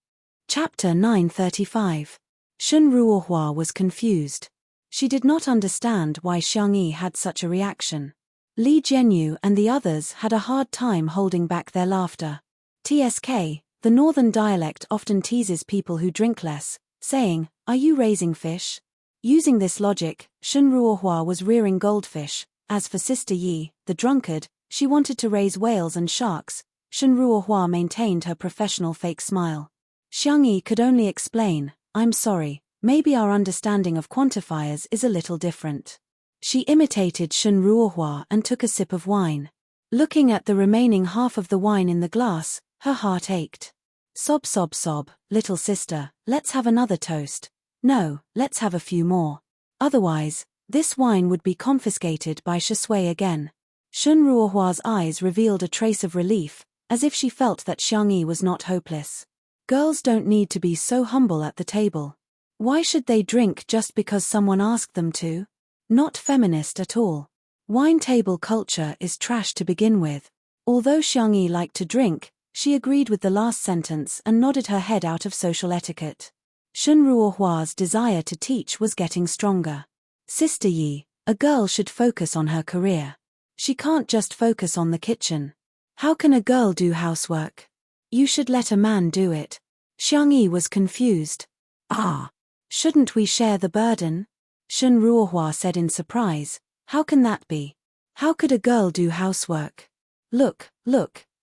Chapter 935. Shun Ruohua was confused. She did not understand why Xiangyi had such a reaction. Li Jianyu and the others had a hard time holding back their laughter. TSK, the northern dialect often teases people who drink less, saying, "Are you raising fish?" Using this logic, Shun Ruohua was rearing goldfish, As for Sister Yi, the drunkard, she wanted to raise whales and sharks. Shen Ruohua maintained her professional fake smile. Xiang Yi could only explain, I'm sorry, maybe our understanding of quantifiers is a little different. She imitated Shen Ruohua and took a sip of wine. Looking at the remaining half of the wine in the glass, her heart ached. Sob sob sob, little sister, let's have another toast. No, let's have a few more. Otherwise, this wine would be confiscated by Shisui again. Shen Ruohua's eyes revealed a trace of relief, as if she felt that Xiang Yi was not hopeless. Girls don't need to be so humble at the table. Why should they drink just because someone asked them to? Not feminist at all. Wine table culture is trash to begin with. Although Xiang Yi liked to drink, she agreed with the last sentence and nodded her head out of social etiquette. Shen Ruohua's desire to teach was getting stronger. Sister Yi, a girl should focus on her career. She can't just focus on the kitchen. How can a girl do housework? You should let a man do it. Xiang Yi was confused. Ah, shouldn't we share the burden? Shen Ruohua said in surprise, how can that be? How could a girl do housework? Look,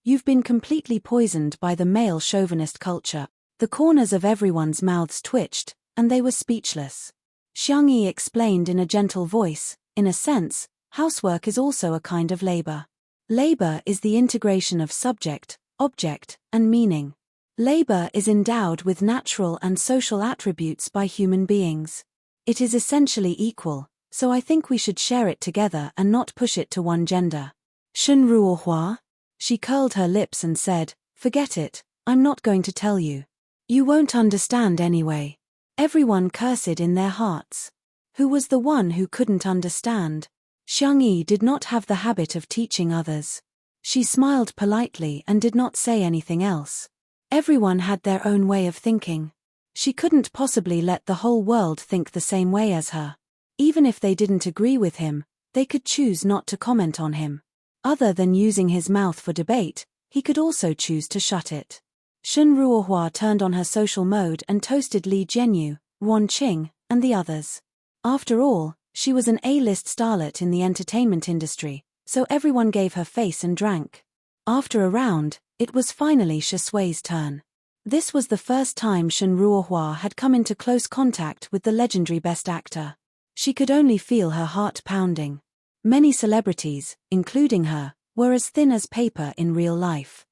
you've been completely poisoned by the male chauvinist culture. The corners of everyone's mouths twitched, and they were speechless. Xiang Yi explained in a gentle voice, in a sense, housework is also a kind of labor. Labor is the integration of subject, object, and meaning. Labor is endowed with natural and social attributes by human beings. It is essentially equal, so I think we should share it together and not push it to one gender. Shen Ruohua? She curled her lips and said, forget it, I'm not going to tell you. You won't understand anyway. Everyone cursed in their hearts. Who was the one who couldn't understand? Xiang Yi did not have the habit of teaching others. She smiled politely and did not say anything else. Everyone had their own way of thinking. She couldn't possibly let the whole world think the same way as her. Even if they didn't agree with him, they could choose not to comment on him. Other than using his mouth for debate, he could also choose to shut it. Shen Ruohua turned on her social mode and toasted Li Jianyu, Wan Qing, and the others. After all, she was an A-list starlet in the entertainment industry, so everyone gave her face and drank. After a round, it was finally Shisui's turn. This was the first time Shen Ruohua had come into close contact with the legendary best actor. She could only feel her heart pounding. Many celebrities, including her, were as thin as paper in real life.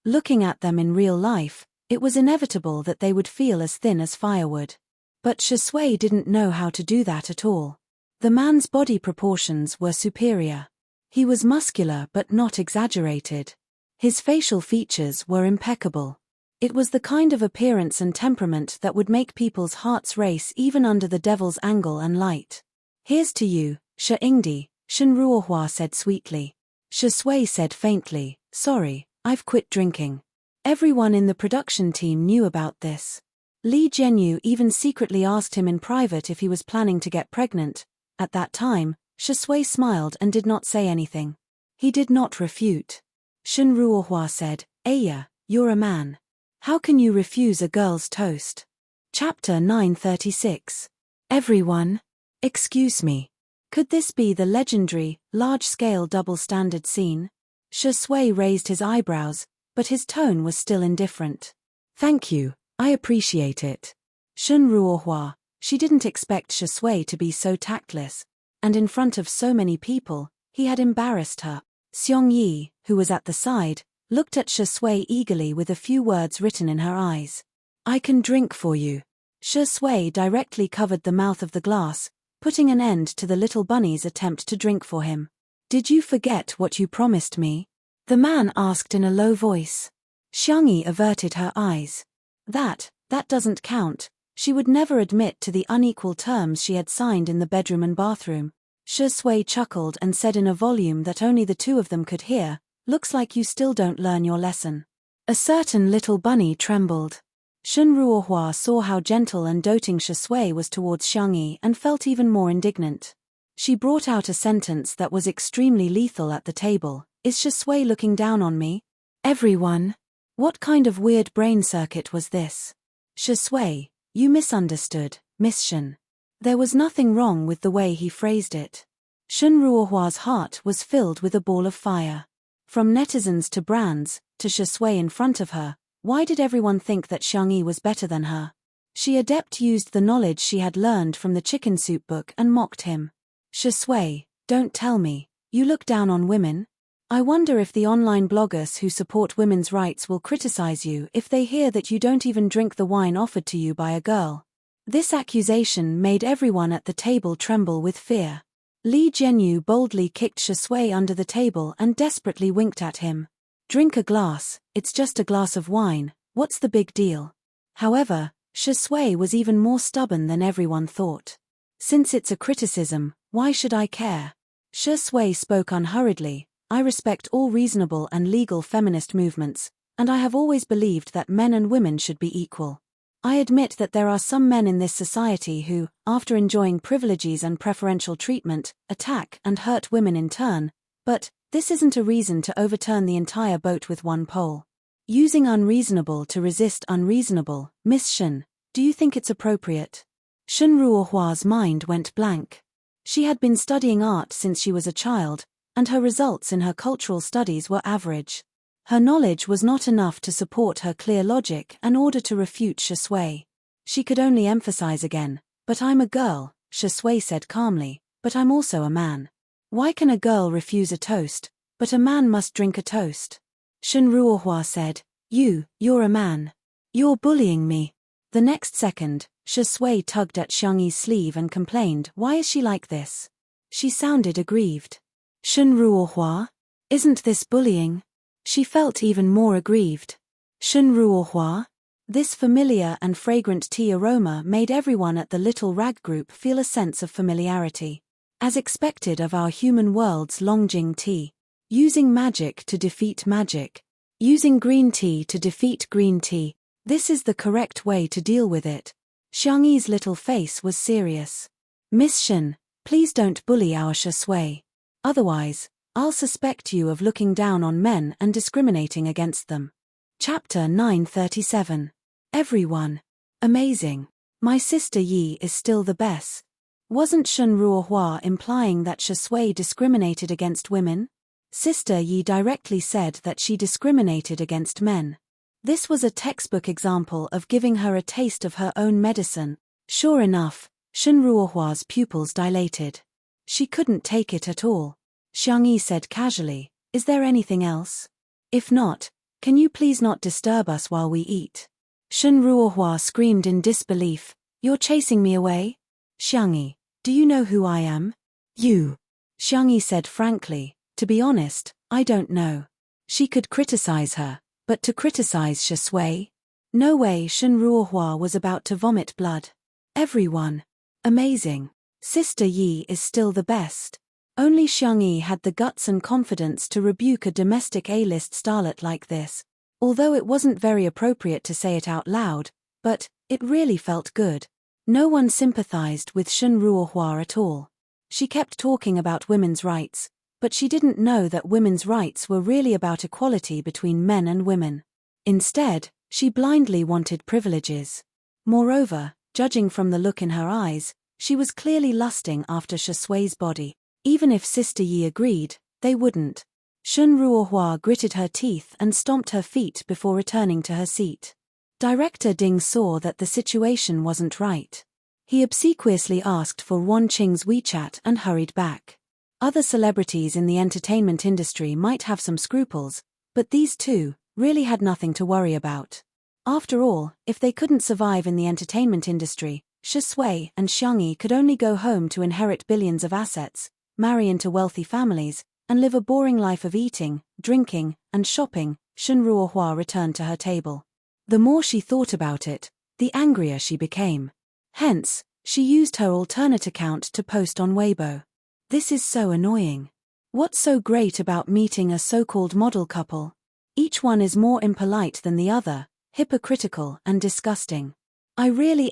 Looking at them in real life, it was inevitable that they would feel as thin as firewood. But Shisui didn't know how to do that at all. The man's body proportions were superior. He was muscular but not exaggerated. His facial features were impeccable. It was the kind of appearance and temperament that would make people's hearts race even under the devil's angle and light. Here's to you, Shi Yingdi, Shen Ruohua said sweetly. Shisui said faintly, sorry, I've quit drinking. Everyone in the production team knew about this. Li Jianyu even secretly asked him in private if he was planning to get pregnant. At that time, Shisui smiled and did not say anything. He did not refute. Shen Ruohua said, Aya, you're a man. How can you refuse a girl's toast? Chapter 936. Everyone? Excuse me. Could this be the legendary, large-scale double-standard scene? Shisui raised his eyebrows, but his tone was still indifferent. Thank you, I appreciate it. Shen Ruohua, she didn't expect Shisui to be so tactless, and in front of so many people, he had embarrassed her. Xiang Yi, who was at the side, looked at Shisui eagerly with a few words written in her eyes. I can drink for you. Shisui directly covered the mouth of the glass, putting an end to the little bunny's attempt to drink for him. Did you forget what you promised me? The man asked in a low voice. Xiang Yi averted her eyes. That doesn't count. She would never admit to the unequal terms she had signed in the bedroom and bathroom. Shisui chuckled and said in a volume that only the two of them could hear, looks like you still don't learn your lesson. A certain little bunny trembled. Shen Ruohua saw how gentle and doting Shisui was towards Xiang Yi and felt even more indignant. She brought out a sentence that was extremely lethal at the table. Is Shisui looking down on me? Everyone? What kind of weird brain circuit was this? Shisui, you misunderstood, Miss Shen. There was nothing wrong with the way he phrased it. Shun Ruohua's heart was filled with a ball of fire. From netizens to brands, to Shui in front of her, why did everyone think that Xiangyi was better than her? She adept used the knowledge she had learned from the chicken soup book and mocked him. Shui, don't tell me, you look down on women? I wonder if the online bloggers who support women's rights will criticize you if they hear that you don't even drink the wine offered to you by a girl. This accusation made everyone at the table tremble with fear. Li Jianyu boldly kicked Shui under the table and desperately winked at him. Drink a glass, it's just a glass of wine, what's the big deal? However, Shui was even more stubborn than everyone thought. Since it's a criticism, why should I care? Shui spoke unhurriedly. I respect all reasonable and legal feminist movements, and I have always believed that men and women should be equal. I admit that there are some men in this society who, after enjoying privileges and preferential treatment, attack and hurt women in turn, but this isn't a reason to overturn the entire boat with one pole. Using unreasonable to resist unreasonable, Miss Shun, do you think it's appropriate? Shun Ruohua's mind went blank. She had been studying art since she was a child, and her results in her cultural studies were average. Her knowledge was not enough to support her clear logic in order to refute Shui. She could only emphasize again, but I'm a girl, Shui said calmly, but I'm also a man. Why can a girl refuse a toast, but a man must drink a toast? Shun Ruohua said, you're a man. You're bullying me. The next second, Shui tugged at Xiangyi's sleeve and complained, why is she like this? She sounded aggrieved. Shun Ruohua? Isn't this bullying? She felt even more aggrieved. Shun Ruohua? This familiar and fragrant tea aroma made everyone at the little rag group feel a sense of familiarity. As expected of our human world's Longjing tea. Using magic to defeat magic. Using green tea to defeat green tea. This is the correct way to deal with it. Xiangyi's little face was serious. Miss Shun, please don't bully our Shui. Otherwise, I'll suspect you of looking down on men and discriminating against them. Chapter 937. Everyone. Amazing. My sister Yi is still the best. Wasn't Shun Ruohua implying that Shui discriminated against women? Sister Yi directly said that she discriminated against men. This was a textbook example of giving her a taste of her own medicine. Sure enough, Shun Ruohua's pupils dilated. She couldn't take it at all. Xiangyi said casually, is there anything else? If not, can you please not disturb us while we eat? Shun Ruohua screamed in disbelief, you're chasing me away? Xiangyi, do you know who I am? You. Xiangyi said frankly, to be honest, I don't know. She could criticize her, but to criticize Shui? No way. Shun Ruohua was about to vomit blood. Everyone. Amazing. Sister Yi is still the best. Only Xiangyi had the guts and confidence to rebuke a domestic A-list starlet like this. Although it wasn't very appropriate to say it out loud, but it really felt good. No one sympathized with Shun Ruohua at all. She kept talking about women's rights, but she didn't know that women's rights were really about equality between men and women. Instead, she blindly wanted privileges. Moreover, judging from the look in her eyes, she was clearly lusting after Shui's body. Even if Sister Yi agreed, they wouldn't. Shun Ruohua gritted her teeth and stomped her feet before returning to her seat. Director Ding saw that the situation wasn't right. He obsequiously asked for Wan Qing's WeChat and hurried back. Other celebrities in the entertainment industry might have some scruples, but these two really had nothing to worry about. After all, if they couldn't survive in the entertainment industry, Shui and Xiangyi could only go home to inherit billions of assets, marry into wealthy families, and live a boring life of eating, drinking, and shopping. Shun Ruohua returned to her table. The more she thought about it, the angrier she became. Hence, she used her alternate account to post on Weibo. This is so annoying. What's so great about meeting a so-called model couple? Each one is more impolite than the other, hypocritical and disgusting. I really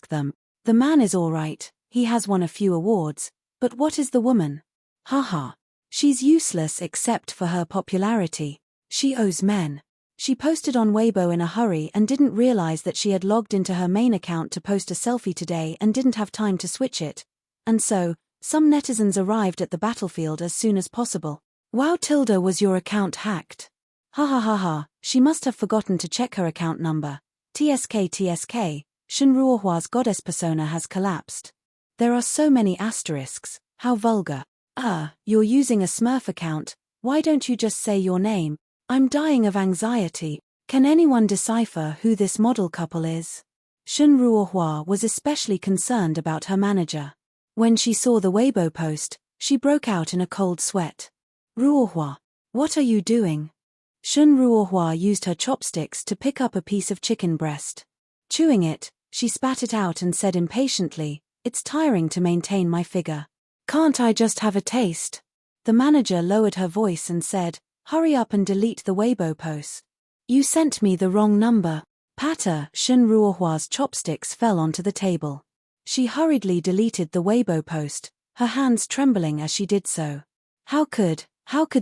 them. The man is alright, he has won a few awards, but what is the woman? Haha. She's useless except for her popularity. She owes men. She posted on Weibo in a hurry and didn't realize that she had logged into her main account to post a selfie today and didn't have time to switch it. And so, Some netizens arrived at the battlefield as soon as possible. Wow tilde, was your account hacked? Ha ha ha ha, she must have forgotten to check her account number. TSK, Shinruohua's goddess persona has collapsed. There are so many asterisks, how vulgar. You're using a Smurf account, why don't you just say your name? I'm dying of anxiety. Can anyone decipher who this model couple is? Shinruohua was especially concerned about her manager. When she saw the Weibo post, she broke out in a cold sweat. Ruohua, what are you doing? Shinruohua used her chopsticks to pick up a piece of chicken breast. Chewing it, she spat it out and said impatiently, "It's tiring to maintain my figure. Can't I just have a taste?" The manager lowered her voice and said, "Hurry up and delete the Weibo post. You sent me the wrong number." Patter, Shinruohua's chopsticks fell onto the table. She hurriedly deleted the Weibo post, her hands trembling as she did so. How could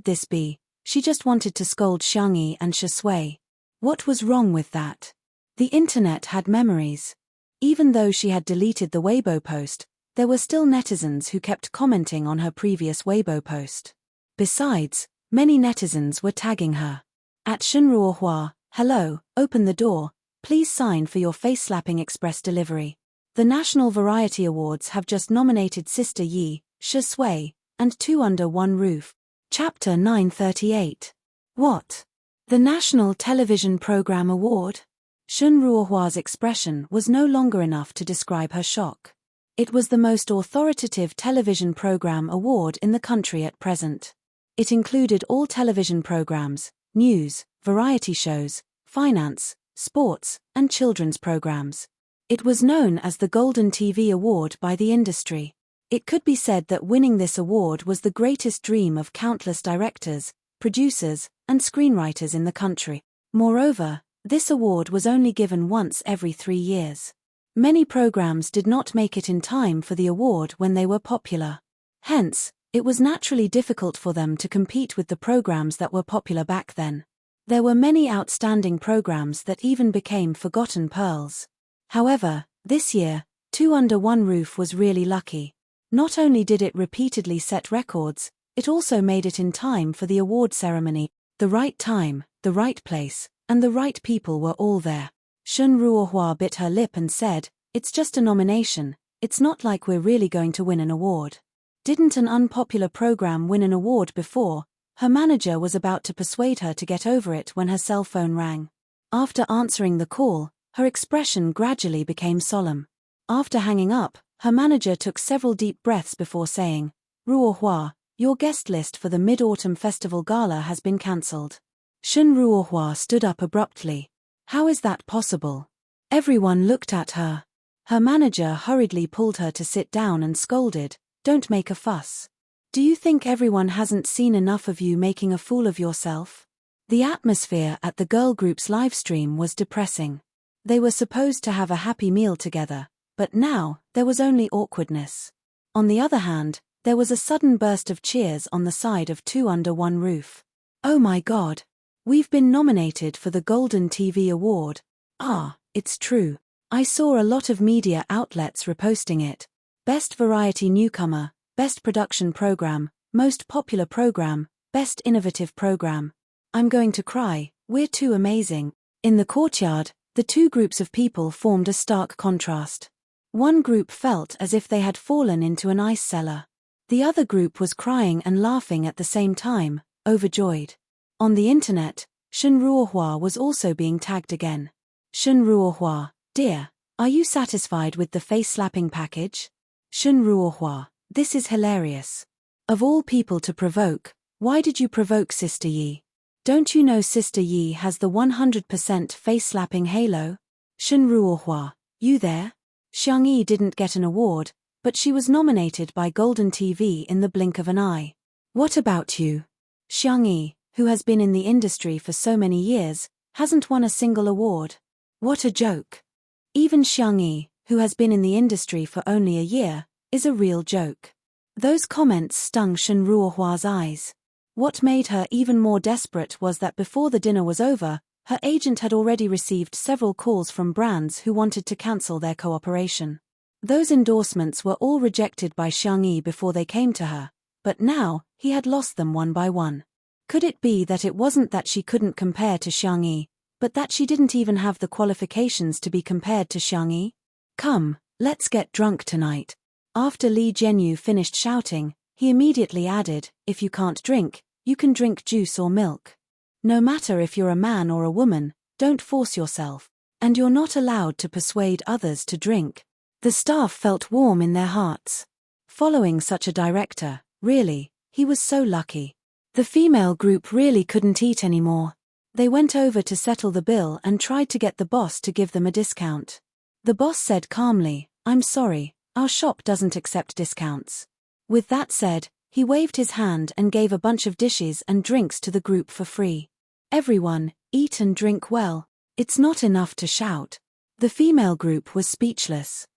this be? She just wanted to scold Xiangyi and Shisui. What was wrong with that? The internet had memories. Even though she had deleted the Weibo post, there were still netizens who kept commenting on her previous Weibo post. Besides, many netizens were tagging her. At Shinruohua, "Hello, open the door, please sign for your face-slapping express delivery." The National Variety Awards have just nominated Sister Yi, Shisui, and Two Under One Roof. Chapter 938. What? The National Television Program Award? Shinruohua's expression was no longer enough to describe her shock. It was the most authoritative television program award in the country at present. It included all television programs, news, variety shows, finance, sports, and children's programs. It was known as the Golden TV Award by the industry. It could be said that winning this award was the greatest dream of countless directors, producers, and screenwriters in the country. Moreover, this award was only given once every 3 years. Many programs did not make it in time for the award when they were popular. Hence, it was naturally difficult for them to compete with the programs that were popular back then. There were many outstanding programs that even became forgotten pearls. However, this year, Two Under One Roof was really lucky. Not only did it repeatedly set records, it also made it in time for the award ceremony. The right time, the right place, and the right people were all there. Shinruohua bit her lip and said, "It's just a nomination, it's not like we're really going to win an award." Didn't an unpopular program win an award before? Her manager was about to persuade her to get over it when her cell phone rang. After answering the call, her expression gradually became solemn. After hanging up, her manager took several deep breaths before saying, "Ruohua, your guest list for the Mid-Autumn Festival Gala has been cancelled." Shinruohua stood up abruptly. How is that possible? Everyone looked at her. Her manager hurriedly pulled her to sit down and scolded, "Don't make a fuss. Do you think everyone hasn't seen enough of you making a fool of yourself?" The atmosphere at the girl group's livestream was depressing. They were supposed to have a happy meal together, but now, there was only awkwardness. On the other hand, there was a sudden burst of cheers on the side of Two Under One Roof. "Oh my God! We've been nominated for the Golden TV Award. It's true. I saw a lot of media outlets reposting it. Best Variety Newcomer, Best Production Program, Most Popular Program, Best Innovative Program. I'm going to cry, we're too amazing." In the courtyard, the two groups of people formed a stark contrast. One group felt as if they had fallen into an ice cellar. The other group was crying and laughing at the same time, overjoyed. On the internet, Shinruohua was also being tagged again. Shinruohua, "Dear, are you satisfied with the face-slapping package?" Shinruohua, "This is hilarious. Of all people to provoke, why did you provoke Sister Yi? Don't you know Sister Yi has the 100% face-slapping halo?" Shinruohua, "You there? Xiangyi didn't get an award, but she was nominated by Golden TV in the blink of an eye. What about you? Xiangyi, who has been in the industry for so many years, hasn't won a single award. What a joke. Even Xiangyi, who has been in the industry for only a year, is a real joke." Those comments stung Shinruohua's eyes. What made her even more desperate was that before the dinner was over, her agent had already received several calls from brands who wanted to cancel their cooperation. Those endorsements were all rejected by Xiangyi before they came to her, but now, he had lost them one by one. Could it be that it wasn't that she couldn't compare to Xiangyi, but that she didn't even have the qualifications to be compared to Xiangyi? Come, let's get drunk tonight. After Li Jianyu finished shouting, he immediately added, if you can't drink, you can drink juice or milk. No matter if you're a man or a woman, don't force yourself. And you're not allowed to persuade others to drink. The staff felt warm in their hearts. Following such a director, really, he was so lucky. The female group really couldn't eat anymore. They went over to settle the bill and tried to get the boss to give them a discount. The boss said calmly, I'm sorry, our shop doesn't accept discounts. With that said, he waved his hand and gave a bunch of dishes and drinks to the group for free. Everyone, eat and drink well. It's not enough to shout. The female group was speechless.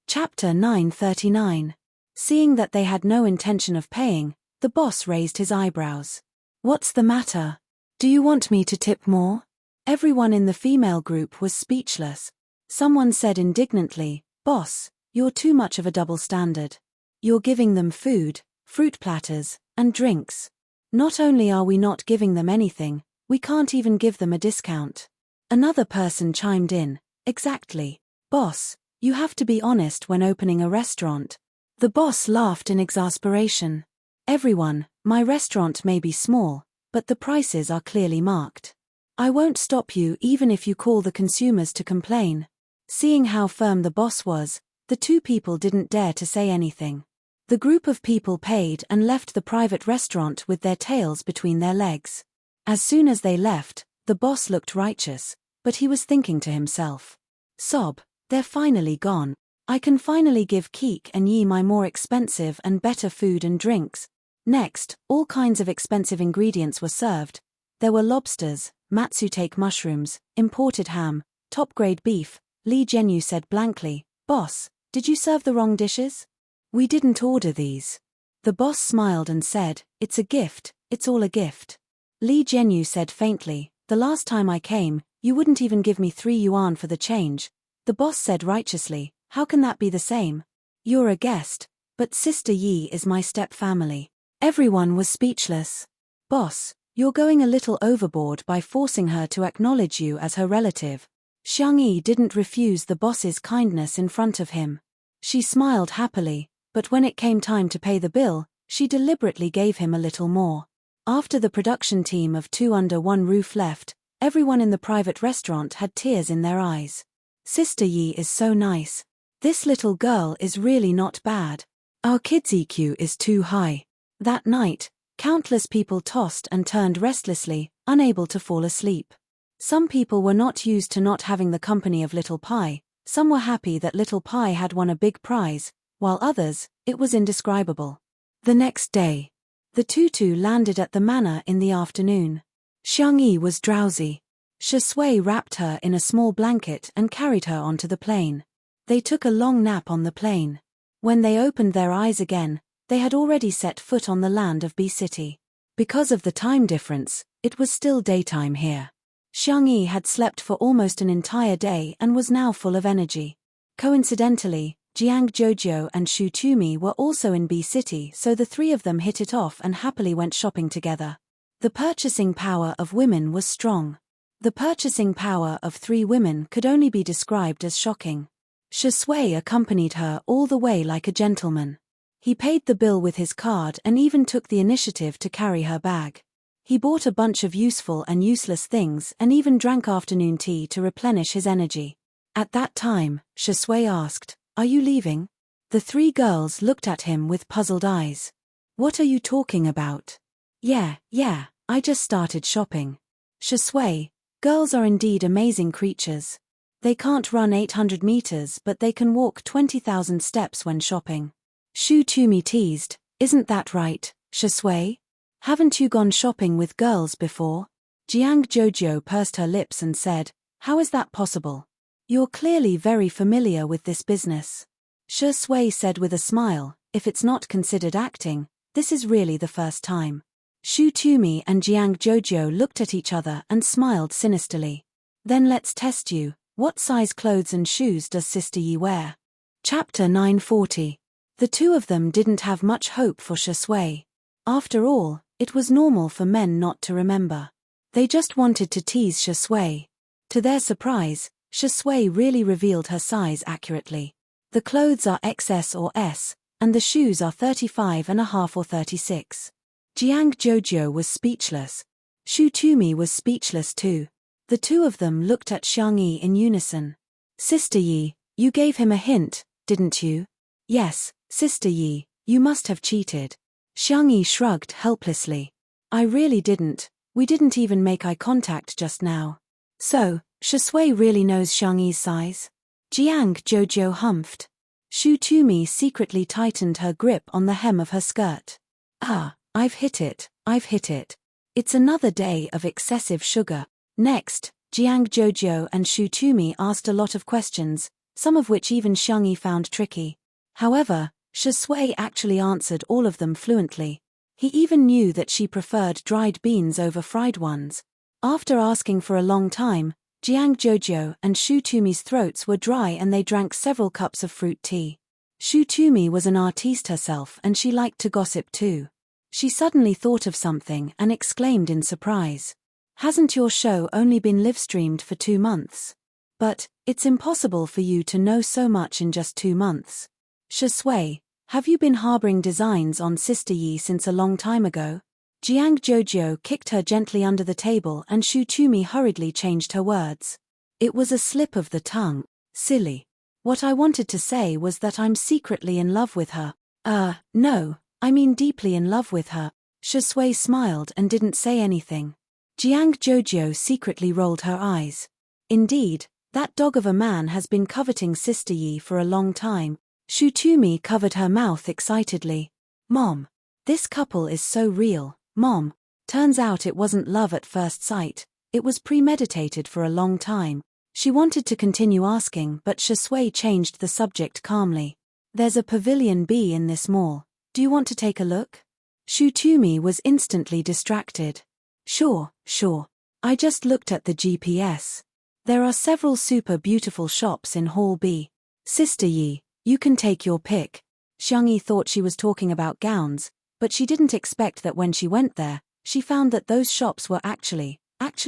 Chapter 939. Seeing that they had no intention of paying, the boss raised his eyebrows. What's the matter? Do you want me to tip more? Everyone in the female group was speechless. Someone said indignantly, Boss, you're too much of a double standard. You're giving them food, fruit platters, and drinks. Not only are we not giving them anything, we can't even give them a discount. Another person chimed in, exactly. Boss, you have to be honest when opening a restaurant. The boss laughed in exasperation. Everyone, my restaurant may be small, but the prices are clearly marked. I won't stop you even if you call the consumers to complain. Seeing how firm the boss was, the two people didn't dare to say anything. The group of people paid and left the private restaurant with their tails between their legs. As soon as they left, the boss looked righteous, but he was thinking to himself. Sob, they're finally gone. I can finally give Keek and Yi my more expensive and better food and drinks. Next, all kinds of expensive ingredients were served. There were lobsters, matsutake mushrooms, imported ham, top-grade beef. Li Jianyu said blankly, Boss, did you serve the wrong dishes? We didn't order these. The boss smiled and said, it's a gift, it's all a gift. Li Jianyu said faintly, the last time I came, you wouldn't even give me 3 yuan for the change. The boss said righteously, how can that be the same? You're a guest, but Sister Yi is my step-family. Everyone was speechless. Boss, you're going a little overboard by forcing her to acknowledge you as her relative. Xiangyi didn't refuse the boss's kindness in front of him. She smiled happily, but when it came time to pay the bill, she deliberately gave him a little more. After the production team of 2 under one roof left, everyone in the private restaurant had tears in their eyes. Sister Yi is so nice. This little girl is really not bad. Our kids' EQ is too high. That night, countless people tossed and turned restlessly, unable to fall asleep. Some people were not used to not having the company of Little Pie, some were happy that Little Pie had won a big prize, while others, it was indescribable. The next day, the tutu landed at the manor in the afternoon. Xiangyi was drowsy. Shui wrapped her in a small blanket and carried her onto the plane. They took a long nap on the plane. When they opened their eyes again, they had already set foot on the land of B City. Because of the time difference, it was still daytime here. Xiangyi had slept for almost an entire day and was now full of energy. Coincidentally, Jiang Jojo and Shu Tumi were also in B City, so the 3 of them hit it off and happily went shopping together. The purchasing power of women was strong. The purchasing power of 3 women could only be described as shocking. Shui accompanied her all the way like a gentleman. He paid the bill with his card and even took the initiative to carry her bag. He bought a bunch of useful and useless things and even drank afternoon tea to replenish his energy. At that time, Shui asked, Are you leaving? The 3 girls looked at him with puzzled eyes. What are you talking about? Yeah, I just started shopping. Shui, girls are indeed amazing creatures. They can't run 800 meters but they can walk 20,000 steps when shopping. Shu Tumi teased, Isn't that right, Shui? Haven't you gone shopping with girls before? Jiang Jojo pursed her lips and said, How is that possible? You're clearly very familiar with this business. Shui said with a smile, If it's not considered acting, this is really the first time. Shu Tumi and Jiang Jojo looked at each other and smiled sinisterly. Then let's test you. What size clothes and shoes does Sister Yi wear? Chapter 940. The two of them didn't have much hope for Shui. After all, it was normal for men not to remember. They just wanted to tease Shui. To their surprise, Shui really revealed her size accurately. The clothes are XS or S, and the shoes are 35.5 or 36. Jiang Jojo was speechless. Shu Tumi was speechless too. The two of them looked at Xiang Yi in unison. Sister Yi, you gave him a hint, didn't you? Yes, Sister Yi, you must have cheated. Xiang Yi shrugged helplessly. I really didn't. We didn't even make eye contact just now. So, Shui really knows Xiang Yi's size? Jiang Jojo humphed. Shu Tumi secretly tightened her grip on the hem of her skirt. Ah, I've hit it. It's another day of excessive sugar. Next, Jiang Jojo and Shu Tumi asked a lot of questions, some of which even Xiang Yi found tricky. However, Shui actually answered all of them fluently. He even knew that she preferred dried beans over fried ones. After asking for a long time, Jiang Jojo and Shu Tumi's throats were dry and they drank several cups of fruit tea. Shu Tumi was an artiste herself and she liked to gossip too. She suddenly thought of something and exclaimed in surprise. Hasn't your show only been live-streamed for 2 months? But, it's impossible for you to know so much in just 2 months. Shui, have you been harboring designs on Sister Yi since a long time ago? Jiang Jojo kicked her gently under the table and Shu Tumi hurriedly changed her words. It was a slip of the tongue. Silly. What I wanted to say was that I'm secretly in love with her. No, I mean deeply in love with her. Shui smiled and didn't say anything. Jiang Jojo secretly rolled her eyes. Indeed, that dog of a man has been coveting Sister Yi for a long time. Shu Tumi covered her mouth excitedly. Mom. This couple is so real, Mom. Turns out it wasn't love at first sight, it was premeditated for a long time. She wanted to continue asking but Shui changed the subject calmly. There's a Pavilion B in this mall. Do you want to take a look? Shu Tumi was instantly distracted. Sure. I just looked at the GPS. There are several super beautiful shops in Hall B. Sister Yi, you can take your pick. Xiang Yi thought she was talking about gowns, but she didn't expect that when she went there, she found that those shops were actually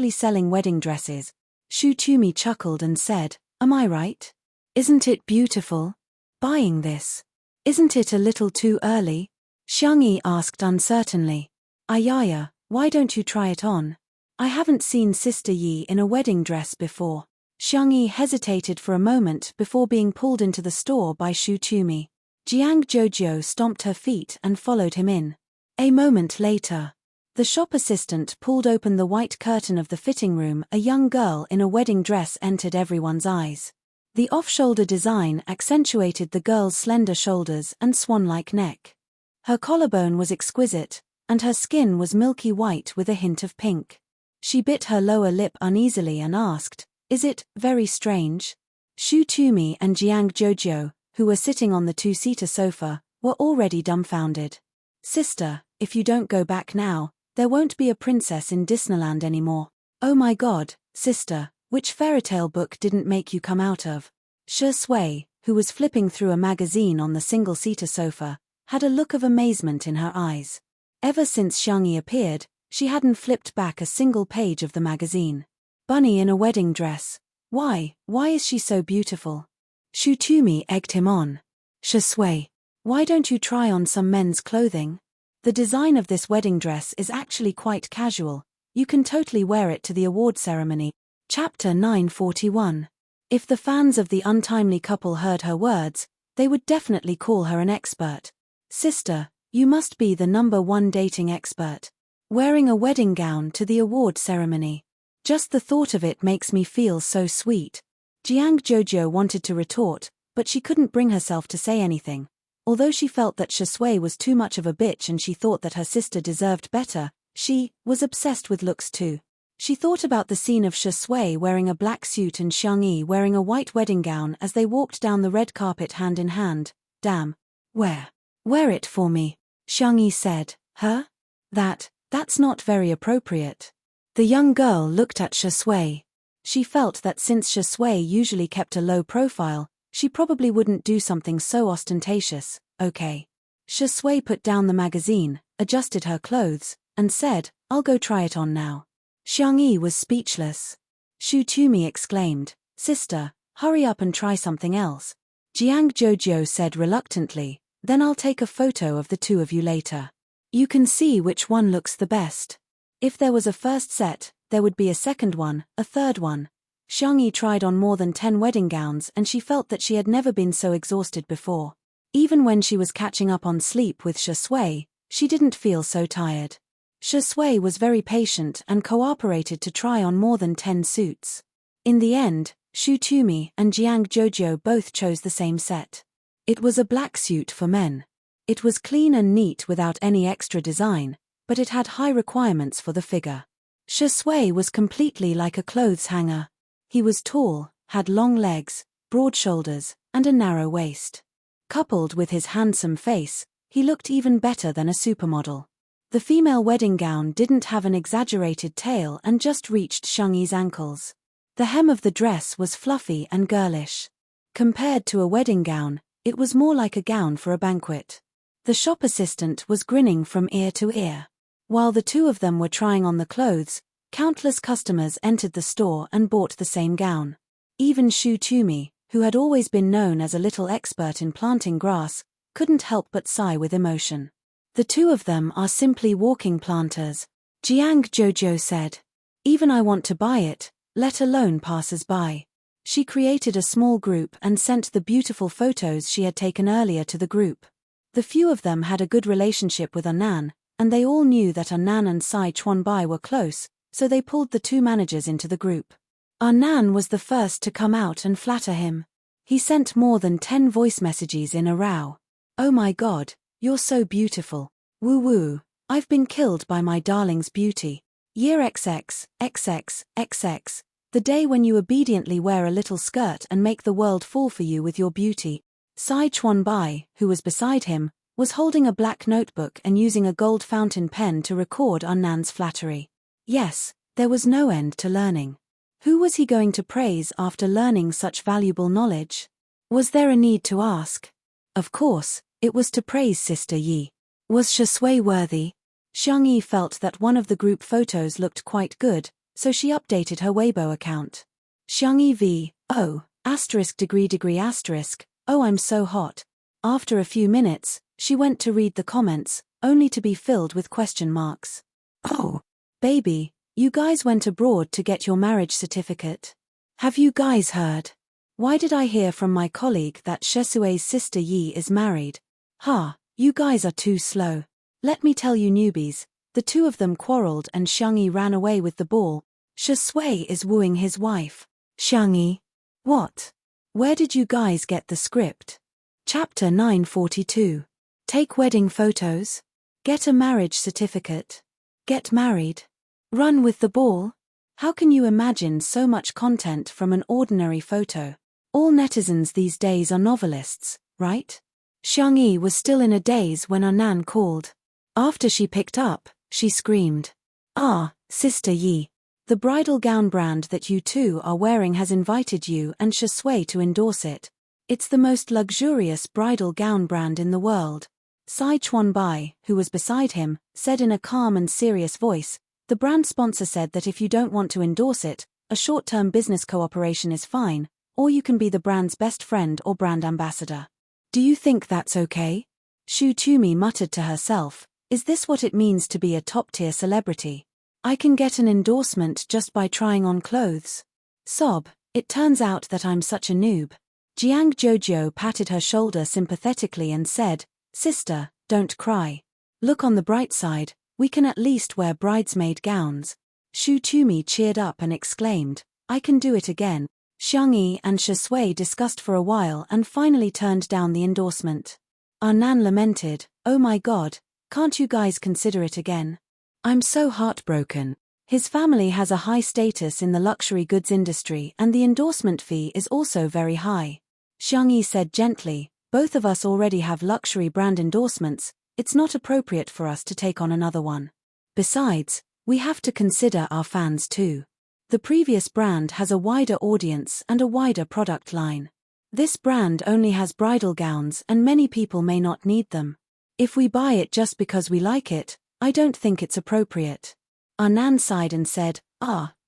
selling wedding dresses. Shu Tumi chuckled and said, Am I right? Isn't it beautiful? Buying this. Isn't it a little too early? Xiang Yi asked uncertainly. Ayaya, why don't you try it on? I haven't seen Sister Yi in a wedding dress before. Xiang Yi hesitated for a moment before being pulled into the store by Shu Tumi. Jiang Jojo stomped her feet and followed him in. A moment later, the shop assistant pulled open the white curtain of the fitting room. A young girl in a wedding dress entered everyone's eyes. The off-shoulder design accentuated the girl's slender shoulders and swan-like neck. Her collarbone was exquisite, and her skin was milky white with a hint of pink. She bit her lower lip uneasily and asked, Is it very strange? Shu Tumi and Jiang Jojo, who were sitting on the 2-seater sofa, were already dumbfounded. Sister, if you don't go back now, there won't be a princess in Disneyland anymore. Oh my god, sister, which fairytale book didn't make you come out of? Shui, who was flipping through a magazine on the single-seater sofa, had a look of amazement in her eyes. Ever since Xiang Yi appeared, she hadn't flipped back a single page of the magazine. Bunny in a wedding dress. Why is she so beautiful? Shu Tumi egged him on. Shui, why don't you try on some men's clothing? The design of this wedding dress is actually quite casual. You can totally wear it to the award ceremony. Chapter 941. If the fans of the untimely couple heard her words, they would definitely call her an expert. Sister, you must be the #1 dating expert. Wearing a wedding gown to the award ceremony. Just the thought of it makes me feel so sweet. Jiang Jojo wanted to retort, but she couldn't bring herself to say anything. Although she felt that Shui was too much of a bitch and she thought that her sister deserved better, she was obsessed with looks too. She thought about the scene of Shui wearing a black suit and Xiang Yi wearing a white wedding gown as they walked down the red carpet hand in hand. Damn. Wear it for me, Xiang Yi said. Huh? That's not very appropriate. The young girl looked at Shui. She felt that since Shui usually kept a low profile, She probably wouldn't do something so ostentatious, okay. Shui put down the magazine, adjusted her clothes, and said, I'll go try it on now. Xiangyi was speechless. Shu Tumi exclaimed, Sister, hurry up and try something else. Jiang Jojo said reluctantly, then I'll take a photo of the two of you later. You can see which one looks the best. If there was a first set, there would be a second one, a third one. Xiangyi tried on more than 10 wedding gowns and she felt that she had never been so exhausted before. Even when she was catching up on sleep with Shui, she didn't feel so tired. Shui was very patient and cooperated to try on more than 10 suits. In the end, Shu Tumi and Jiang Jojo both chose the same set. It was a black suit for men. It was clean and neat without any extra design, but it had high requirements for the figure. Shui was completely like a clothes hanger. He was tall, had long legs, broad shoulders, and a narrow waist. Coupled with his handsome face, he looked even better than a supermodel. The female wedding gown didn't have an exaggerated tail and just reached Xiangyi's ankles. The hem of the dress was fluffy and girlish. Compared to a wedding gown, it was more like a gown for a banquet. The shop assistant was grinning from ear to ear. While the two of them were trying on the clothes, countless customers entered the store and bought the same gown. Even Shu Tumi, who had always been known as a little expert in planting grass, couldn't help but sigh with emotion. The two of them are simply walking planters, Jiang Jojo said. Even I want to buy it, let alone passers-by. She created a small group and sent the beautiful photos she had taken earlier to the group. The few of them had a good relationship with Annan, and they all knew that Annan and Sai Chuanbai were close, so they pulled the two managers into the group. Annan was the first to come out and flatter him. He sent more than 10 voice messages in a row. Oh my god, you're so beautiful. Woo woo, I've been killed by my darling's beauty. Year XX, XX, XX, the day when you obediently wear a little skirt and make the world fall for you with your beauty. Sai Chuanbai, who was beside him, was holding a black notebook and using a gold fountain pen to record Annan's flattery. Yes, there was no end to learning. Who was he going to praise after learning such valuable knowledge? Was there a need to ask? Of course, it was to praise Sister Yi. Was Shui worthy? Xiangyi felt that one of the group photos looked quite good, so she updated her Weibo account. Xiangyi v. Oh, ******, oh I'm so hot. After a few minutes, she went to read the comments, only to be filled with question marks. Oh, baby, you guys went abroad to get your marriage certificate. Have you guys heard? Why did I hear from my colleague that Shui's sister Yi is married? Ha, you guys are too slow. Let me tell you newbies, the two of them quarreled and Xiangyi ran away with the ball. Shui is wooing his wife. Xiangyi? What? Where did you guys get the script? Chapter 942. Take wedding photos? Get a marriage certificate? Get married? Run with the ball? How can you imagine so much content from an ordinary photo? All netizens these days are novelists, right? Xiangyi was still in a daze when Annan called. After she picked up, she screamed. Ah, Sister Yi. The bridal gown brand that you two are wearing has invited you and Shui to endorse it. It's the most luxurious bridal gown brand in the world. Sai Chuanbai, who was beside him, said in a calm and serious voice, the brand sponsor said that if you don't want to endorse it, a short-term business cooperation is fine, or you can be the brand's best friend or brand ambassador. Do you think that's okay? Shu Tumi muttered to herself, is this what it means to be a top-tier celebrity? I can get an endorsement just by trying on clothes. Sob, it turns out that I'm such a noob. Jiang Jojo patted her shoulder sympathetically and said, Sister, don't cry. Look on the bright side, we can at least wear bridesmaid gowns. Shu Tumi cheered up and exclaimed, I can do it again. Xiangyi and Shui discussed for a while and finally turned down the endorsement. Annan lamented, oh my god, can't you guys consider it again? I'm so heartbroken. His family has a high status in the luxury goods industry and the endorsement fee is also very high. Xiangyi said gently, both of us already have luxury brand endorsements, it's not appropriate for us to take on another one. Besides, we have to consider our fans too. The previous brand has a wider audience and a wider product line. This brand only has bridal gowns and many people may not need them. If we buy it just because we like it, I don't think it's appropriate. Our Nan sighed and said,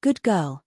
good girl,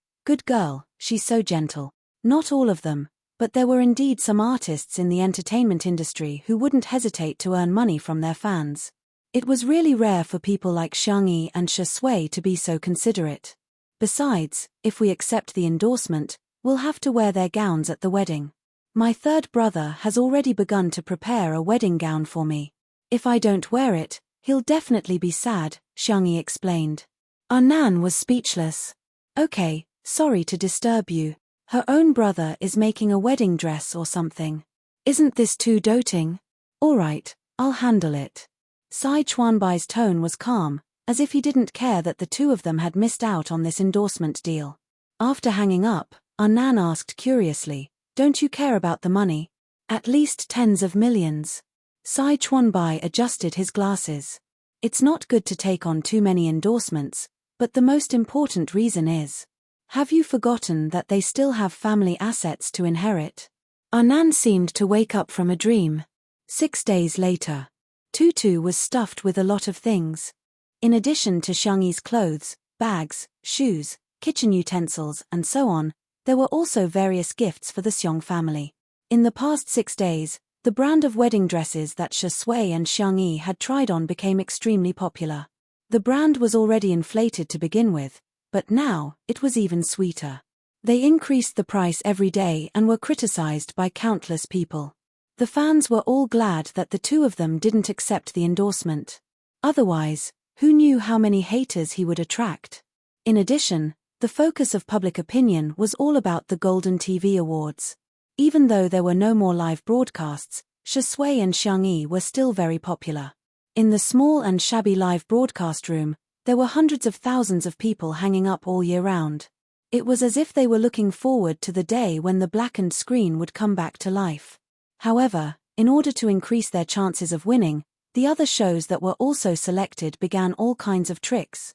she's so gentle. Not all of them, but there were indeed some artists in the entertainment industry who wouldn't hesitate to earn money from their fans. It was really rare for people like Xiangyi and Shui to be so considerate. Besides, if we accept the endorsement, we'll have to wear their gowns at the wedding. My third brother has already begun to prepare a wedding gown for me. If I don't wear it, he'll definitely be sad, Xiangyi explained. Our Nan was speechless. Okay, sorry to disturb you. Her own brother is making a wedding dress or something. Isn't this too doting? All right, I'll handle it. Sai Chuanbai's tone was calm, as if he didn't care that the two of them had missed out on this endorsement deal. After hanging up, our Nan asked curiously, don't you care about the money? At least tens of millions. Sai Chuanbai adjusted his glasses. It's not good to take on too many endorsements, but the most important reason is, have you forgotten that they still have family assets to inherit? Our Nan seemed to wake up from a dream. 6 days later, Tutu was stuffed with a lot of things. In addition to Xiangyi's clothes, bags, shoes, kitchen utensils, and so on, there were also various gifts for the Xiong family. In the past 6 days, the brand of wedding dresses that Shui and Xiangyi had tried on became extremely popular. The brand was already inflated to begin with, but now, it was even sweeter. They increased the price every day and were criticized by countless people. The fans were all glad that the two of them didn't accept the endorsement. Otherwise, who knew how many haters he would attract? In addition, the focus of public opinion was all about the Golden TV Awards. Even though there were no more live broadcasts, Shui and Xiangyi were still very popular. In the small and shabby live broadcast room, there were hundreds of thousands of people hanging up all year round. It was as if they were looking forward to the day when the blackened screen would come back to life. However, in order to increase their chances of winning, the other shows that were also selected began all kinds of tricks.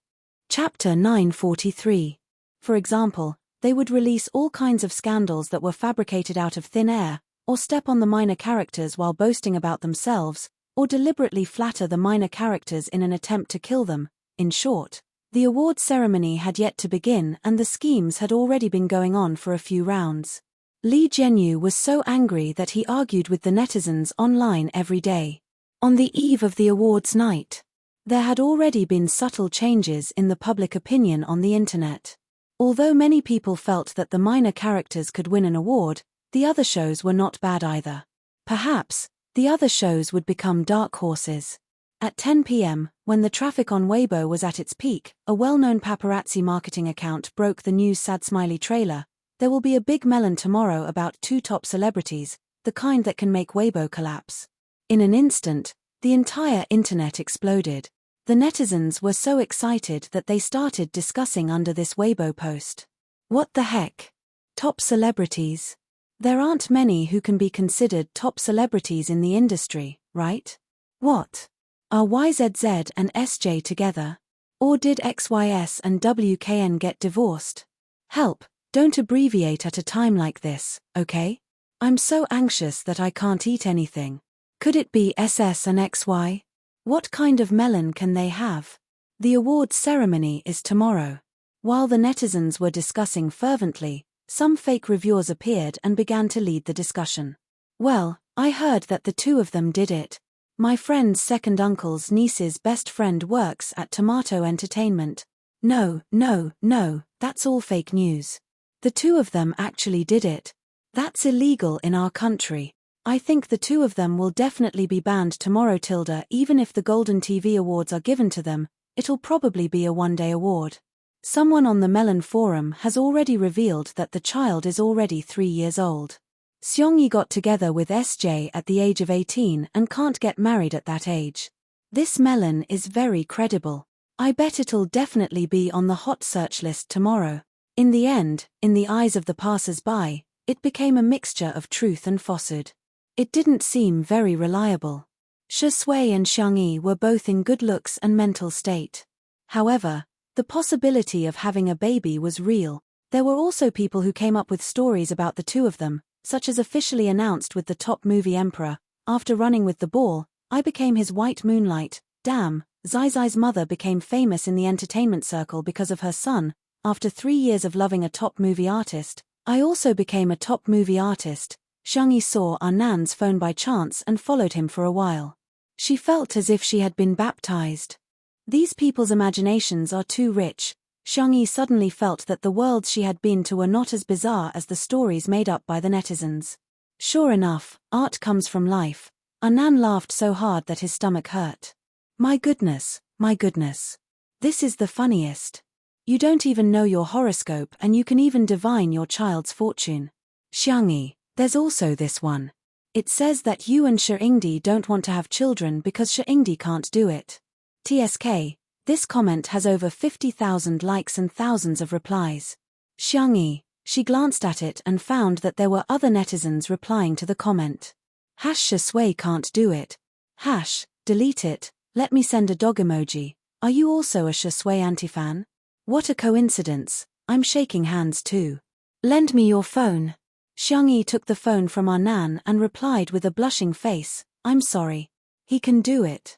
Chapter 943. For example, they would release all kinds of scandals that were fabricated out of thin air, or step on the minor characters while boasting about themselves, or deliberately flatter the minor characters in an attempt to kill them. In short, the award ceremony had yet to begin and the schemes had already been going on for a few rounds. Li Jianyu was so angry that he argued with the netizens online every day. On the eve of the awards night, there had already been subtle changes in the public opinion on the internet. Although many people felt that the minor characters could win an award, the other shows were not bad either. Perhaps, the other shows would become dark horses. At 10 p.m., when the traffic on Weibo was at its peak, a well-known paparazzi marketing account broke the news sad smiley trailer. There will be a big melon tomorrow about 2 top celebrities, the kind that can make Weibo collapse. In an instant, the entire internet exploded. The netizens were so excited that they started discussing under this Weibo post. What the heck? Top celebrities? There aren't many who can be considered top celebrities in the industry, right? What? Are YZZ and SJ together? Or did XYS and WKN get divorced? Help, don't abbreviate at a time like this, okay? I'm so anxious that I can't eat anything. Could it be SS and XY? What kind of melon can they have? The awards ceremony is tomorrow. While the netizens were discussing fervently, some fake reviewers appeared and began to lead the discussion. Well, I heard that the two of them did it. My friend's second uncle's niece's best friend works at Tomato Entertainment. No, that's all fake news. The two of them actually did it. That's illegal in our country. I think the two of them will definitely be banned tomorrow. Even if the Golden TV Awards are given to them, it'll probably be a one-day award. Someone on the Melon forum has already revealed that the child is already 3 years old. Xiongyi got together with SJ at the age of 18 and can't get married at that age. This melon is very credible. I bet it'll definitely be on the hot search list tomorrow. In the end, in the eyes of the passers-by, it became a mixture of truth and falsehood. It didn't seem very reliable. Shui and Xiangyi were both in good looks and mental state. However, the possibility of having a baby was real. There were also people who came up with stories about the two of them, such as officially announced with the top movie emperor, after running with the ball, I became his white moonlight, damn, Zai mother became famous in the entertainment circle because of her son, after 3 years of loving a top movie artist, I also became a top movie artist. Xiangyi saw Nan's phone by chance and followed him for a while. She felt as if she had been baptized. These people's imaginations are too rich. Xiangyi suddenly felt that the worlds she had been to were not as bizarre as the stories made up by the netizens. Sure enough, art comes from life. Nan laughed so hard that his stomach hurt. My goodness, my goodness. This is the funniest. You don't even know your horoscope and you can even divine your child's fortune. Xiangyi, there's also this one. It says that you and Shengdi don't want to have children because Shengdi can't do it. TSK, this comment has over 50,000 likes and thousands of replies. Xiangyi, she glanced at it and found that there were other netizens replying to the comment. #Shui can't do it. Delete it, let me send a dog emoji. Are you also a Shui anti-fan? What a coincidence, I'm shaking hands too. Lend me your phone. Xiangyi took the phone from Nan and replied with a blushing face, I'm sorry. He can do it.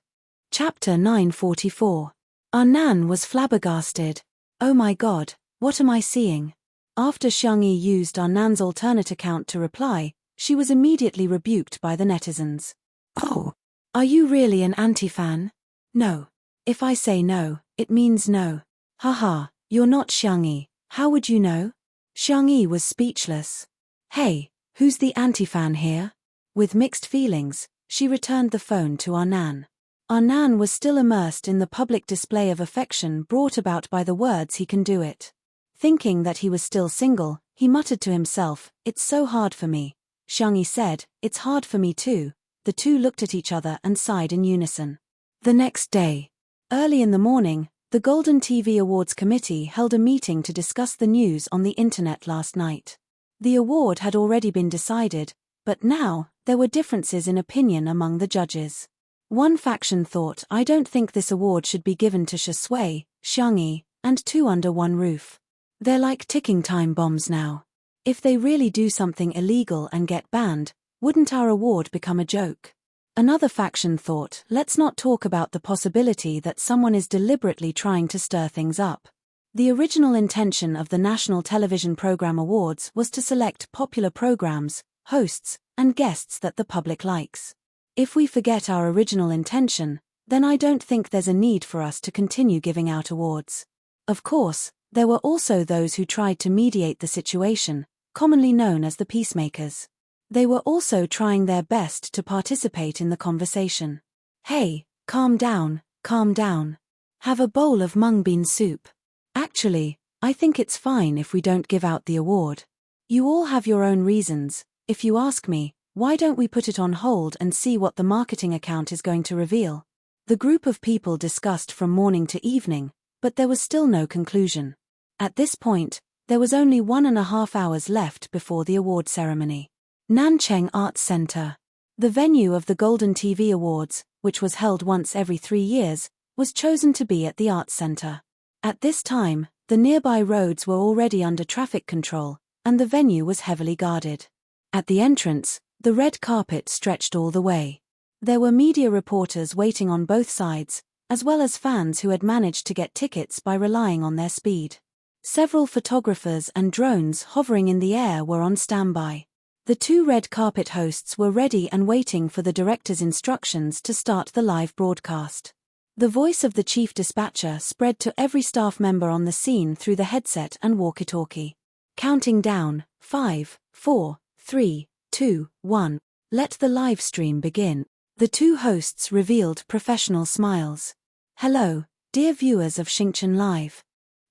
Chapter 944. Nan was flabbergasted. Oh my god, what am I seeing? After Xiangyi used Nan's alternate account to reply, she was immediately rebuked by the netizens. Oh, are you really an anti-fan? No. If I say no, it means no. Haha, you're not Xiangyi, how would you know? Xiangyi was speechless. Hey, who's the anti-fan here? With mixed feelings, she returned the phone to Nan. Nan was still immersed in the public display of affection brought about by the words he can do it. Thinking that he was still single, he muttered to himself, it's so hard for me. Xiangyi said, it's hard for me too. The two looked at each other and sighed in unison. The next day, early in the morning, the Golden TV Awards Committee held a meeting to discuss the news on the internet last night. The award had already been decided, but now, there were differences in opinion among the judges. One faction thought, I don't think this award should be given to Shui, Xiangyi, and two under one roof. They're like ticking time bombs now. If they really do something illegal and get banned, wouldn't our award become a joke? Another faction thought, let's not talk about the possibility that someone is deliberately trying to stir things up. The original intention of the National Television Program Awards was to select popular programs, hosts, and guests that the public likes. If we forget our original intention, then I don't think there's a need for us to continue giving out awards. Of course, there were also those who tried to mediate the situation, commonly known as the peacemakers. They were also trying their best to participate in the conversation. Hey, calm down, calm down. Have a bowl of mung bean soup. Actually, I think it's fine if we don't give out the award. You all have your own reasons. If you ask me, why don't we put it on hold and see what the marketing account is going to reveal? The group of people discussed from morning to evening, but there was still no conclusion. At this point, there was only 1.5 hours left before the award ceremony. Nancheng Arts Center. The venue of the Golden TV Awards, which was held once every 3 years, was chosen to be at the Arts Center. At this time, the nearby roads were already under traffic control, and the venue was heavily guarded. At the entrance, the red carpet stretched all the way. There were media reporters waiting on both sides, as well as fans who had managed to get tickets by relying on their speed. Several photographers and drones hovering in the air were on standby. The two red carpet hosts were ready and waiting for the director's instructions to start the live broadcast. The voice of the chief dispatcher spread to every staff member on the scene through the headset and walkie-talkie. Counting down, 5, 4, 3, 2, 1. Let the live stream begin. The two hosts revealed professional smiles. Hello, dear viewers of Xingchen Live.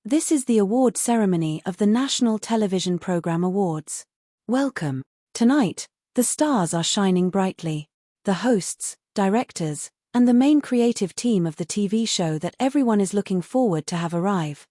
This is the award ceremony of the National Television Program Awards. Welcome. Tonight, the stars are shining brightly. The hosts, directors, and the main creative team of the TV show that everyone is looking forward to have arrive.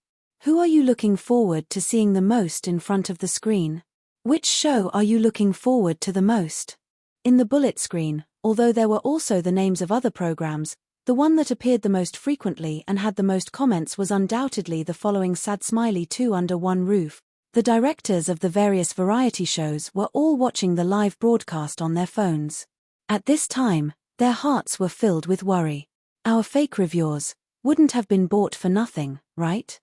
Who are you looking forward to seeing the most in front of the screen? Which show are you looking forward to the most? In the bullet screen, although there were also the names of other programs, the one that appeared the most frequently and had the most comments was undoubtedly the following Sad Smiley 2 Under One Roof, The directors of the various variety shows were all watching the live broadcast on their phones. At this time, their hearts were filled with worry. Our fake reviewers wouldn't have been bought for nothing, right?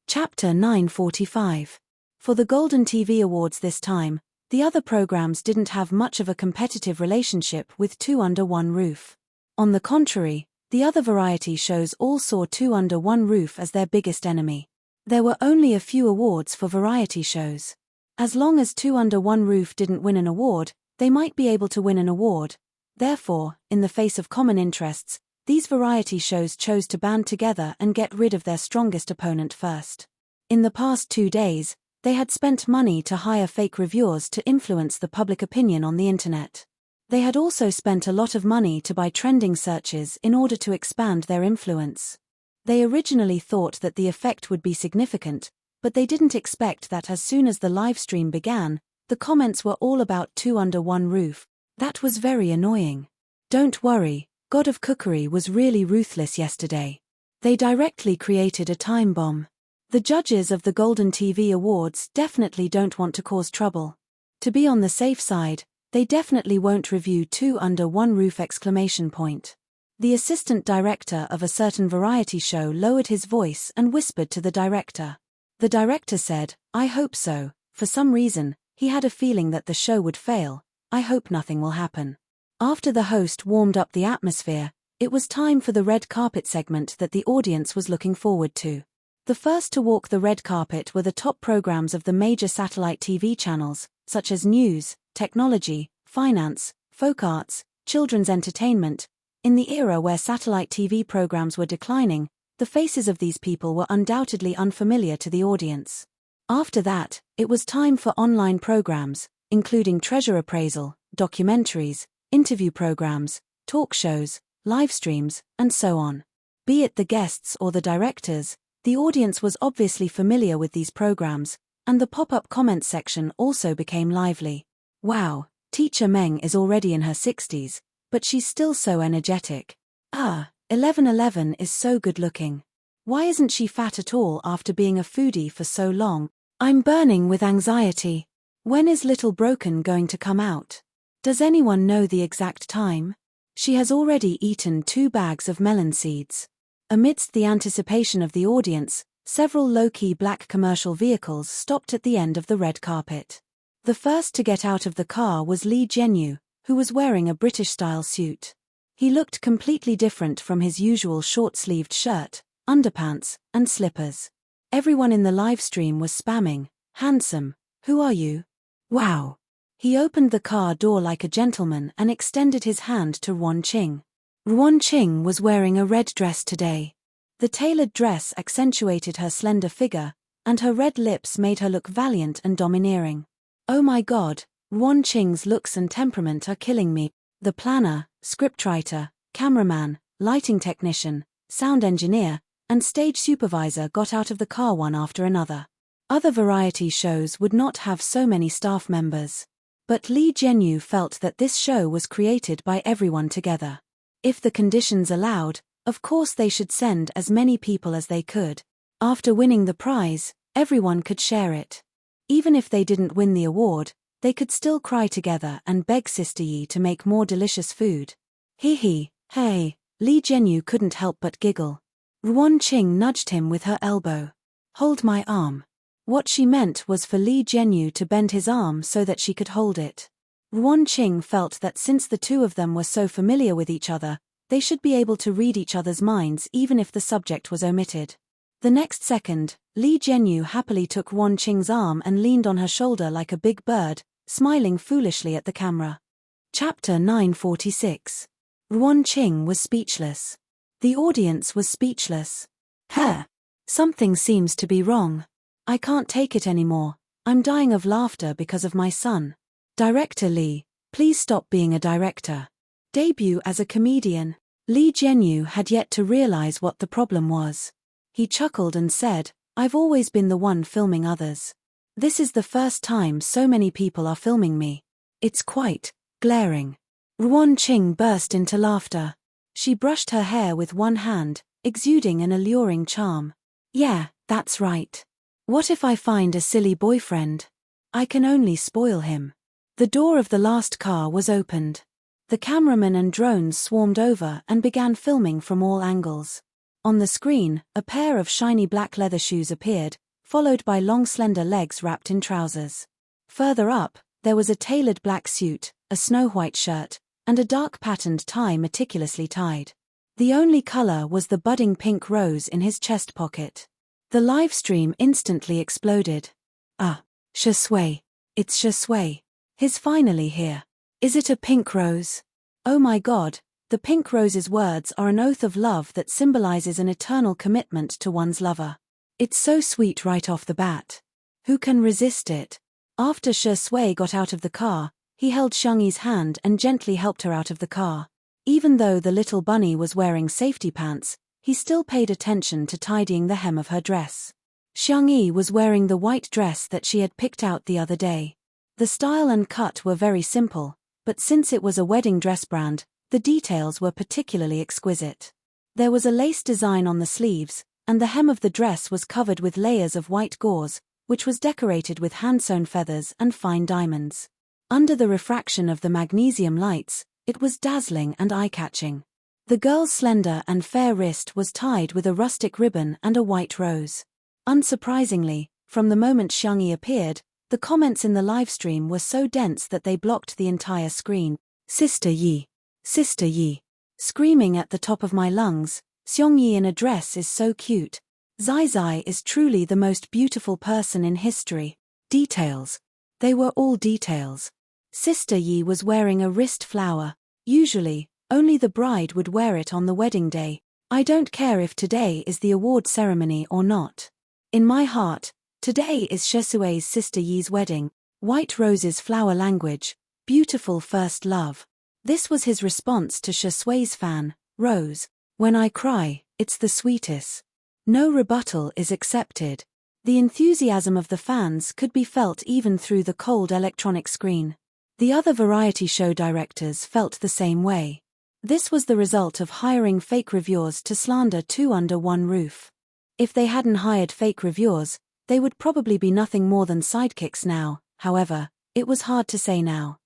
Chapter 945. For the Golden TV Awards this time, the other programs didn't have much of a competitive relationship with Two Under One Roof. On the contrary, the other variety shows all saw Two Under One Roof as their biggest enemy. There were only a few awards for variety shows. As long as Two Under One Roof didn't win an award, they might be able to win an award. Therefore, in the face of common interests, these variety shows chose to band together and get rid of their strongest opponent first. In the past 2 days, they had spent money to hire fake reviewers to influence the public opinion on the internet. They had also spent a lot of money to buy trending searches in order to expand their influence. They originally thought that the effect would be significant, but they didn't expect that as soon as the live stream began, the comments were all about Two Under One Roof. That was very annoying. Don't worry, God of Cookery was really ruthless yesterday. They directly created a time bomb. The judges of the Golden TV Awards definitely don't want to cause trouble. To be on the safe side, they definitely won't review Two Under One Roof! The assistant director of a certain variety show lowered his voice and whispered to the director. The director said, "I hope so. For some reason, he had a feeling that the show would fail. I hope nothing will happen." After the host warmed up the atmosphere, it was time for the red carpet segment that the audience was looking forward to. The first to walk the red carpet were the top programs of the major satellite TV channels, such as news, technology, finance, folk arts, children's entertainment. In the era where satellite TV programs were declining, the faces of these people were undoubtedly unfamiliar to the audience. After that, it was time for online programs, including treasure appraisal, documentaries, interview programs, talk shows, live streams, and so on. Be it the guests or the directors, the audience was obviously familiar with these programs, and the pop-up comment section also became lively. Wow, Teacher Meng is already in her 60s, but she's still so energetic. 1111 is so good-looking. Why isn't she fat at all after being a foodie for so long? I'm burning with anxiety. When is Little Broken going to come out? Does anyone know the exact time? She has already eaten 2 bags of melon seeds. Amidst the anticipation of the audience, several low-key black commercial vehicles stopped at the end of the red carpet. The first to get out of the car was Lee Jianyu, who was wearing a British-style suit. He looked completely different from his usual short-sleeved shirt, underpants, and slippers. Everyone in the live stream was spamming, "Handsome, who are you? Wow." He opened the car door like a gentleman and extended his hand to Ruan Qing. Ruan Qing was wearing a red dress today. The tailored dress accentuated her slender figure, and her red lips made her look valiant and domineering. Oh my god, Ruan Qing's looks and temperament are killing me. The planner, scriptwriter, cameraman, lighting technician, sound engineer, and stage supervisor got out of the car one after another. Other variety shows would not have so many staff members. But Lee Jianyu felt that this show was created by everyone together. If the conditions allowed, of course they should send as many people as they could. After winning the prize, everyone could share it. Even if they didn't win the award, they could still cry together and beg Sister Yi to make more delicious food. Hey, Lee Jianyu couldn't help but giggle. Ruan Qing nudged him with her elbow. Hold my arm. What she meant was for Lee Jianyu to bend his arm so that she could hold it. Ruan Qing felt that since the two of them were so familiar with each other, they should be able to read each other's minds even if the subject was omitted. The next second, Lee Jianyu happily took Ruan Qing's arm and leaned on her shoulder like a big bird, smiling foolishly at the camera. Chapter 946. Ruan Qing was speechless. The audience was speechless. Something seems to be wrong. I can't take it anymore. I'm dying of laughter because of my son. Director Lee, please stop being a director. Debut as a comedian. Lee Jianyu had yet to realize what the problem was. He chuckled and said, I've always been the one filming others. This is the first time so many people are filming me. It's quite glaring. Ruan Qing burst into laughter. She brushed her hair with one hand, exuding an alluring charm. Yeah, that's right. What if I find a silly boyfriend? I can only spoil him. The door of the last car was opened. The cameramen and drones swarmed over and began filming from all angles. On the screen, a pair of shiny black leather shoes appeared, followed by long slender legs wrapped in trousers. Further up, there was a tailored black suit, a snow-white shirt, and a dark patterned tie meticulously tied. The only color was the budding pink rose in his chest pocket. The live stream instantly exploded. Ah, Shui. It's Shui. He's finally here. Is it a pink rose? Oh my God, the pink rose's words are an oath of love that symbolizes an eternal commitment to one's lover. It's so sweet right off the bat. Who can resist it? After Shui got out of the car, he held Xiangyi's hand and gently helped her out of the car. Even though the little bunny was wearing safety pants, he still paid attention to tidying the hem of her dress. Xiangyi was wearing the white dress that she had picked out the other day. The style and cut were very simple, but since it was a wedding dress brand, the details were particularly exquisite. There was a lace design on the sleeves, and the hem of the dress was covered with layers of white gauze, which was decorated with hand-sewn feathers and fine diamonds. Under the refraction of the magnesium lights, it was dazzling and eye-catching. The girl's slender and fair wrist was tied with a rustic ribbon and a white rose. Unsurprisingly, from the moment Xiangyi appeared, the comments in the livestream were so dense that they blocked the entire screen. Sister Yi. Sister Yi. Screaming at the top of my lungs, Xiangyi in a dress is so cute. Zai Zai is truly the most beautiful person in history. Details. They were all details. Sister Yi was wearing a wrist flower. Usually, only the bride would wear it on the wedding day. I don't care if today is the award ceremony or not. In my heart, today is Shui's sister Yi's wedding. White roses flower language. Beautiful first love. This was his response to Shui's fan, Rose. When I cry, it's the sweetest. No rebuttal is accepted. The enthusiasm of the fans could be felt even through the cold electronic screen. The other variety show directors felt the same way. This was the result of hiring fake reviewers to slander two under one roof. If they hadn't hired fake reviewers, they would probably be nothing more than sidekicks now. However, it was hard to say now.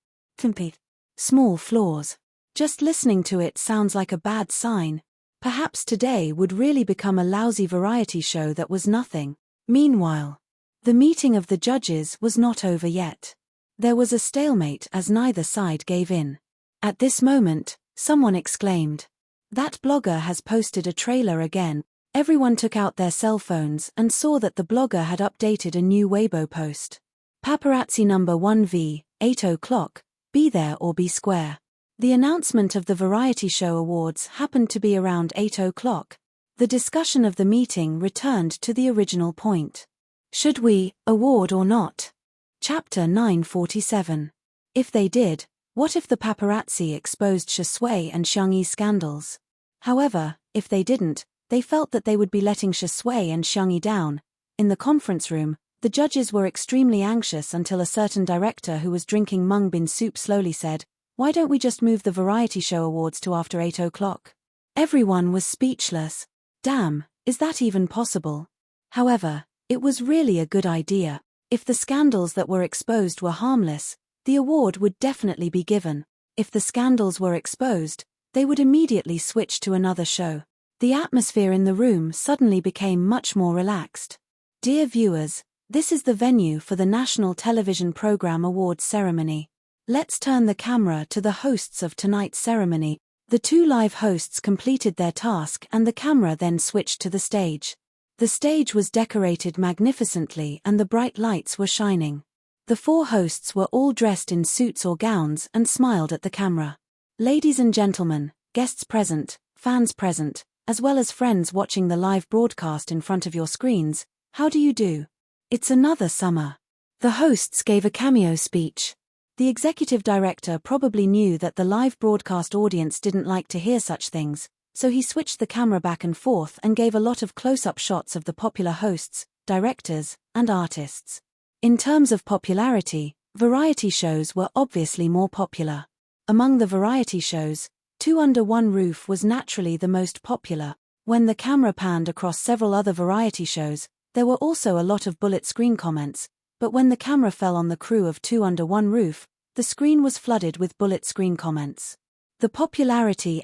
Small flaws. Just listening to it sounds like a bad sign. Perhaps today would really become a lousy variety show that was nothing. Meanwhile, the meeting of the judges was not over yet. There was a stalemate as neither side gave in. At this moment, someone exclaimed, "That blogger has posted a trailer again." Everyone took out their cell phones and saw that the blogger had updated a new Weibo post. Paparazzi number 1V, 8 o'clock, be there or be square. The announcement of the Variety Show Awards happened to be around 8 o'clock. The discussion of the meeting returned to the original point. Should we award or not? Chapter 947. If they did, what if the paparazzi exposed Shui and Xiangyi's scandals? However, if they didn't, they felt that they would be letting Shui and Xiangyi down. In the conference room, the judges were extremely anxious until a certain director who was drinking mung bean soup slowly said, "Why don't we just move the Variety Show Awards to after 8 o'clock? Everyone was speechless. Damn, is that even possible? However, it was really a good idea. If the scandals that were exposed were harmless, the award would definitely be given. If the scandals were exposed, they would immediately switch to another show. The atmosphere in the room suddenly became much more relaxed. Dear viewers, this is the venue for the National Television Program Awards ceremony. Let's turn the camera to the hosts of tonight's ceremony. The two live hosts completed their task and the camera then switched to the stage. The stage was decorated magnificently and the bright lights were shining. The four hosts were all dressed in suits or gowns and smiled at the camera. Ladies and gentlemen, guests present, fans present, as well as friends watching the live broadcast in front of your screens, how do you do? It's another summer. The hosts gave a cameo speech. The executive director probably knew that the live broadcast audience didn't like to hear such things, so he switched the camera back and forth and gave a lot of close-up shots of the popular hosts, directors, and artists. In terms of popularity, variety shows were obviously more popular. Among the variety shows, Two Under One Roof was naturally the most popular. When the camera panned across several other variety shows, There were also a lot of bullet screen comments, but when the camera fell on the crew of Two Under One Roof, the screen was flooded with bullet screen comments. The popularity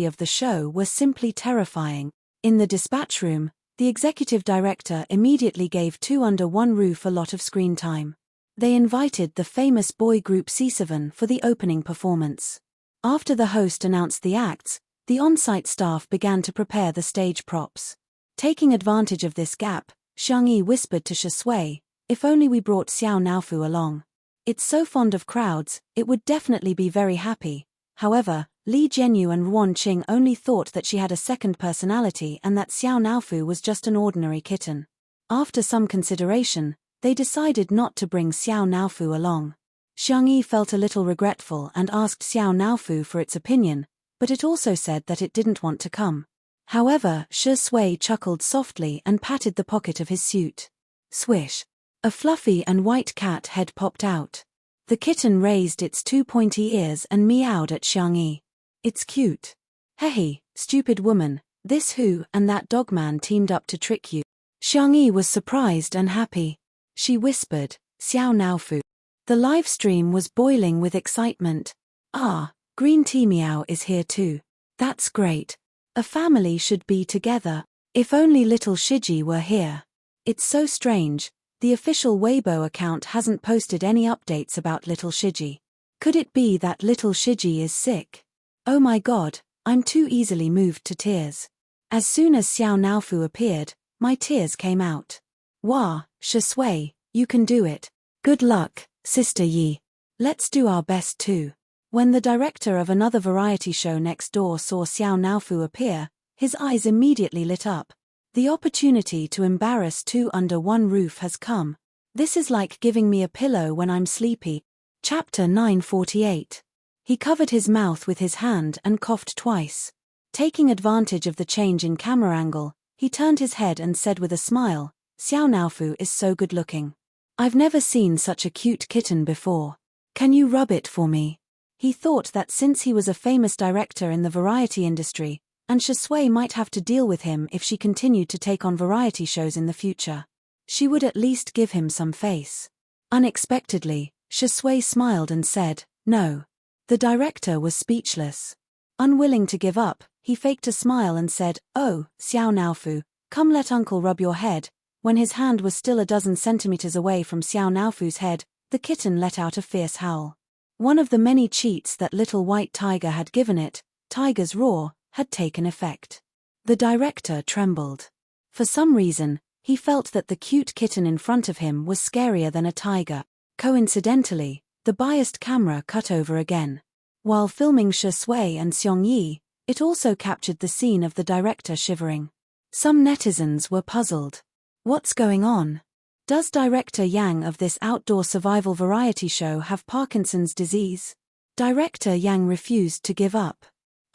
of the show were simply terrifying. In the dispatch room, the executive director immediately gave Two Under One Roof a lot of screen time. They invited the famous boy group C7 for the opening performance. After the host announced the acts, the on-site staff began to prepare the stage props. Taking advantage of this gap, Xiangyi whispered to Shui, "If only we brought Xiao Naofu along. It's so fond of crowds, it would definitely be very happy." However, Li Jianyu and Ruan Qing only thought that she had a second personality and that Xiao Naofu was just an ordinary kitten. After some consideration, they decided not to bring Xiao Naofu along. Xiangyi felt a little regretful and asked Xiao Naofu for its opinion, but it also said that it didn't want to come. However, Shui chuckled softly and patted the pocket of his suit. Swish! A fluffy and white cat head popped out. The kitten raised its two pointy ears and meowed at Xiangyi. "It's cute. Hehe, stupid woman, this who and that dogman teamed up to trick you." Xiangyi was surprised and happy. She whispered, "Xiao Naofu." The live stream was boiling with excitement. "Ah, Green Tea Meow is here too. That's great. A family should be together. If only little Shiji were here. It's so strange. The official Weibo account hasn't posted any updates about little Shiji. Could it be that little Shiji is sick? Oh my god, I'm too easily moved to tears." As soon as Xiao Naofu appeared, my tears came out. "Wah, Shui, you can do it. Good luck, Sister Yi. Let's do our best too." When the director of another variety show next door saw Xiao Naofu appear, his eyes immediately lit up. The opportunity to embarrass Two Under One Roof has come. This is like giving me a pillow when I'm sleepy. Chapter 948. He covered his mouth with his hand and coughed twice. Taking advantage of the change in camera angle, he turned his head and said with a smile, "Xiao Naofu is so good looking. I've never seen such a cute kitten before. Can you rub it for me?" He thought that since he was a famous director in the variety industry, and Shui might have to deal with him if she continued to take on variety shows in the future, she would at least give him some face. Unexpectedly, Shui smiled and said, "No." The director was speechless. Unwilling to give up, he faked a smile and said, "Oh, Xiao Naofu, come let uncle rub your head." When his hand was still a dozen centimeters away from Xiao Naofu's head, the kitten let out a fierce howl. One of the many cheats that little white tiger had given it, Tiger's Roar, had taken effect. The director trembled. For some reason, he felt that the cute kitten in front of him was scarier than a tiger. Coincidentally, the biased camera cut over again. While filming Shui and Xiongyi, it also captured the scene of the director shivering. Some netizens were puzzled. What's going on? Does Director Yang of this outdoor survival variety show have Parkinson's disease? Director Yang refused to give up.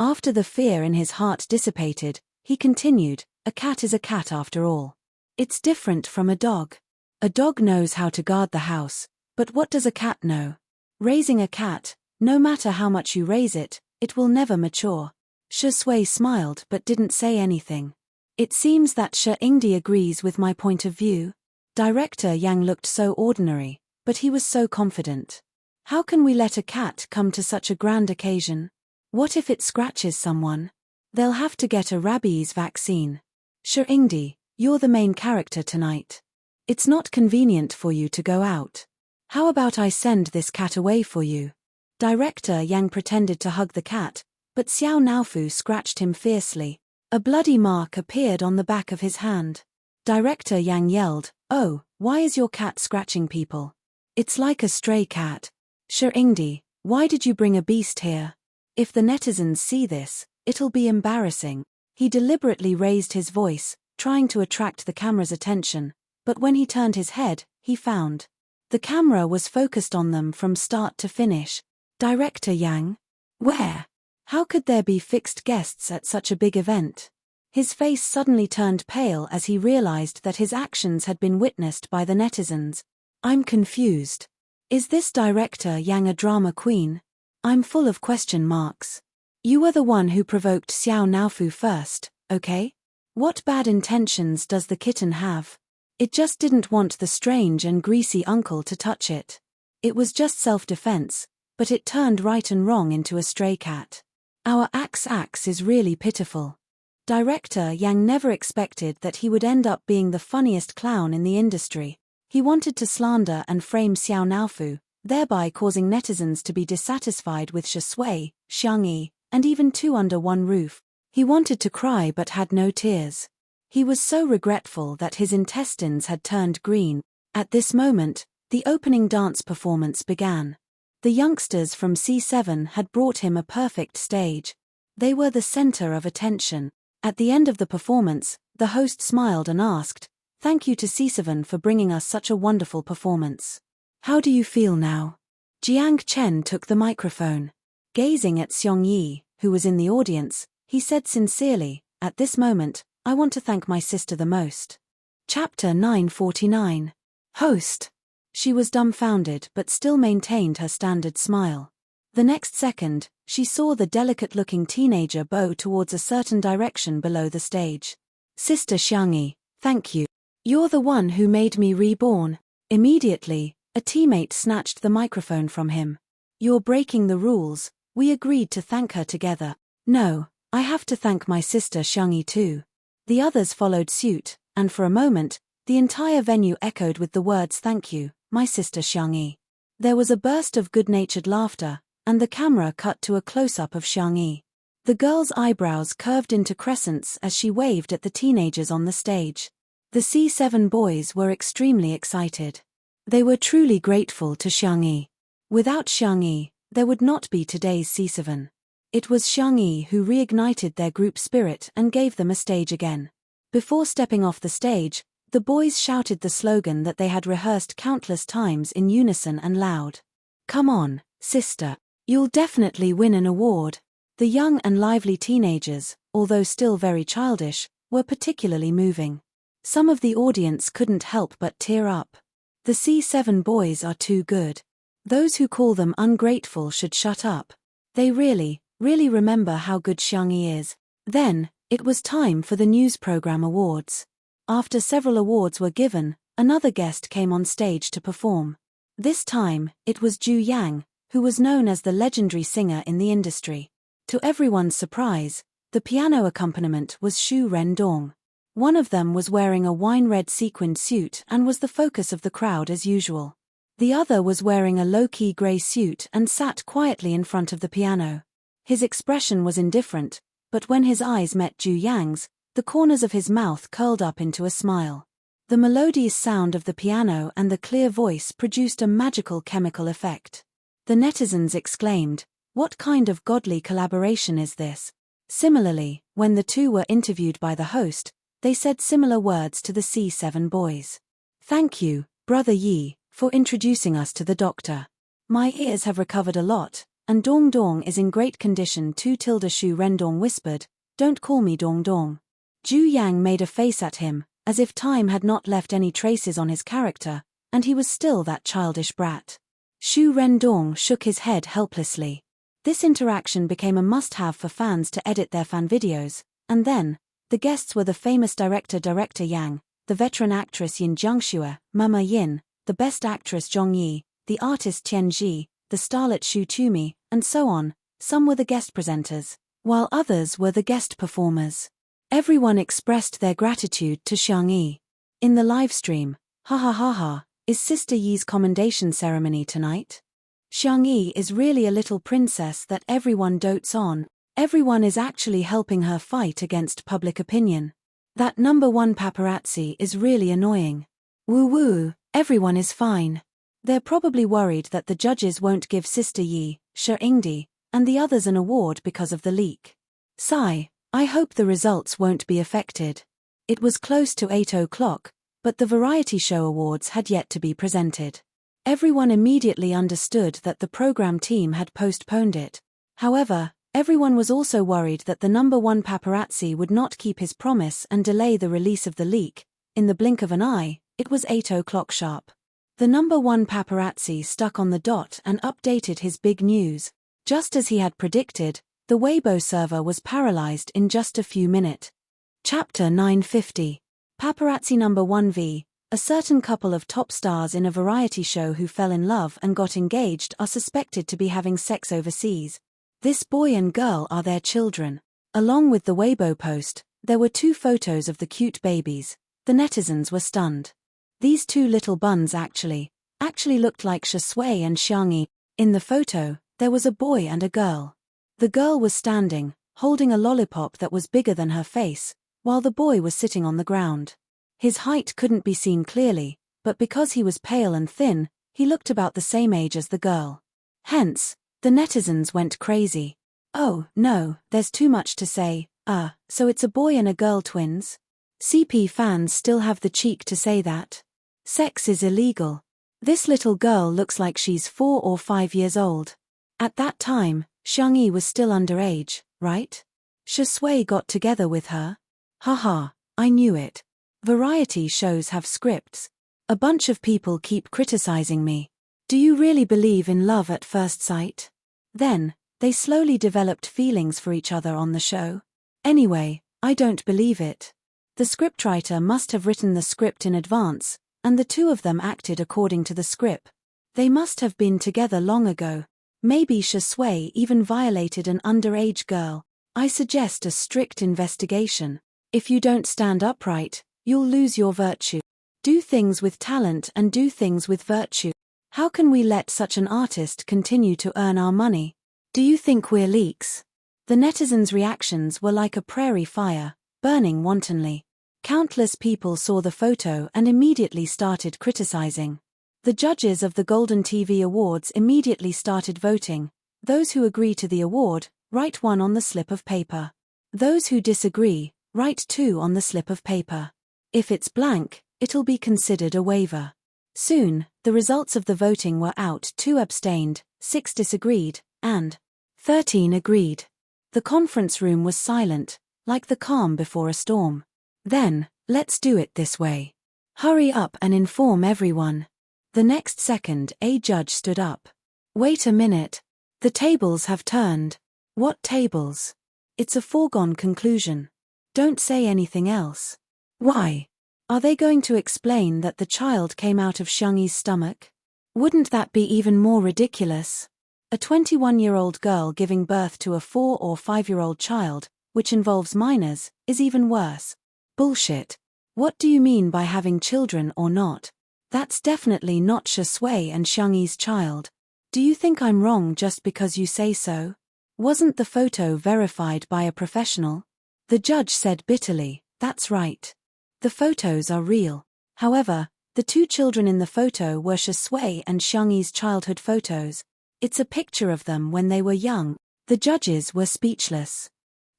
After the fear in his heart dissipated, he continued, "A cat is a cat after all. It's different from a dog. A dog knows how to guard the house, but what does a cat know? Raising a cat, no matter how much you raise it, it will never mature." Shui smiled but didn't say anything. "It seems that Shi Ingdi agrees with my point of view." Director Yang looked so ordinary, but he was so confident. "How can we let a cat come to such a grand occasion? What if it scratches someone? They'll have to get a rabies vaccine. Shi Ingdi, you're the main character tonight. It's not convenient for you to go out. How about I send this cat away for you?" Director Yang pretended to hug the cat, but Xiao Naofu scratched him fiercely. A bloody mark appeared on the back of his hand. Director Yang yelled, "Oh, why is your cat scratching people? It's like a stray cat. Shi Ingdi, why did you bring a beast here? If the netizens see this, it'll be embarrassing." He deliberately raised his voice, trying to attract the camera's attention, but when he turned his head, he found the camera was focused on them from start to finish. Director Yang? Where? How could there be fixed guests at such a big event? His face suddenly turned pale as he realized that his actions had been witnessed by the netizens. "I'm confused. Is this Director Yang a drama queen? I'm full of question marks. You were the one who provoked Xiao Naofu first, okay? What bad intentions does the kitten have? It just didn't want the strange and greasy uncle to touch it. It was just self-defense, but it turned right and wrong into a stray cat. Our axe is really pitiful. Director Yang never expected that he would end up being the funniest clown in the industry. He wanted to slander and frame Xiao Naofu, thereby causing netizens to be dissatisfied with Shui, Xiangyi, and even Two Under One Roof. He wanted to cry but had no tears. He was so regretful that his intestines had turned green. At this moment, the opening dance performance began. The youngsters from C7 had brought him a perfect stage. They were the center of attention. At the end of the performance, the host smiled and asked, "Thank you to C7 for bringing us such a wonderful performance. How do you feel now?" Jiang Chen took the microphone. Gazing at Xiongyi, who was in the audience, he said sincerely, "At this moment, I want to thank my sister the most." Chapter 949. Host. She was dumbfounded but still maintained her standard smile. The next second, she saw the delicate-looking teenager bow towards a certain direction below the stage. "Sister Xiangyi, thank you. You're the one who made me reborn." Immediately, a teammate snatched the microphone from him. "You're breaking the rules. We agreed to thank her together." "No, I have to thank my sister Xiangyi too." The others followed suit, and for a moment, the entire venue echoed with the words "Thank you, my sister Xiangyi." There was a burst of good-natured laughter, and the camera cut to a close-up of Xiangyi. The girl's eyebrows curved into crescents as she waved at the teenagers on the stage. The C7 boys were extremely excited. They were truly grateful to Xiangyi. Without Xiangyi, there would not be today's C7. It was Xiangyi who reignited their group spirit and gave them a stage again. Before stepping off the stage, the boys shouted the slogan that they had rehearsed countless times in unison and loud. "Come on, sister. You'll definitely win an award." The young and lively teenagers, although still very childish, were particularly moving. Some of the audience couldn't help but tear up. The C7 boys are too good. Those who call them ungrateful should shut up. They really remember how good Xiangyi is. Then, it was time for the news program awards. After several awards were given, another guest came on stage to perform. This time, it was Zhu Yang, who was known as the legendary singer in the industry. To everyone's surprise, the piano accompaniment was Shu Rendong. One of them was wearing a wine-red sequined suit and was the focus of the crowd as usual. The other was wearing a low-key grey suit and sat quietly in front of the piano. His expression was indifferent, but when his eyes met Zhu Yang's, the corners of his mouth curled up into a smile. The melodious sound of the piano and the clear voice produced a magical chemical effect. The netizens exclaimed, "What kind of godly collaboration is this?" Similarly, when the two were interviewed by the host, they said similar words to the C7 boys. "Thank you, Brother Yi, for introducing us to the doctor. My ears have recovered a lot, and Dong Dong is in great condition too." Shu Rendong whispered, "Don't call me Dong Dong." Zhu Yang made a face at him, as if time had not left any traces on his character, and he was still that childish brat. Shu Rendong shook his head helplessly. This interaction became a must-have for fans to edit their fan videos, and then, the guests were the famous Director Yang, the veteran actress Yin Jiangxue, Mama Yin, the best actress Zhong Yi, the artist Tian Ji, the starlet Xu Tumi, and so on. Some were the guest presenters, while others were the guest performers. Everyone expressed their gratitude to Xiangyi. In the livestream, ha, is Sister Yi's commendation ceremony tonight? Xiangyi is really a little princess that everyone dotes on. Everyone is actually helping her fight against public opinion. That #1 paparazzi is really annoying. Woo, everyone is fine. They're probably worried that the judges won't give Sister Yi, Shi Ingdi, and the others an award because of the leak. Sigh, I hope the results won't be affected. It was close to 8 o'clock, but the variety show awards had yet to be presented. Everyone immediately understood that the program team had postponed it. However, everyone was also worried that the #1 paparazzi would not keep his promise and delay the release of the leak. In the blink of an eye, it was 8 o'clock sharp. The #1 paparazzi stuck on the dot and updated his big news. Just as he had predicted, the Weibo server was paralyzed in just a few minutes. Chapter 950. Paparazzi number 1v. A certain couple of top stars in a variety show who fell in love and got engaged are suspected to be having sex overseas. This boy and girl are their children. Along with the Weibo post, there were 2 photos of the cute babies. The netizens were stunned. These 2 little buns actually looked like Shui and Xiangyi. In the photo, there was a boy and a girl. The girl was standing, holding a lollipop that was bigger than her face, while the boy was sitting on the ground. His height couldn't be seen clearly, but because he was pale and thin, he looked about the same age as the girl. Hence, the netizens went crazy. Oh, no, there's too much to say. So it's a boy and a girl twins? CP fans still have the cheek to say that. Sex is illegal. This little girl looks like she's 4 or 5 years old. At that time, Xiangyi was still underage, right? Shui got together with her? Haha, I knew it. Variety shows have scripts. A bunch of people keep criticizing me. Do you really believe in love at first sight? Then, they slowly developed feelings for each other on the show. Anyway, I don't believe it. The scriptwriter must have written the script in advance, and the 2 of them acted according to the script. They must have been together long ago. Maybe Shui even violated an underage girl. I suggest a strict investigation. If you don't stand upright, you'll lose your virtue. Do things with talent and do things with virtue. How can we let such an artist continue to earn our money? Do you think we're leaks? The netizens' reactions were like a prairie fire, burning wantonly. Countless people saw the photo and immediately started criticizing. The judges of the Golden TV Awards immediately started voting. Those who agree to the award, write 1 on the slip of paper. Those who disagree, write 2 on the slip of paper. If it's blank, it'll be considered a waiver. Soon, the results of the voting were out. 2 abstained, 6 disagreed, and 13 agreed. The conference room was silent, like the calm before a storm. Then, let's do it this way. Hurry up and inform everyone. The next second, a judge stood up. Wait a minute. The tables have turned. What tables? It's a foregone conclusion. Don't say anything else. Why? Are they going to explain that the child came out of Xiangyi's stomach? Wouldn't that be even more ridiculous? A 21-year-old girl giving birth to a 4 or 5-year-old child, which involves minors, is even worse. Bullshit. What do you mean by having children or not? That's definitely not Shui and Xiangyi's child. Do you think I'm wrong just because you say so? Wasn't the photo verified by a professional? The judge said bitterly, that's right. The photos are real. However, the 2 children in the photo were Shui and Xiangyi's childhood photos. It's a picture of them when they were young. The judges were speechless.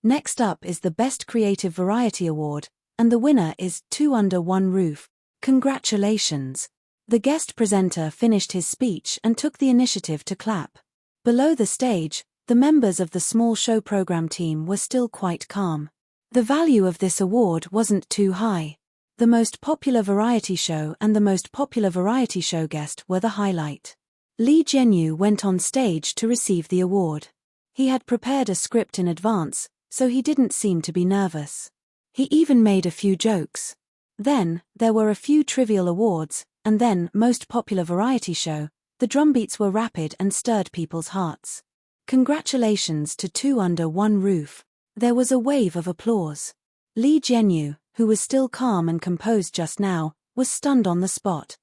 Next up is the Best Creative Variety Award, and the winner is 2 Under One Roof. Congratulations. The guest presenter finished his speech and took the initiative to clap. Below the stage, the members of the small show program team were still quite calm. The value of this award wasn't too high. The most popular variety show and the most popular variety show guest were the highlight. Lee Jianyu went on stage to receive the award. He had prepared a script in advance, so he didn't seem to be nervous. He even made a few jokes. Then, there were a few trivial awards, and then, most popular variety show. The drumbeats were rapid and stirred people's hearts. Congratulations to 2 Under One Roof. There was a wave of applause. Lee Jianyu, who was still calm and composed just now, was stunned on the spot.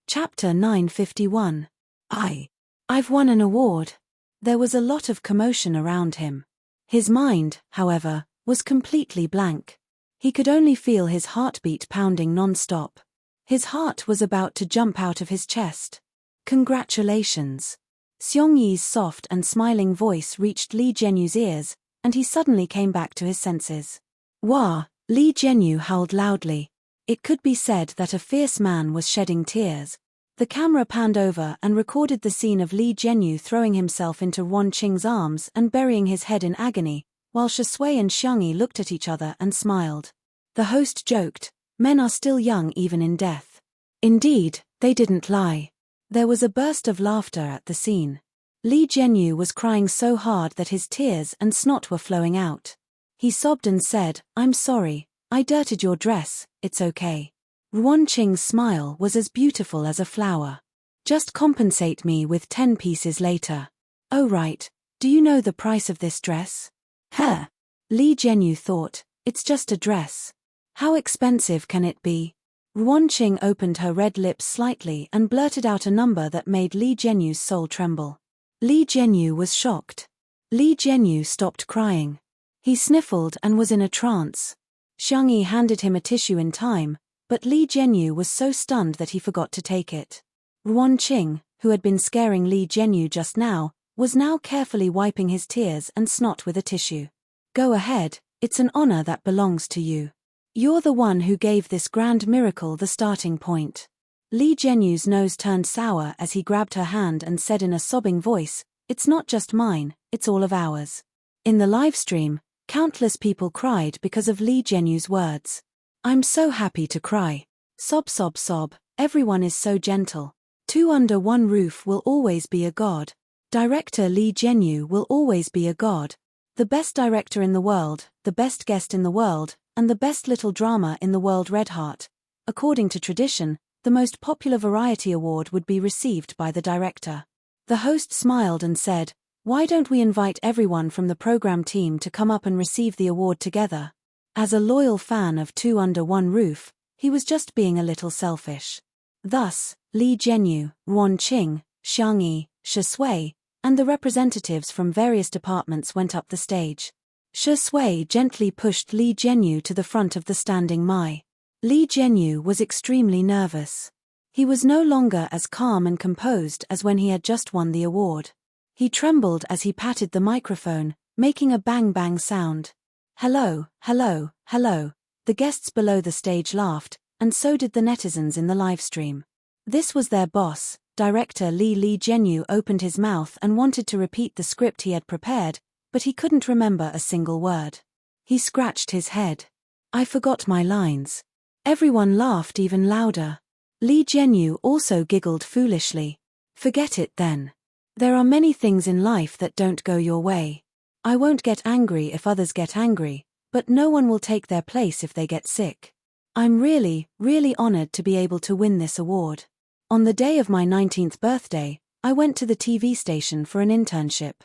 Chapter 951. I've won an award. There was a lot of commotion around him. His mind, however, was completely blank. He could only feel his heartbeat pounding non-stop. His heart was about to jump out of his chest. Congratulations. Xiangyi's soft and smiling voice reached Lee Jianyu's ears, and he suddenly came back to his senses. Wah! Lee Jianyu howled loudly. It could be said that a fierce man was shedding tears. The camera panned over and recorded the scene of Lee Jianyu throwing himself into Wan Qing's arms and burying his head in agony, while Shui and Xiangyi looked at each other and smiled. The host joked, "Men are still young even in death." Indeed, they didn't lie. There was a burst of laughter at the scene. Lee Jianyu was crying so hard that his tears and snot were flowing out. He sobbed and said, "I'm sorry, I dirted your dress, it's okay. Ruanqing's smile was as beautiful as a flower. Just compensate me with 10 pieces later. Oh right, do you know the price of this dress? Huh. Li Jianyu thought, it's just a dress. How expensive can it be? Ruanqing opened her red lips slightly and blurted out a number that made Li Jianyu's soul tremble. Li Jianyu was shocked. Li Jianyu stopped crying. He sniffled and was in a trance. Xiangyi handed him a tissue in time, but Li Jianyu was so stunned that he forgot to take it. Ruanqing, who had been scaring Li Jianyu just now, was now carefully wiping his tears and snot with a tissue. Go ahead, it's an honor that belongs to you. You're the one who gave this grand miracle the starting point. Li Jianyu's nose turned sour as he grabbed her hand and said in a sobbing voice, it's not just mine, it's all of ours. In the live stream, countless people cried because of Li Jianyu's words. I'm so happy to cry. Sob sob sob, everyone is so gentle. Two under one roof will always be a god. Director Li Jianyu will always be a god. The best director in the world, the best guest in the world, and the best little drama in the world. Red Heart. According to tradition, the most popular variety award would be received by the director. The host smiled and said, why don't we invite everyone from the program team to come up and receive the award together? As a loyal fan of Two Under One Roof, he was just being a little selfish. Thus, Li Jianyu, Ruanqing, Xiangyi, Shi Sui, and the representatives from various departments went up the stage. Shi Sui gently pushed Li Jianyu to the front of the standing Mai. Li Jianyu was extremely nervous. He was no longer as calm and composed as when he had just won the award. He trembled as he patted the microphone, making a bang-bang sound. Hello, hello, hello. The guests below the stage laughed, and so did the netizens in the livestream. This was their boss, director Li Jianyu opened his mouth and wanted to repeat the script he had prepared, but he couldn't remember a single word. He scratched his head. I forgot my lines. Everyone laughed even louder. Li Jianyu also giggled foolishly. Forget it then. There are many things in life that don't go your way. I won't get angry if others get angry, but no one will take their place if they get sick. I'm really, really honored to be able to win this award. On the day of my 19th birthday, I went to the TV station for an internship.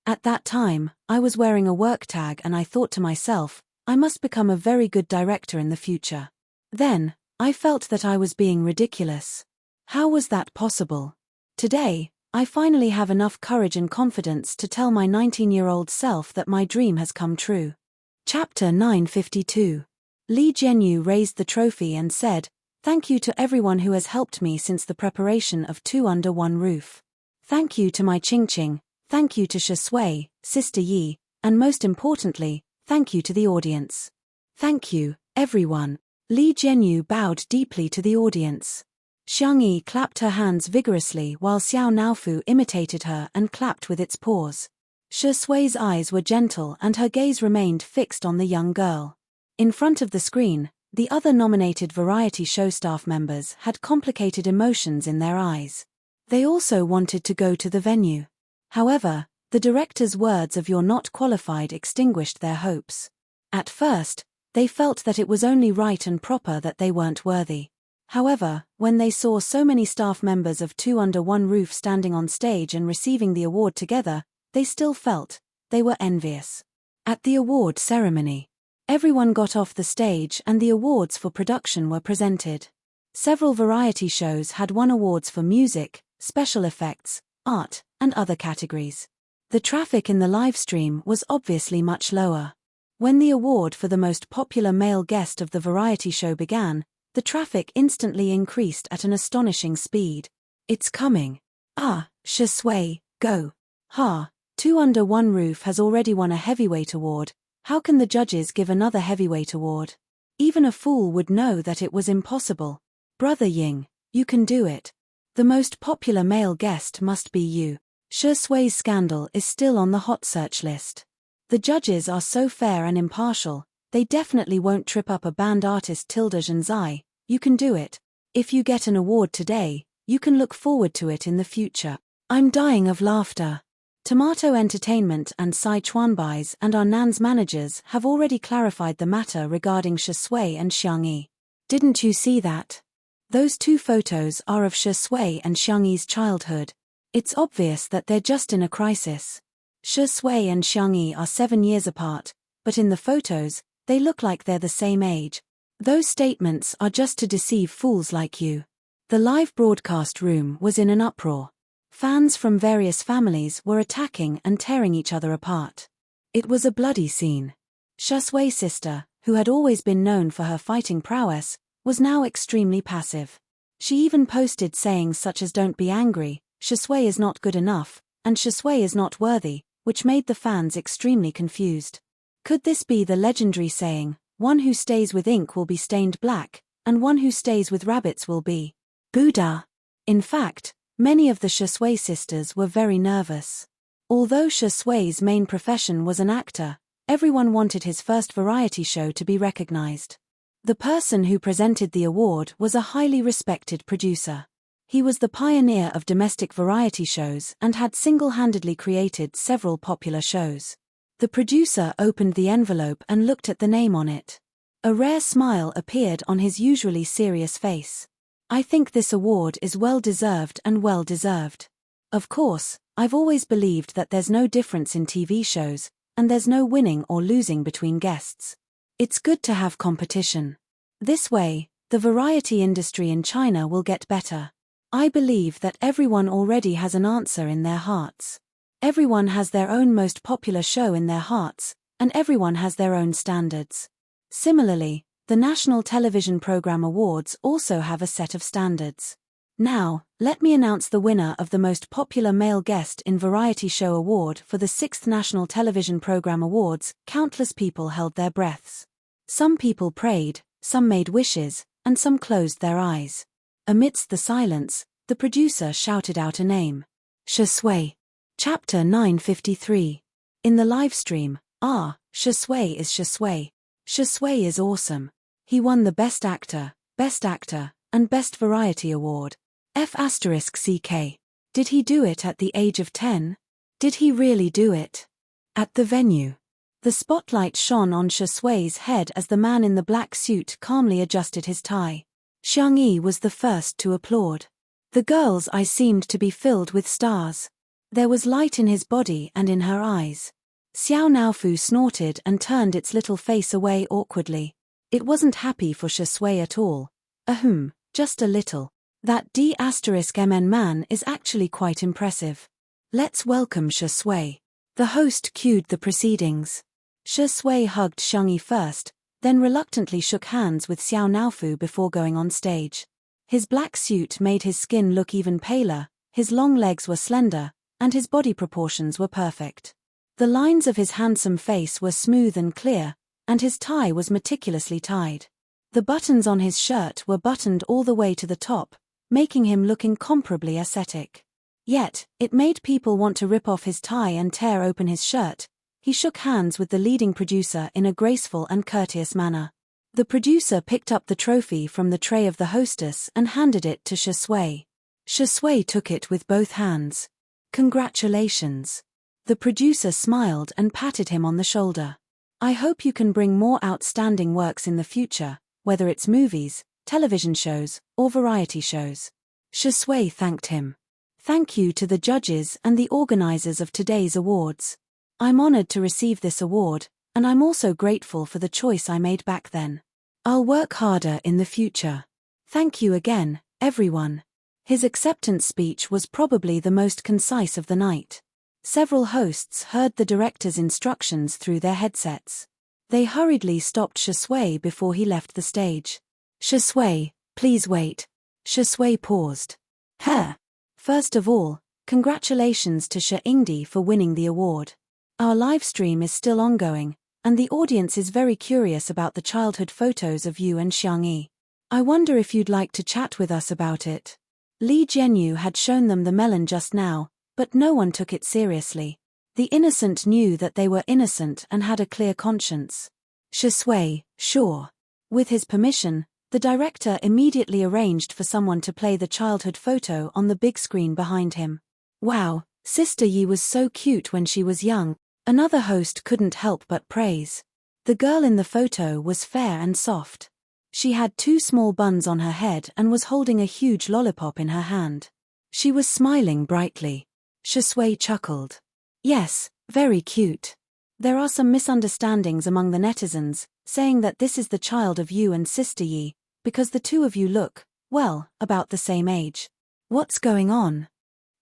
At that time, I was wearing a work tag and I thought to myself, I must become a very good director in the future. Then, I felt that I was being ridiculous. How was that possible? Today, I finally have enough courage and confidence to tell my 19-year-old self that my dream has come true. Chapter 952. Li Jianyu raised the trophy and said, thank you to everyone who has helped me since the preparation of Two Under One Roof. Thank you to my Qingqing, thank you to Shi Sui, Sister Yi, and most importantly, thank you to the audience. Thank you, everyone. Li Jianyu bowed deeply to the audience. Xiangyi clapped her hands vigorously while Xiao Naofu imitated her and clapped with its paws. Shi Sui's eyes were gentle and her gaze remained fixed on the young girl. In front of the screen, the other nominated variety show staff members had complicated emotions in their eyes. They also wanted to go to the venue. However, the director's words of "you're not qualified" extinguished their hopes. At first, they felt that it was only right and proper that they weren't worthy. However, when they saw so many staff members of Two Under One Roof standing on stage and receiving the award together, they still felt they were envious. At the award ceremony, everyone got off the stage and the awards for production were presented. Several variety shows had won awards for music, special effects, art, and other categories. The traffic in the live stream was obviously much lower. When the award for the most popular male guest of the variety show began, the traffic instantly increased at an astonishing speed. It's coming. Ah, Shi Sui, go. Ha, Two Under One Roof has already won a heavyweight award. How can the judges give another heavyweight award? Even a fool would know that it was impossible. Brother Ying, you can do it. The most popular male guest must be you. Shi Sui's scandal is still on the hot search list. The judges are so fair and impartial, they definitely won't trip up a band artist. Tilda Zhenzai, you can do it. If you get an award today, you can look forward to it in the future. I'm dying of laughter. Tomato Entertainment and Sichuanbai's and our Nan's managers have already clarified the matter regarding Shui and Xiangyi. Didn't you see that? Those two photos are of Shui and Xiangyi's childhood. It's obvious that they're just in a crisis. Shui and Xiangyi are 7 years apart, but in the photos, they look like they're the same age. Those statements are just to deceive fools like you. The live broadcast room was in an uproar. Fans from various families were attacking and tearing each other apart. It was a bloody scene. Shui's sister, who had always been known for her fighting prowess, was now extremely passive. She even posted sayings such as "Don't be angry, Shui is not good enough," and "Shui is not worthy," which made the fans extremely confused. Could this be the legendary saying, "One who stays with ink will be stained black, and one who stays with rabbits will be Buddha"? In fact, many of the Shui sisters were very nervous. Although Shui's main profession was an actor, everyone wanted his first variety show to be recognized. The person who presented the award was a highly respected producer. He was the pioneer of domestic variety shows and had single-handedly created several popular shows. The producer opened the envelope and looked at the name on it. A rare smile appeared on his usually serious face. "I think this award is well-deserved and well-deserved. Of course, I've always believed that there's no difference in TV shows, and there's no winning or losing between guests. It's good to have competition. This way, the variety industry in China will get better. I believe that everyone already has an answer in their hearts. Everyone has their own most popular show in their hearts, and everyone has their own standards. Similarly, the National Television Program Awards also have a set of standards. Now, let me announce the winner of the Most Popular Male Guest in Variety Show Award for the 6th National Television Program Awards." Countless people held their breaths. Some people prayed, some made wishes, and some closed their eyes. Amidst the silence, the producer shouted out a name. Shui. Chapter 953. In the live stream, Shui is Shui. Shui is awesome. He won the Best Actor, and Best Variety Award. F***CK. Did he do it at the age of 10? Did he really do it? At the venue. The spotlight shone on Shui's head as the man in the black suit calmly adjusted his tie. Xiangyi was the first to applaud. The girl's eyes seemed to be filled with stars. There was light in his body and in her eyes. Xiao Naofu snorted and turned its little face away awkwardly. It wasn't happy for Shui at all. Just a little. That D**MN man is actually quite impressive. Let's welcome Shui. The host cued the proceedings. Shui hugged Xiangyi first, then reluctantly shook hands with Xiao Naofu before going on stage. His black suit made his skin look even paler, his long legs were slender, and his body proportions were perfect. The lines of his handsome face were smooth and clear, and his tie was meticulously tied. The buttons on his shirt were buttoned all the way to the top, making him look incomparably ascetic. Yet, it made people want to rip off his tie and tear open his shirt. He shook hands with the leading producer in a graceful and courteous manner. The producer picked up the trophy from the tray of the hostess and handed it to Shui. Shui took it with both hands. "Congratulations." The producer smiled and patted him on the shoulder. "I hope you can bring more outstanding works in the future, whether it's movies, television shows, or variety shows." Shui thanked him. "Thank you to the judges and the organizers of today's awards. I'm honored to receive this award, and I'm also grateful for the choice I made back then. I'll work harder in the future. Thank you again, everyone." His acceptance speech was probably the most concise of the night. Several hosts heard the director's instructions through their headsets. They hurriedly stopped Shui before he left the stage. "Shui, please wait." Shui paused. First of all, congratulations to Ingdi for winning the award. Our live stream is still ongoing, and the audience is very curious about the childhood photos of you and Xiangyi. I wonder if you'd like to chat with us about it. Li Jianyu had shown them the melon just now, but no one took it seriously. The innocent knew that they were innocent and had a clear conscience. Shui, sure. With his permission, the director immediately arranged for someone to play the childhood photo on the big screen behind him. Wow, Sister Yi was so cute when she was young, another host couldn't help but praise. The girl in the photo was fair and soft. She had 2 small buns on her head and was holding a huge lollipop in her hand. She was smiling brightly. Shui chuckled. Yes, very cute. There are some misunderstandings among the netizens, saying that this is the child of you and Sister Yi, because the two of you look, well, about the same age. What's going on?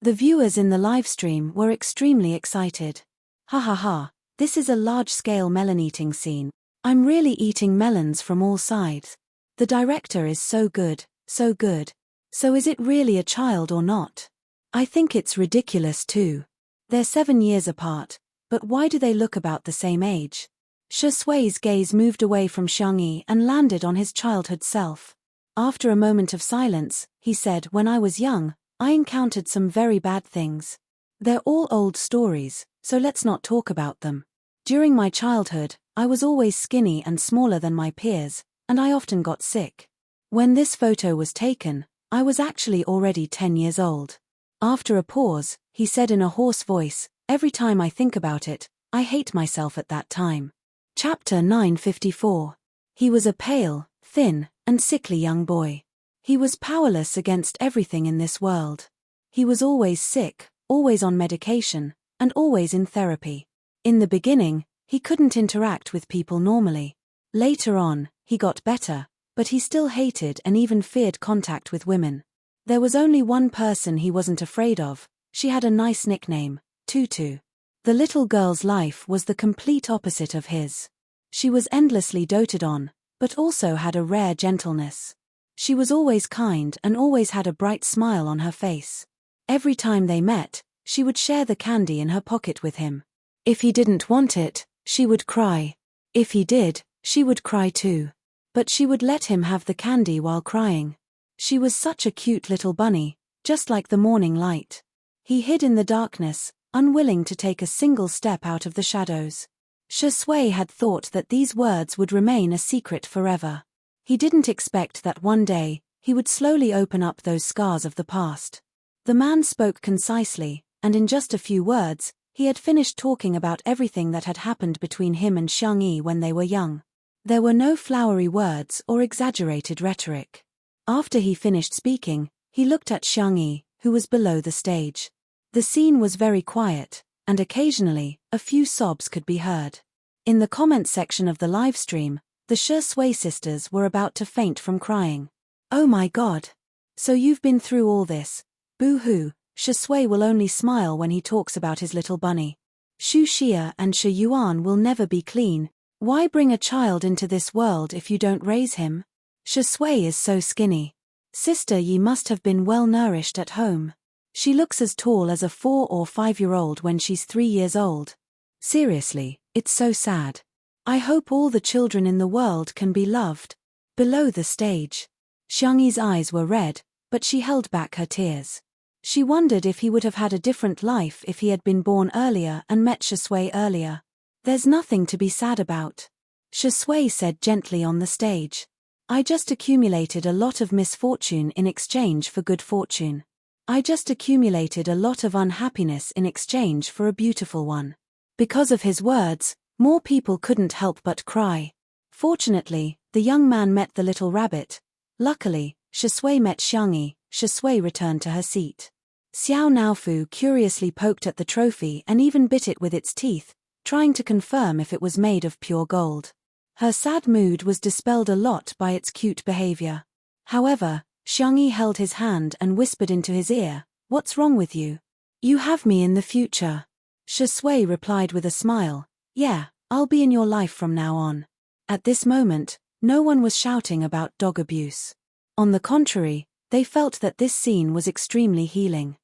The viewers in the livestream were extremely excited. Ha ha ha, this is a large-scale melon eating scene. I'm really eating melons from all sides. The director is so good, so good. So is it really a child or not? I think it's ridiculous too. They're 7 years apart, but why do they look about the same age? Shui's gaze moved away from Xiangyi and landed on his childhood self. After a moment of silence, he said, when I was young, I encountered some very bad things. They're all old stories, so let's not talk about them. During my childhood, I was always skinny and smaller than my peers, and I often got sick. When this photo was taken, I was actually already 10 years old. After a pause, he said in a hoarse voice, every time I think about it, I hate myself at that time. Chapter 954. He was a pale, thin, and sickly young boy. He was powerless against everything in this world. He was always sick, always on medication, and always in therapy. In the beginning, he couldn't interact with people normally. Later on, he got better, but he still hated and even feared contact with women. There was only one person he wasn't afraid of. She had a nice nickname, Tutu. The little girl's life was the complete opposite of his. She was endlessly doted on, but also had a rare gentleness. She was always kind and always had a bright smile on her face. Every time they met, she would share the candy in her pocket with him. If he didn't want it, she would cry. If he did, she would cry too. But she would let him have the candy while crying. She was such a cute little bunny, just like the morning light. He hid in the darkness, unwilling to take a single step out of the shadows. Shui had thought that these words would remain a secret forever. He didn't expect that one day, he would slowly open up those scars of the past. The man spoke concisely, and in just a few words, he had finished talking about everything that had happened between him and Xiangyi when they were young. There were no flowery words or exaggerated rhetoric. After he finished speaking, he looked at Xiangyi, who was below the stage. The scene was very quiet, and occasionally, a few sobs could be heard. In the comment section of the livestream, the Shui sisters were about to faint from crying. Oh my god! So you've been through all this. Boo-hoo, Shui will only smile when he talks about his little bunny. Xu Xia and Shi Yuan will never be clean. Why bring a child into this world if you don't raise him? Shui is so skinny. Sister Yi must have been well nourished at home. She looks as tall as a 4 or 5-year-old when she's 3 years old. Seriously, it's so sad. I hope all the children in the world can be loved. Below the stage, Xiangyi's eyes were red, but she held back her tears. She wondered if he would have had a different life if he had been born earlier and met Shui earlier. There's nothing to be sad about. Shui said gently on the stage. I just accumulated a lot of misfortune in exchange for good fortune. I just accumulated a lot of unhappiness in exchange for a beautiful one. Because of his words, more people couldn't help but cry. Fortunately, the young man met the little rabbit. Luckily, Shui met Xiangyi. Shui returned to her seat. Xiao Naofu curiously poked at the trophy and even bit it with its teeth, trying to confirm if it was made of pure gold. Her sad mood was dispelled a lot by its cute behavior. However, Xiangyi held his hand and whispered into his ear, "What's wrong with you? You have me in the future." Shui replied with a smile, "Yeah, I'll be in your life from now on." At this moment, no one was shouting about dog abuse. On the contrary, they felt that this scene was extremely healing.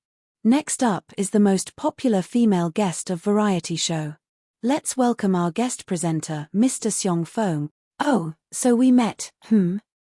Next up is the most popular female guest of variety show. Let's welcome our guest presenter, Mr. Xiong Feng. Oh, so we met,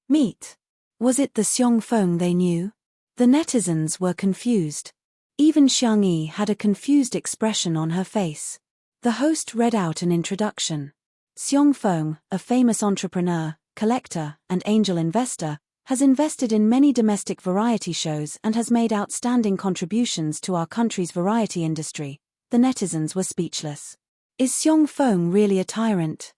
Meet. Was it the Xiong Feng they knew? The netizens were confused. Even Xiangyi had a confused expression on her face. The host read out an introduction. Xiong Feng, a famous entrepreneur, collector, and angel investor, has invested in many domestic variety shows and has made outstanding contributions to our country's variety industry. The netizens were speechless. Is Seong Fong really a tyrant?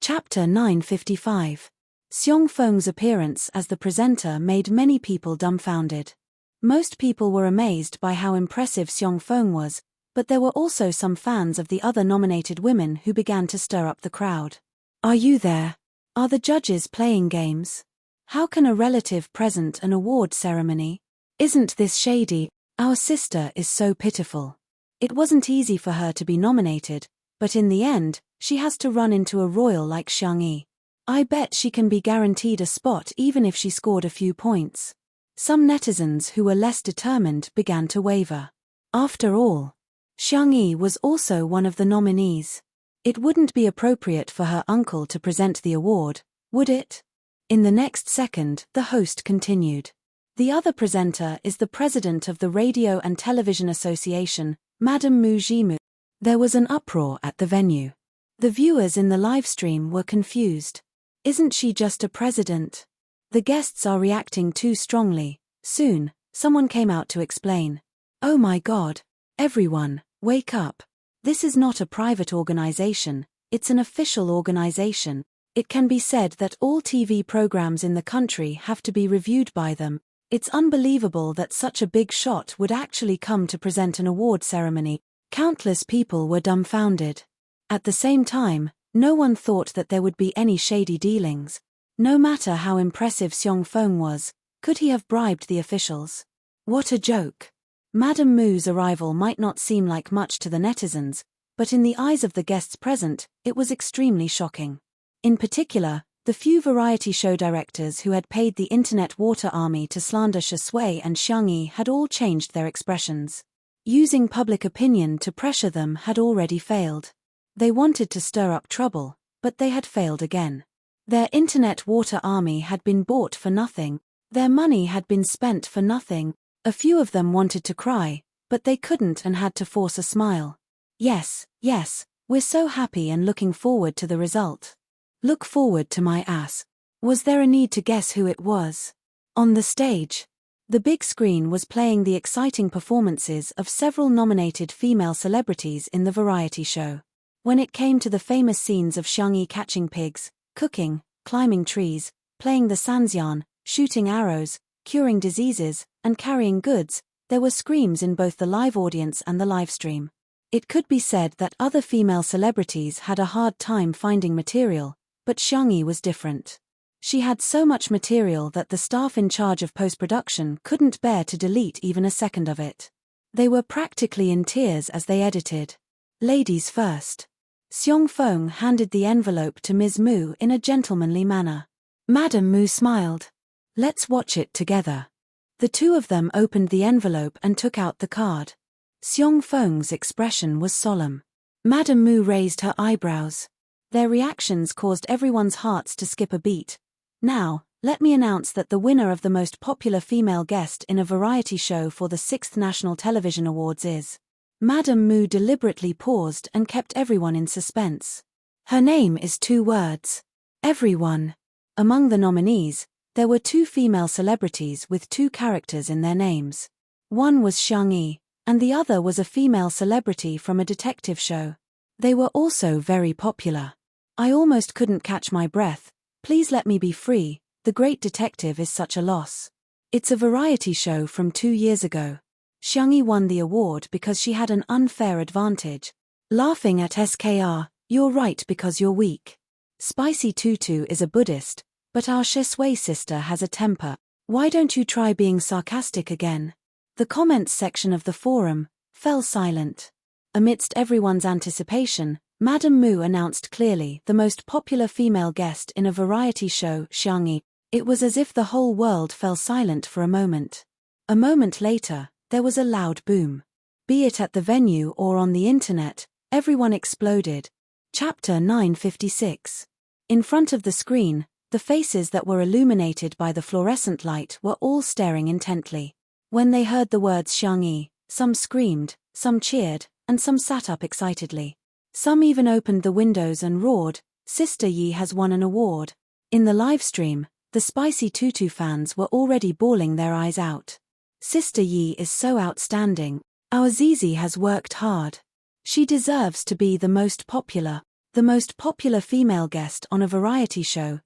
Chapter 955. Seong Fong's appearance as the presenter made many people dumbfounded. Most people were amazed by how impressive Seong Fong was, but there were also some fans of the other nominated women who began to stir up the crowd. Are you there? Are the judges playing games? How can a relative present an award ceremony? Isn't this shady? Our sister is so pitiful. It wasn't easy for her to be nominated, but in the end, she has to run into a royal like Xiangyi. I bet she can be guaranteed a spot even if she scored a few points. Some netizens who were less determined began to waver. After all, Xiangyi was also one of the nominees. It wouldn't be appropriate for her uncle to present the award, would it? In the next second, the host continued. The other presenter is the president of the Radio and Television Association, Madame Mu Jimu. There was an uproar at the venue. The viewers in the livestream were confused. Isn't she just a president? The guests are reacting too strongly. Soon, someone came out to explain. Oh my God. Everyone, wake up. This is not a private organization, it's an official organization. It can be said that all TV programs in the country have to be reviewed by them. It's unbelievable that such a big shot would actually come to present an award ceremony. Countless people were dumbfounded. At the same time, no one thought that there would be any shady dealings. No matter how impressive Seong Fong was, could he have bribed the officials? What a joke. Madame Mu's arrival might not seem like much to the netizens, but in the eyes of the guests present, it was extremely shocking. In particular, the few variety show directors who had paid the internet water army to slander Shui and Xiangyi had all changed their expressions. Using public opinion to pressure them had already failed. They wanted to stir up trouble, but they had failed again. Their internet water army had been bought for nothing. Their money had been spent for nothing. A few of them wanted to cry, but they couldn't and had to force a smile. Yes, we're so happy and looking forward to the result. Look forward to my ass. Was there a need to guess who it was? On the stage, the big screen was playing the exciting performances of several nominated female celebrities in the variety show. When it came to the famous scenes of Xiangyi catching pigs, cooking, climbing trees, playing the sanxian, shooting arrows, curing diseases, and carrying goods, there were screams in both the live audience and the livestream. It could be said that other female celebrities had a hard time finding material, but Xiangyi was different. She had so much material that the staff in charge of post-production couldn't bear to delete even a second of it. They were practically in tears as they edited. Ladies first. Seong Fong handed the envelope to Ms. Mu in a gentlemanly manner. Madame Mu smiled. Let's watch it together. The two of them opened the envelope and took out the card. Seong Fong's expression was solemn. Madame Mu raised her eyebrows. Their reactions caused everyone's hearts to skip a beat. Now, let me announce that the winner of the most popular female guest in a variety show for the 6th National Television Awards is. Madame Mu deliberately paused and kept everyone in suspense. Her name is 2 words. Everyone. Among the nominees, there were 2 female celebrities with 2 characters in their names. One was Xiangyi, and the other was a female celebrity from a detective show. They were also very popular. I almost couldn't catch my breath. Please let me be free, The Great Detective is such a loss. It's a variety show from 2 years ago. Xiangyi won the award because she had an unfair advantage. Laughing at SKR, you're right because you're weak. Spicy Tutu is a Buddhist, but our Shui sister has a temper. Why don't you try being sarcastic again? The comments section of the forum fell silent. Amidst everyone's anticipation, Madame Mu announced clearly the most popular female guest in a variety show, Xiangyi. It was as if the whole world fell silent for a moment. A moment later, there was a loud boom. Be it at the venue or on the internet, everyone exploded. Chapter 956. In front of the screen, the faces that were illuminated by the fluorescent light were all staring intently. When they heard the words Xiangyi, some screamed, some cheered, and some sat up excitedly. Some even opened the windows and roared, "Sister Yi has won an award." In the livestream, The spicy tutu fans were already bawling their eyes out. Sister Yi is so outstanding. Our Zizi has worked hard. She deserves to be the most popular female guest on a variety show.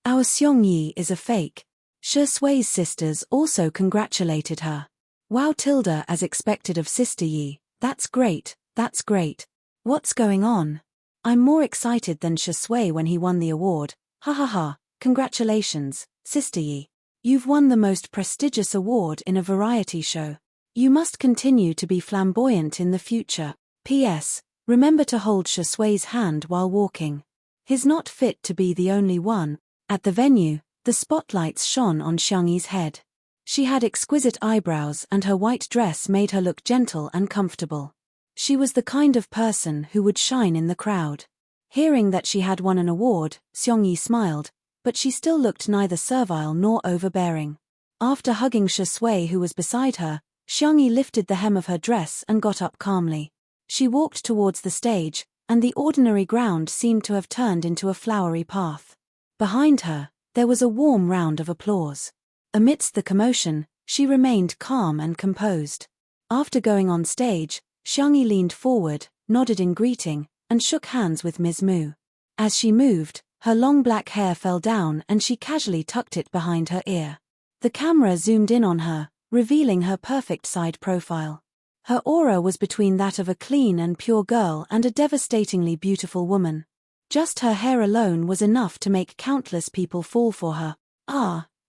Our Xiong Yi is a fake. Shi Sui's sisters also congratulated her. Wow tilde as expected of Sister Yi. That's great, that's great. What's going on? I'm more excited than Shi Sui when he won the award. Ha ha ha, congratulations, Sister Yi. You've won the most prestigious award in a variety show. You must continue to be flamboyant in the future. P.S. Remember to hold Shi Sui's hand while walking. He's not fit to be the only one. At the venue, the spotlights shone on Xiangyi's head. She had exquisite eyebrows and her white dress made her look gentle and comfortable. She was the kind of person who would shine in the crowd. Hearing that she had won an award, Xiongyi smiled, but she still looked neither servile nor overbearing. After hugging Shi Sui who was beside her, Xiangyi lifted the hem of her dress and got up calmly. She walked towards the stage, and the ordinary ground seemed to have turned into a flowery path. Behind her, there was a warm round of applause. Amidst the commotion, she remained calm and composed. After going on stage, Xiangyi leaned forward, nodded in greeting, and shook hands with Ms. Mu. As she moved, her long black hair fell down and she casually tucked it behind her ear. The camera zoomed in on her, revealing her perfect side profile. Her aura was between that of a clean and pure girl and a devastatingly beautiful woman. Just her hair alone was enough to make countless people fall for her.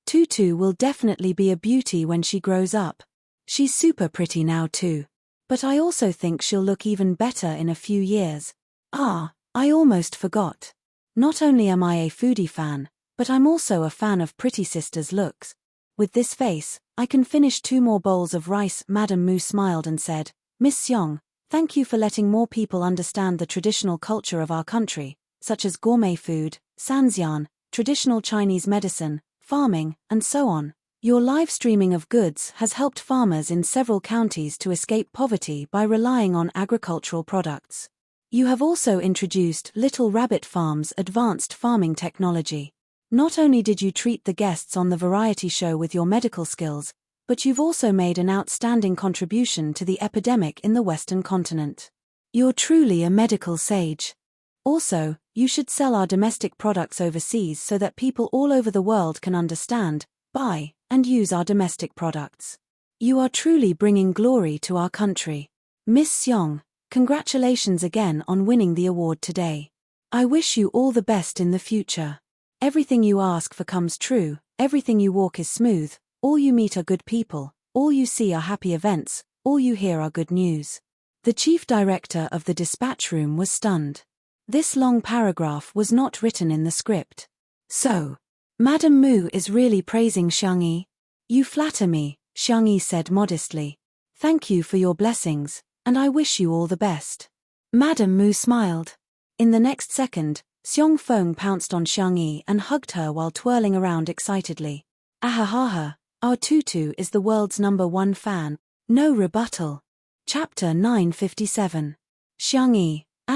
Tutu will definitely be a beauty when she grows up. She's super pretty now too. But I also think she'll look even better in a few years. I almost forgot. Not only am I a foodie fan, but I'm also a fan of pretty sisters' looks. With this face, I can finish 2 more bowls of rice. Madame Mu smiled and said, Miss Xiong, thank you for letting more people understand the traditional culture of our country, such as gourmet food, sanxian, traditional Chinese medicine, farming, and so on. Your live streaming of goods has helped farmers in several counties to escape poverty by relying on agricultural products. You have also introduced Little Rabbit Farm's advanced farming technology. Not only did you treat the guests on the variety show with your medical skills, but you've also made an outstanding contribution to the epidemic in the Western continent. You're truly a medical sage. Also, you should sell our domestic products overseas so that people all over the world can understand, buy, and use our domestic products. You are truly bringing glory to our country. Miss Xiong, congratulations again on winning the award today. I wish you all the best in the future. Everything you ask for comes true, everything you walk is smooth, all you meet are good people, all you see are happy events, all you hear are good news. The chief director of the dispatch room was stunned. This long paragraph was not written in the script. So, Madame Mu is really praising Xiangyi? You flatter me, Xiangyi said modestly. Thank you for your blessings, and I wish you all the best. Madame Mu smiled. In the next second, Xiong Feng pounced on Xiangyi and hugged her while twirling around excitedly. Ahahaha, our Tutu is the world's #1 fan. No rebuttal. Chapter 957. Xiangyi, **,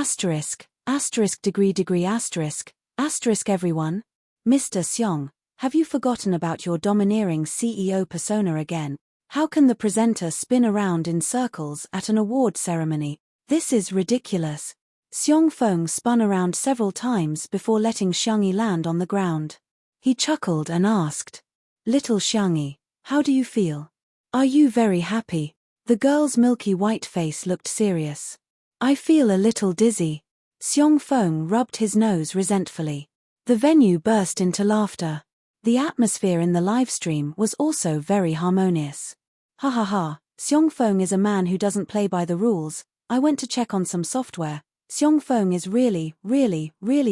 everyone. Mr. Xiong, have you forgotten about your domineering CEO persona again? How can the presenter spin around in circles at an award ceremony? This is ridiculous. Xiong Feng spun around several times before letting Xiangyi land on the ground. He chuckled and asked, Little Xiangyi, how do you feel? Are you very happy? The girl's milky white face looked serious. I feel a little dizzy. Xiong Feng rubbed his nose resentfully. The venue burst into laughter. The atmosphere in the livestream was also very harmonious. Ha ha ha, Xiong Feng is a man who doesn't play by the rules. I went to check on some software. Xiong Feng is really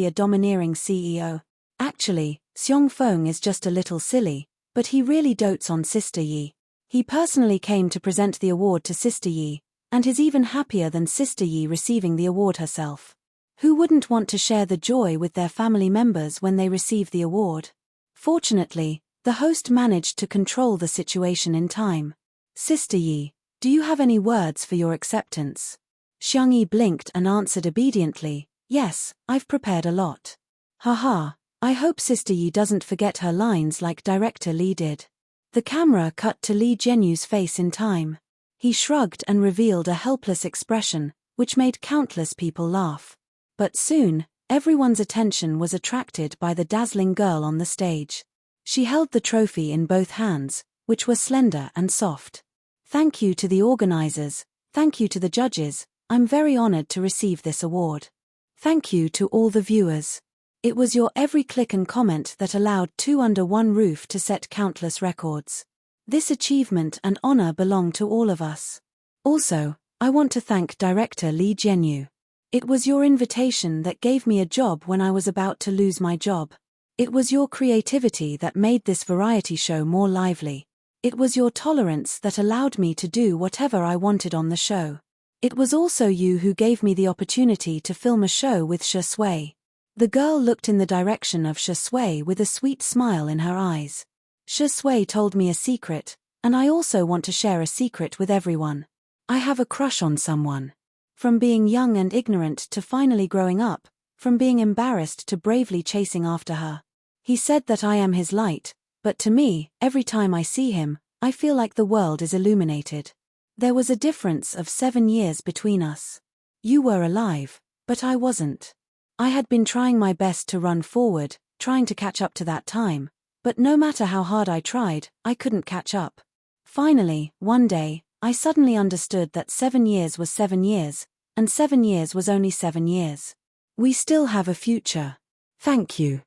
a domineering CEO. Actually, Xiong Feng is just a little silly, but he really dotes on Sister Yi. He personally came to present the award to Sister Yi, and is even happier than Sister Yi receiving the award herself. Who wouldn't want to share the joy with their family members when they receive the award? Fortunately, the host managed to control the situation in time. Sister Yi, do you have any words for your acceptance? Xiangyi blinked and answered obediently, yes, I've prepared a lot. Haha, I hope Sister Yi doesn't forget her lines like director Lee did. The camera cut to Lee Jenyu's face in time. He shrugged and revealed a helpless expression, which made countless people laugh. But soon, everyone's attention was attracted by the dazzling girl on the stage. She held the trophy in both hands, which were slender and soft. Thank you to the organizers, thank you to the judges, I'm very honored to receive this award. Thank you to all the viewers. It was your every click and comment that allowed Two Under One Roof to set countless records. This achievement and honor belong to all of us. Also, I want to thank director Lee Jenyu. It was your invitation that gave me a job when I was about to lose my job. It was your creativity that made this variety show more lively. It was your tolerance that allowed me to do whatever I wanted on the show. It was also you who gave me the opportunity to film a show with Shi Sui. The girl looked in the direction of Shi Sui with a sweet smile in her eyes. Shi Sui told me a secret, and I also want to share a secret with everyone. I have a crush on someone. From being young and ignorant to finally growing up, from being embarrassed to bravely chasing after her. He said that I am his light, but to me, every time I see him, I feel like the world is illuminated. There was a difference of 7 years between us. You were alive, but I wasn't. I had been trying my best to run forward, trying to catch up to that time, but no matter how hard I tried, I couldn't catch up. Finally, one day, I suddenly understood that 7 years was 7 years, and 7 years was only 7 years. We still have a future. Thank you.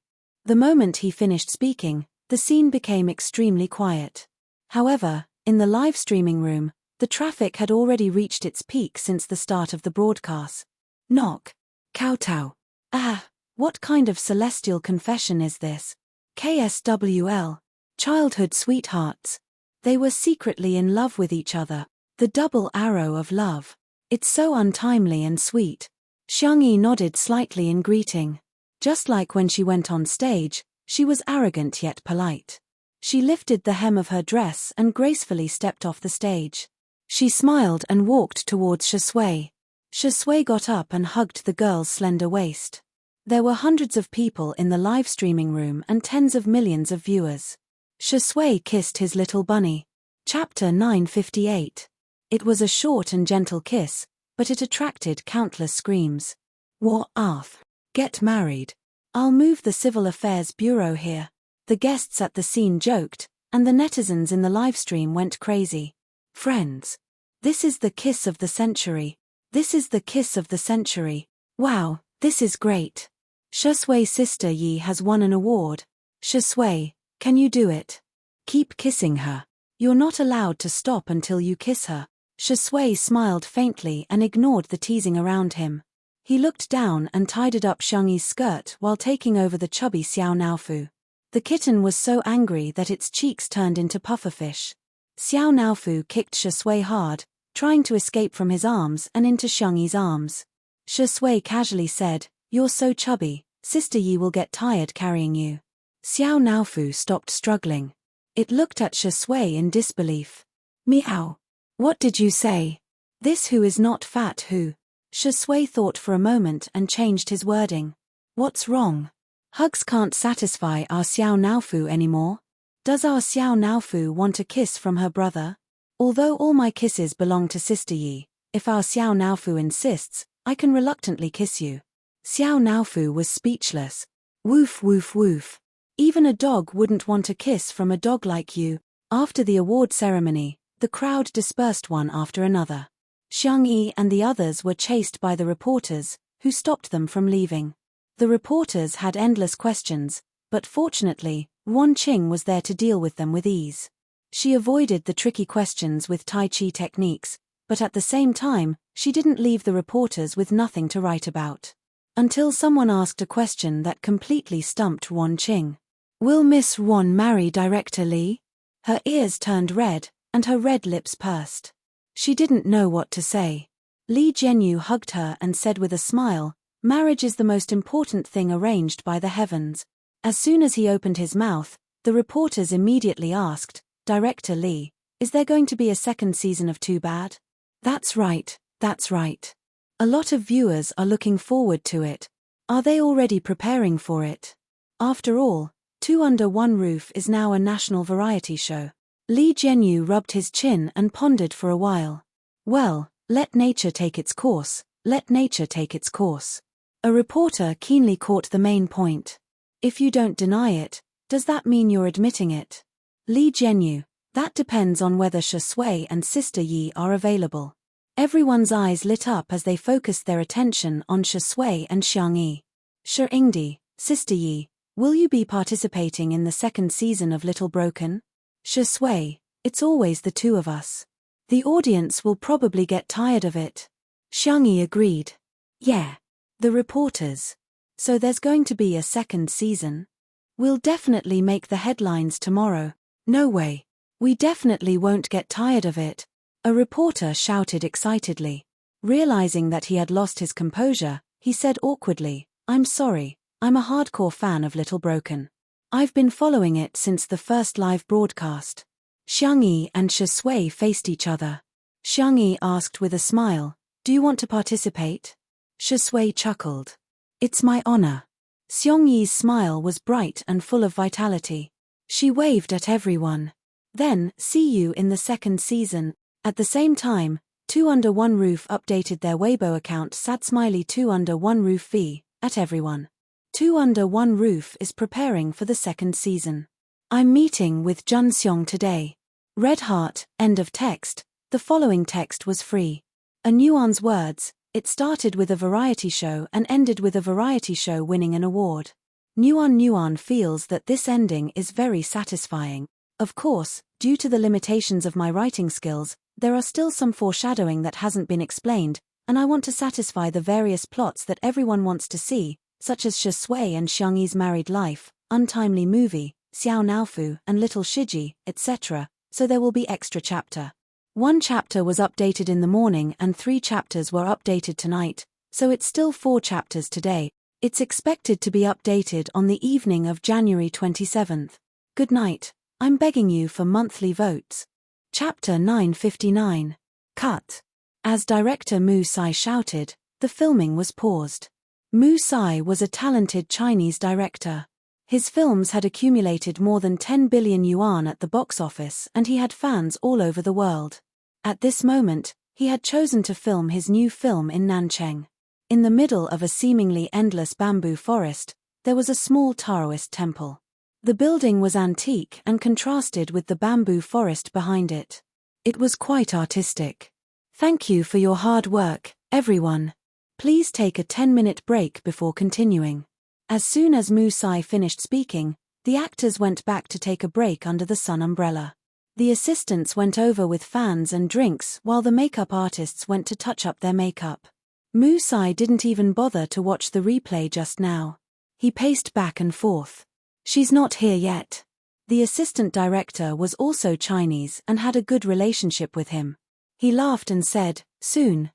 The moment he finished speaking, the scene became extremely quiet. However, in the live streaming room, the traffic had already reached its peak since the start of the broadcast. Knock. Kowtow. Ah, what kind of celestial confession is this? KSWL. Childhood sweethearts. They were secretly in love with each other. The double arrow of love. It's so untimely and sweet. Xiangyi nodded slightly in greeting. Just like when she went on stage, she was arrogant yet polite. She lifted the hem of her dress and gracefully stepped off the stage. She smiled and walked towards Shi Sui. Shi Sui got up and hugged the girl's slender waist. There were hundreds of people in the live streaming room and tens of millions of viewers. Shi Sui kissed his little bunny. Chapter 958. It was a short and gentle kiss, but it attracted countless screams. What Arth? Get married. I'll move the Civil Affairs Bureau here. The guests at the scene joked, and the netizens in the livestream went crazy. Friends. This is the kiss of the century. This is the kiss of the century. Wow, this is great. Shi Sui's sister Yi has won an award. Shi Sui, can you do it? Keep kissing her. You're not allowed to stop until you kiss her. Shi Sui smiled faintly and ignored the teasing around him. He looked down and tidied up Xiangyi's skirt while taking over the chubby Xiao Naofu. The kitten was so angry that its cheeks turned into pufferfish. Xiao Naofu kicked Shi Sui hard, trying to escape from his arms and into Xiangyi's arms. Shi Sui casually said, "You're so chubby, Sister Yi will get tired carrying you." Xiao Naofu stopped struggling. It looked at Shi Sui in disbelief. Meow. What did you say? This who is not fat who? Shi Sui thought for a moment and changed his wording. What's wrong? Hugs can't satisfy our Xiao Naofu anymore. Does our Xiao Naofu want a kiss from her brother? Although all my kisses belong to Sister Yi, if our Xiao Naofu insists, I can reluctantly kiss you. Xiao Naofu was speechless. Woof woof woof. Even a dog wouldn't want a kiss from a dog like you. After the award ceremony, the crowd dispersed one after another. Xiangyi and the others were chased by the reporters, who stopped them from leaving. The reporters had endless questions, but fortunately, Wan Qing was there to deal with them with ease. She avoided the tricky questions with Tai Chi techniques, but at the same time, she didn't leave the reporters with nothing to write about. Until someone asked a question that completely stumped Wan Qing. Will Miss Wan marry Director Lee? Her ears turned red, and her red lips pursed. She didn't know what to say. Lee Jenyu hugged her and said with a smile, "Marriage is the most important thing arranged by the heavens." As soon as he opened his mouth, the reporters immediately asked, "Director Lee, is there going to be a second season of Too Bad?" That's right, that's right. A lot of viewers are looking forward to it. Are they already preparing for it? After all, Two Under One Roof is now a national variety show. Lee Jianyu rubbed his chin and pondered for a while. Well, let nature take its course, let nature take its course. A reporter keenly caught the main point. If you don't deny it, does that mean you're admitting it? Lee Jianyu, that depends on whether Shi Sui and Sister Yi are available. Everyone's eyes lit up as they focused their attention on Shi Sui and Xiang Yi. Shi Ingdi, Sister Yi, will you be participating in the second season of Little Broken? Shi Sui, it's always the two of us. The audience will probably get tired of it. Xiang Yi agreed. Yeah. The reporters. So there's going to be a second season? We'll definitely make the headlines tomorrow. No way. We definitely won't get tired of it. A reporter shouted excitedly. Realizing that he had lost his composure, he said awkwardly, I'm sorry, I'm a hardcore fan of Little Broken. I've been following it since the first live broadcast. Xiang Yi and Shi Sui faced each other. Xiang Yi asked with a smile, do you want to participate? Shi Sui chuckled. It's my honor. Xiang Yi's smile was bright and full of vitality. She waved at everyone. Then, see you in the second season. At the same time, Two Under One Roof updated their Weibo account Sad Smiley Two Under One Roof V, at everyone. Two Under One Roof is preparing for the second season. I'm meeting with Jun Seong today. Red heart, end of text. The following text was free. A nuance words, it started with a variety show and ended with a variety show winning an award. Nuan feels that this ending is very satisfying. Of course, due to the limitations of my writing skills, there are still some foreshadowing that hasn't been explained, and I want to satisfy the various plots that everyone wants to see, such as Shi Sui and Xiang Yi's married life, untimely movie, Xiao Naofu and Little Shiji, etc., so there will be extra chapter. 1 chapter was updated in the morning and 3 chapters were updated tonight, so it's still 4 chapters today. It's expected to be updated on the evening of January 27th. Good night. I'm begging you for monthly votes. Chapter 959. Cut. As director Mu Sai shouted, the filming was paused. Mu Sai was a talented Chinese director. His films had accumulated more than 10 billion yuan at the box office and he had fans all over the world. At this moment, he had chosen to film his new film in Nancheng. In the middle of a seemingly endless bamboo forest, there was a small Taoist temple. The building was antique and contrasted with the bamboo forest behind it. It was quite artistic. Thank you for your hard work, everyone. Please take a 10-minute break before continuing. As soon as Mu Sai finished speaking, the actors went back to take a break under the sun umbrella. The assistants went over with fans and drinks while the makeup artists went to touch up their makeup. Mu Sai didn't even bother to watch the replay just now. He paced back and forth. She's not here yet. The assistant director was also Chinese and had a good relationship with him. He laughed and said, soon.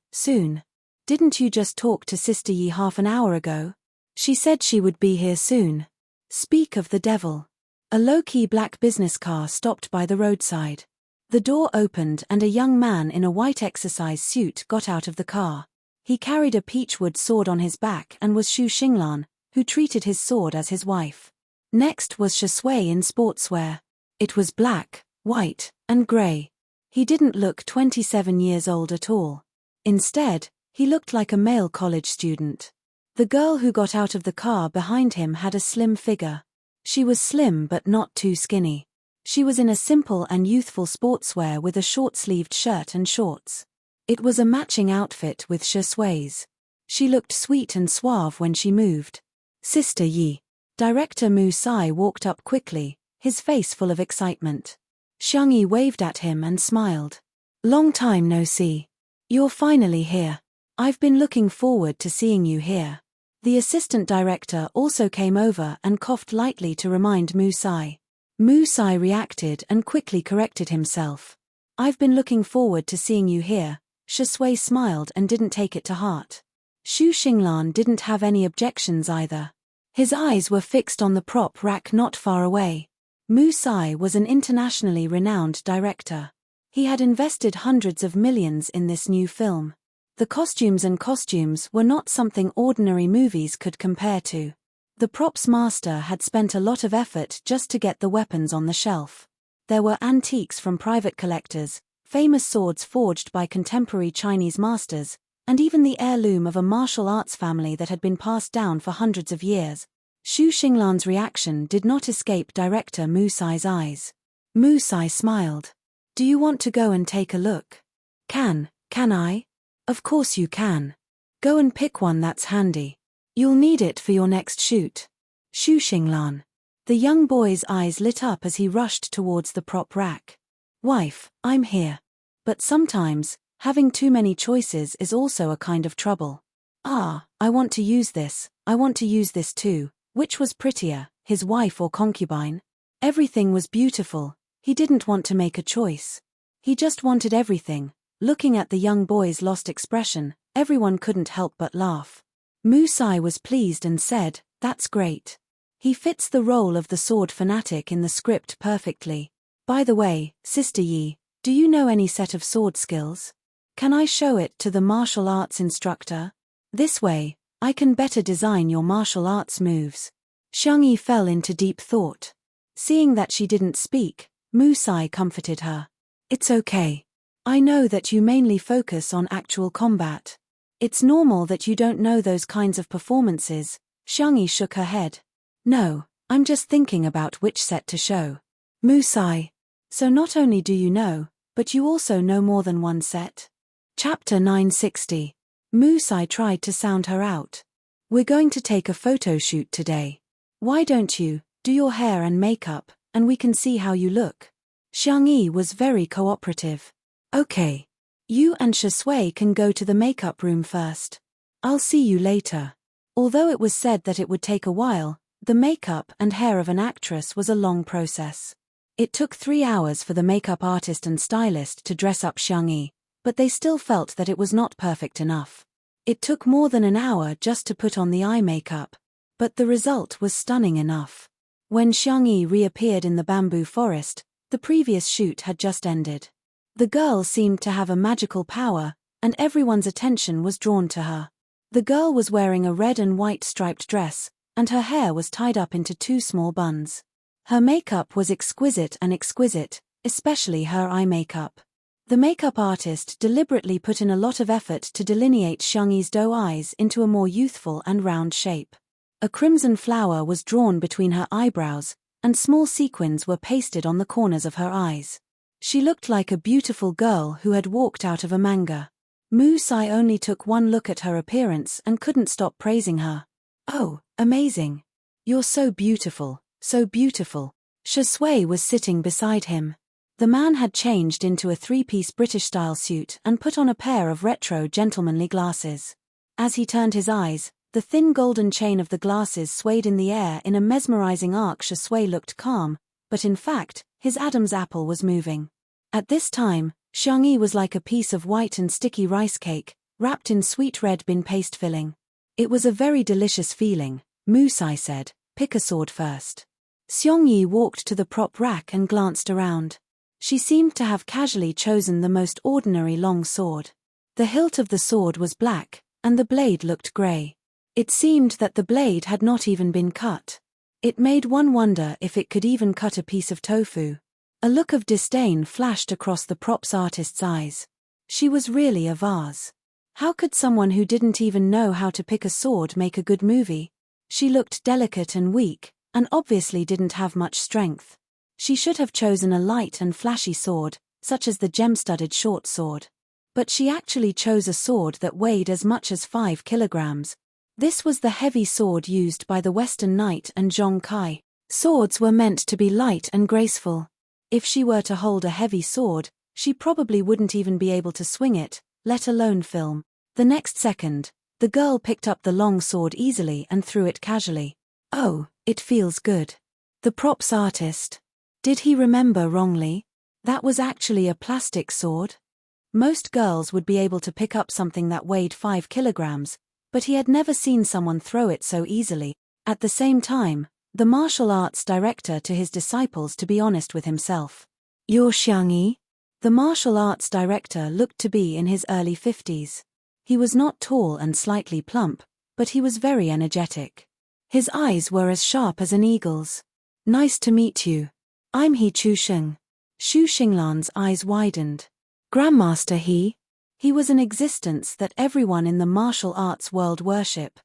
Didn't you just talk to Sister Yi half an hour ago? She said she would be here soon. Speak of the devil. A low-key black business car stopped by the roadside. The door opened and a young man in a white exercise suit got out of the car. He carried a peachwood sword on his back and was Xu Xinglan, who treated his sword as his wife. Next was Shi Sui in sportswear. It was black, white, and grey. He didn't look 27 years old at all. Instead, he looked like a male college student. The girl who got out of the car behind him had a slim figure. She was slim but not too skinny. She was in a simple and youthful sportswear with a short-sleeved shirt and shorts. It was a matching outfit with Shi Sui's. She looked sweet and suave when she moved. Sister Yi. Director Mu Sai walked up quickly, his face full of excitement. Xiang Yi waved at him and smiled. Long time no see. You're finally here. I've been looking forward to seeing you here. The assistant director also came over and coughed lightly to remind Mu Sai. Mu Sai reacted and quickly corrected himself. I've been looking forward to seeing you here. Shi Sui smiled and didn't take it to heart. Xu Xinglan didn't have any objections either. His eyes were fixed on the prop rack not far away. Mu Sai was an internationally renowned director. He had invested hundreds of millions in this new film. The costumes were not something ordinary movies could compare to. The props master had spent a lot of effort just to get the weapons on the shelf. There were antiques from private collectors, famous swords forged by contemporary Chinese masters, and even the heirloom of a martial arts family that had been passed down for hundreds of years. Xu Xinglan's reaction did not escape director Mu Sai's eyes. Mu Sai smiled. Do you want to go and take a look? Can I? Of course you can. Go and pick one that's handy. You'll need it for your next shoot. Xu Xinglan. The young boy's eyes lit up as he rushed towards the prop rack. Wife, I'm here. But sometimes, having too many choices is also a kind of trouble. I want to use this, I want to use this too. Which was prettier, his wife or concubine? Everything was beautiful, he didn't want to make a choice. He just wanted everything. Looking at the young boy's lost expression, everyone couldn't help but laugh. Mu Sai was pleased and said, "That's great. He fits the role of the sword fanatic in the script perfectly. By the way, Sister Yi, do you know any set of sword skills? Can I show it to the martial arts instructor? This way, I can better design your martial arts moves." Xiang Yi fell into deep thought. Seeing that she didn't speak, Mu Sai comforted her. It's okay. I know that you mainly focus on actual combat. It's normal that you don't know those kinds of performances. Xiang Yi shook her head. No, I'm just thinking about which set to show. Mu Sai. So not only do you know, but you also know more than one set? Chapter 960. Mu Sai tried to sound her out. We're going to take a photo shoot today. Why don't you do your hair and makeup, and we can see how you look? Xiang Yi was very cooperative. Okay. You and Shui can go to the makeup room first. I'll see you later. Although it was said that it would take a while, the makeup and hair of an actress was a long process. It took 3 hours for the makeup artist and stylist to dress up Xiang Yi, but they still felt that it was not perfect enough. It took more than an hour just to put on the eye makeup, but the result was stunning enough. When Xiang Yi reappeared in the bamboo forest, the previous shoot had just ended. The girl seemed to have a magical power, and everyone's attention was drawn to her. The girl was wearing a red and white striped dress, and her hair was tied up into 2 small buns. Her makeup was exquisite, especially her eye makeup. The makeup artist deliberately put in a lot of effort to delineate Xiang Yi's doe eyes into a more youthful and round shape. A crimson flower was drawn between her eyebrows, and small sequins were pasted on the corners of her eyes. She looked like a beautiful girl who had walked out of a manga. Mu Sai only took one look at her appearance and couldn't stop praising her. Oh, amazing. You're so beautiful, so beautiful. Shui was sitting beside him. The man had changed into a 3-piece British-style suit and put on a pair of retro gentlemanly glasses. As he turned his eyes, the thin golden chain of the glasses swayed in the air in a mesmerizing arc. Shui looked calm, but in fact, his Adam's apple was moving. At this time, Xiang Yi was like a piece of white and sticky rice cake, wrapped in sweet red bean paste filling. It was a very delicious feeling. Mu Sai said, "Pick a sword first." Xiang Yi walked to the prop rack and glanced around. She seemed to have casually chosen the most ordinary long sword. The hilt of the sword was black, and the blade looked grey. It seemed that the blade had not even been cut. It made one wonder if it could even cut a piece of tofu. A look of disdain flashed across the props artist's eyes. She was really a vase. How could someone who didn't even know how to pick a sword make a good movie? She looked delicate and weak, and obviously didn't have much strength. She should have chosen a light and flashy sword, such as the gem-studded short sword. But she actually chose a sword that weighed as much as 5 kilograms. This was the heavy sword used by the Western Knight and Zhong Kai. Swords were meant to be light and graceful. If she were to hold a heavy sword, she probably wouldn't even be able to swing it, let alone film. The next second, the girl picked up the long sword easily and threw it casually. Oh, it feels good. The props artist. Did he remember wrongly? That was actually a plastic sword? Most girls would be able to pick up something that weighed 5 kilograms, but he had never seen someone throw it so easily. At the same time, the martial arts director to his disciples to be honest with himself. You're Xiang Yi? The martial arts director looked to be in his early 50s. He was not tall and slightly plump, but he was very energetic. His eyes were as sharp as an eagle's. Nice to meet you. I'm He Chusheng. Xu Xinglan's eyes widened. Grandmaster He? He was an existence that everyone in the martial arts world worship.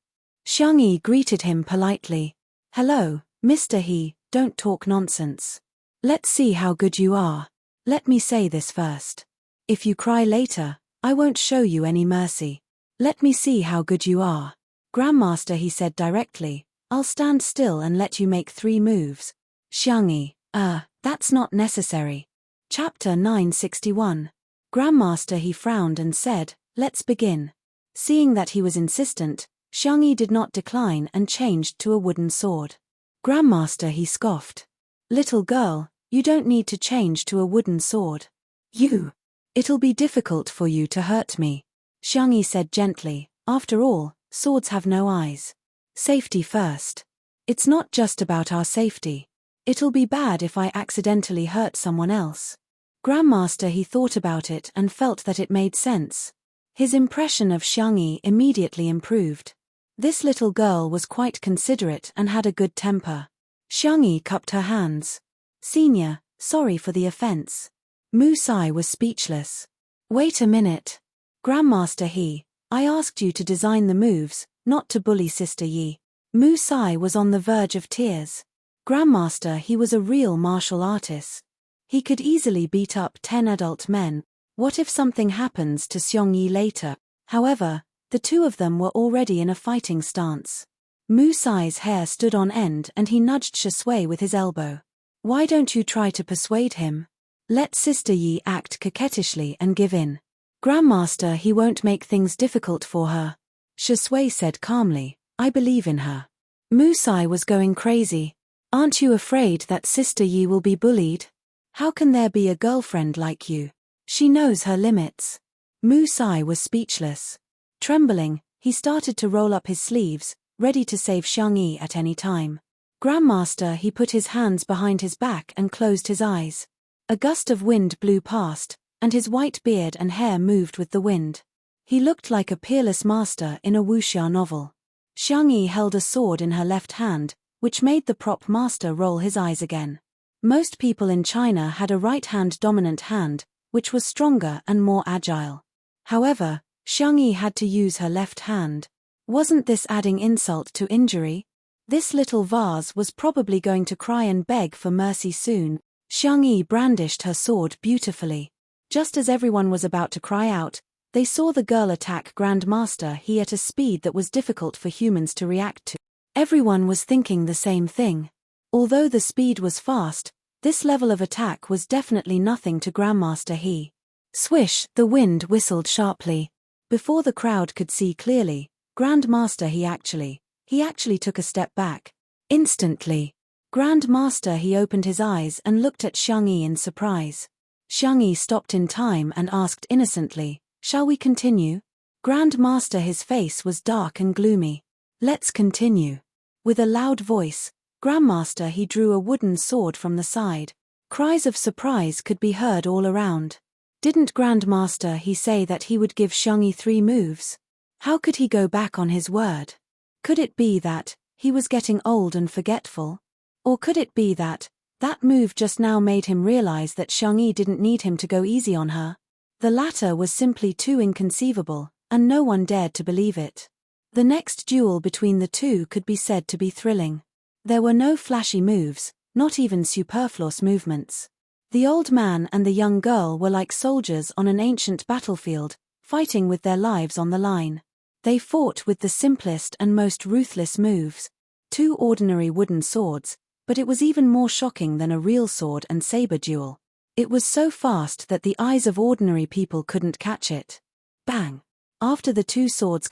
Xiang Yi greeted him politely. Hello, Mr. He, don't talk nonsense. Let's see how good you are. Let me say this first. If you cry later, I won't show you any mercy. Let me see how good you are. Grandmaster He said directly, I'll stand still and let you make 3 moves. Xiang Yi, that's not necessary. Chapter 961. Grandmaster He frowned and said, let's begin. Seeing that he was insistent, Xiang Yi did not decline and changed to a wooden sword. Grandmaster He scoffed. Little girl, you don't need to change to a wooden sword. It'll be difficult for you to hurt me. Xiang Yi said gently, after all, swords have no eyes. Safety first. It's not just about our safety. It'll be bad if I accidentally hurt someone else. Grandmaster He thought about it and felt that it made sense. His impression of Xiang Yi immediately improved. This little girl was quite considerate and had a good temper. Xiang Yi cupped her hands. Senior, sorry for the offense. Mu Sai was speechless. Wait a minute. Grandmaster He, I asked you to design the moves, not to bully Sister Yi. Mu Sai was on the verge of tears. Grandmaster He was a real martial artist. He could easily beat up 10 adult men. What if something happens to Xiang Yi later? However, the two of them were already in a fighting stance. Mu Sai's hair stood on end and he nudged Shui with his elbow. Why don't you try to persuade him? Let Sister Yi act coquettishly and give in. Grandmaster He won't make things difficult for her. Shui said calmly, I believe in her. Mu Sai was going crazy. Aren't you afraid that Sister Yi will be bullied? How can there be a girlfriend like you? She knows her limits. Mu Sai was speechless. Trembling, he started to roll up his sleeves, ready to save Xiang Yi at any time. Grandmaster He put his hands behind his back and closed his eyes. A gust of wind blew past, and his white beard and hair moved with the wind. He looked like a peerless master in a wuxia novel. Xiang Yi held a sword in her left hand, which made the prop master roll his eyes again. Most people in China had a right-hand dominant hand, which was stronger and more agile. However, Xiang Yi had to use her left hand. Wasn't this adding insult to injury? This little vase was probably going to cry and beg for mercy soon. Xiang Yi brandished her sword beautifully. Just as everyone was about to cry out, they saw the girl attack Grandmaster He at a speed that was difficult for humans to react to. Everyone was thinking the same thing. Although the speed was fast, this level of attack was definitely nothing to Grandmaster He. Swish, the wind whistled sharply. Before the crowd could see clearly, Grandmaster He actually took a step back. Instantly, Grandmaster He opened his eyes and looked at Xiang Yi in surprise. Xiang Yi stopped in time and asked innocently, shall we continue? Grandmaster His face was dark and gloomy. Let's continue. With a loud voice, Grandmaster He drew a wooden sword from the side. Cries of surprise could be heard all around. Didn't Grandmaster He say that he would give Xiang Yi 3 moves? How could he go back on his word? Could it be that he was getting old and forgetful? Or could it be that move just now made him realize that Xiang Yi didn't need him to go easy on her? The latter was simply too inconceivable, and no one dared to believe it. The next duel between the two could be said to be thrilling. There were no flashy moves, not even superfluous movements. The old man and the young girl were like soldiers on an ancient battlefield, fighting with their lives on the line. They fought with the simplest and most ruthless moves. 2 ordinary wooden swords, but it was even more shocking than a real sword and saber duel. It was so fast that the eyes of ordinary people couldn't catch it. Bang! After the 2 swords